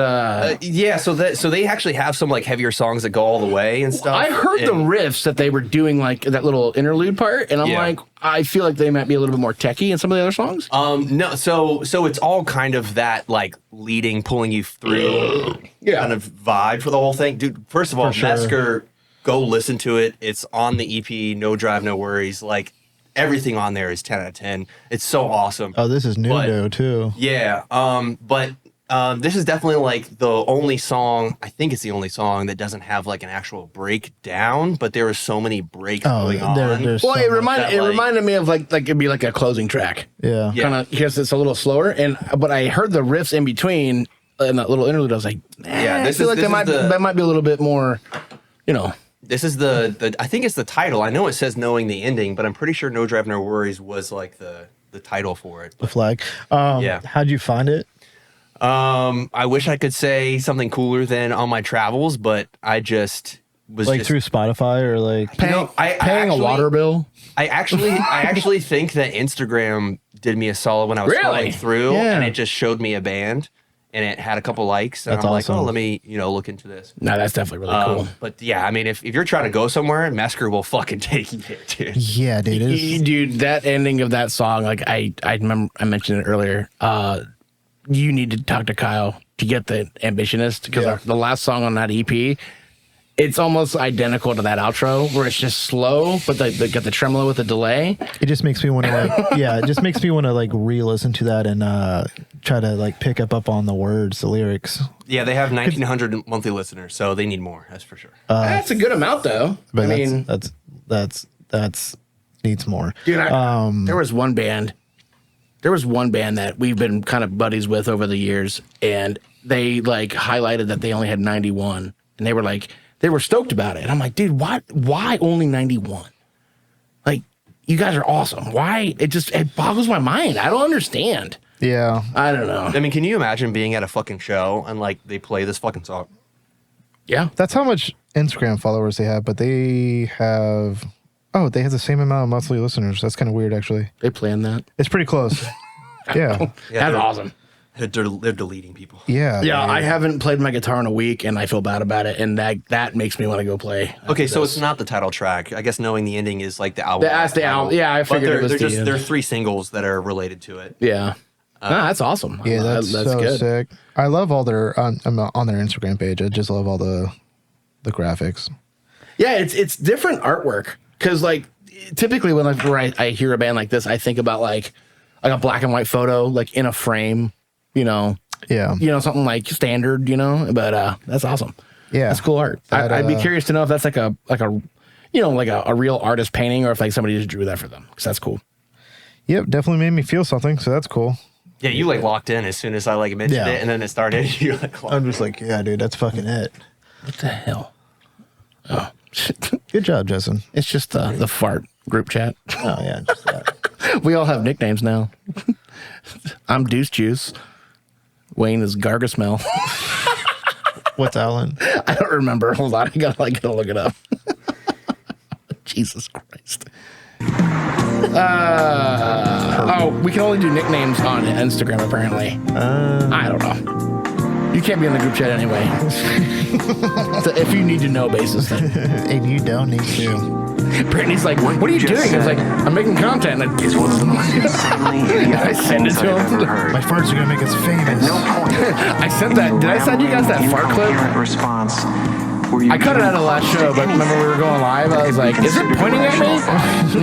yeah, so they actually have some like heavier songs that go all the way and stuff. I heard the riffs that they were doing, like that little interlude part, and I'm like, I feel like they might be a little bit more techie in some of the other songs. No, so it's all kind of that like leading, pulling you through kind of vibe for the whole thing. Dude, first of all, Massacre, go listen to it. It's on the EP, No Drive, No Worries. Like, everything on there is 10 out of 10. It's so awesome. Oh, this is Nudo too. Yeah. But this is definitely like the only song, I think it's the only song that doesn't have like an actual breakdown, but there are so many breaks going on. Well, it reminded me of like it'd be like a closing track. Yeah. Kind of, because it's a little slower. But I heard the riffs in between in that little interlude. I was like, I feel like that might be a little bit more, you know. This is the I think it's the title. I know it says Knowing the Ending, but I'm pretty sure No Drive, No Worries was like the title for it. The flag. Yeah. How'd you find it? I wish I could say something cooler than on my travels, but I just was like through Spotify or like paying a water bill. I actually think that Instagram did me a solid when I was scrolling through, and it just showed me a band. And it had a couple likes, and I'm like, oh, let me, look into this. No, that's definitely really cool. But yeah, I mean, if you're trying to go somewhere, Massacre will fucking take you there, dude. Yeah, dude. Dude, that ending of that song, like I remember I mentioned it earlier. You need to talk to Kyle to get the Ambitionist, because the last song on that EP, it's almost identical to that outro where it's just slow, but they got the tremolo with the delay. It just makes me want to it just makes me want to like re-listen to that and try to like pick up on the words, the lyrics. Yeah, they have 1,900 monthly listeners, so they need more. That's for sure. That's a good amount, though. But I mean, that's needs more. Dude, there was one band that we've been kind of buddies with over the years, and they like highlighted that they only had 91, and they were like. They were stoked about it. And I'm like, dude, why only 91? Like, you guys are awesome. Why? It boggles my mind. I don't understand. Yeah. I don't know. I mean, can you imagine being at a fucking show and like they play this fucking song? Yeah. That's how much Instagram followers they have, but they have the same amount of monthly listeners. That's kind of weird, actually. They planned that. It's pretty close. Yeah. That's awesome. They're deleting people. Yeah. Yeah, I haven't played my guitar in a week, and I feel bad about it, and that makes me want to go play. Okay, so it's not the title track. I guess Knowing the Ending is like the album. That's the album. Yeah, I figured it was there are 3 singles that are related to it. Yeah. That's awesome. Yeah, that's so good. Sick. I love all their on their Instagram page. I just love all the graphics. Yeah, it's different artwork, because like typically when I hear a band like this, I think about like a black and white photo, like in a frame. Something like standard, but that's awesome. Yeah, that's cool art. I'd be curious to know if that's like a real artist painting, or if like somebody just drew that for them, because that's cool. Yep, definitely made me feel something, so that's cool. Yeah, you like locked in as soon as I like mentioned it, and then it started. You're like, I'm just like, yeah, dude, that's fucking it. What the hell? Oh, good job, Justin. It's just the fart group chat. Oh yeah, just that. We all have nicknames now. I'm Deuce Juice. Wayne is Gargasmell. What's Alan? I don't remember. Hold on. I gotta look it up. Jesus Christ. We can only do nicknames on Instagram, apparently. I don't know. You can't be in the group chat anyway. So if you need to know basis, then. And you don't need to. Brittany's like, what are you doing? I was like, I'm making content. It's one of the most insanely I send it to him. My farts are gonna make us famous. No point. I sent that. Did I send you guys that fart clip? Response. I cut it out of the last show, but remember we were going live? I was like, is it pointing at me?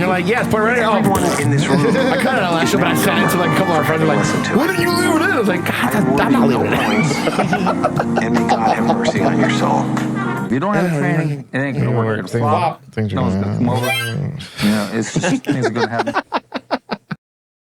you're like, yes, put it right here. Everyone in this room. I cut it out last year, but I sent it to like a couple of our friends. They're like, why didn't you leave it in? I was like, God, I'm not leaving it in. And may God have mercy on your soul. If you don't have training, it ain't gonna work. It's Things are no one's gonna come over. You know, it's just things are gonna happen.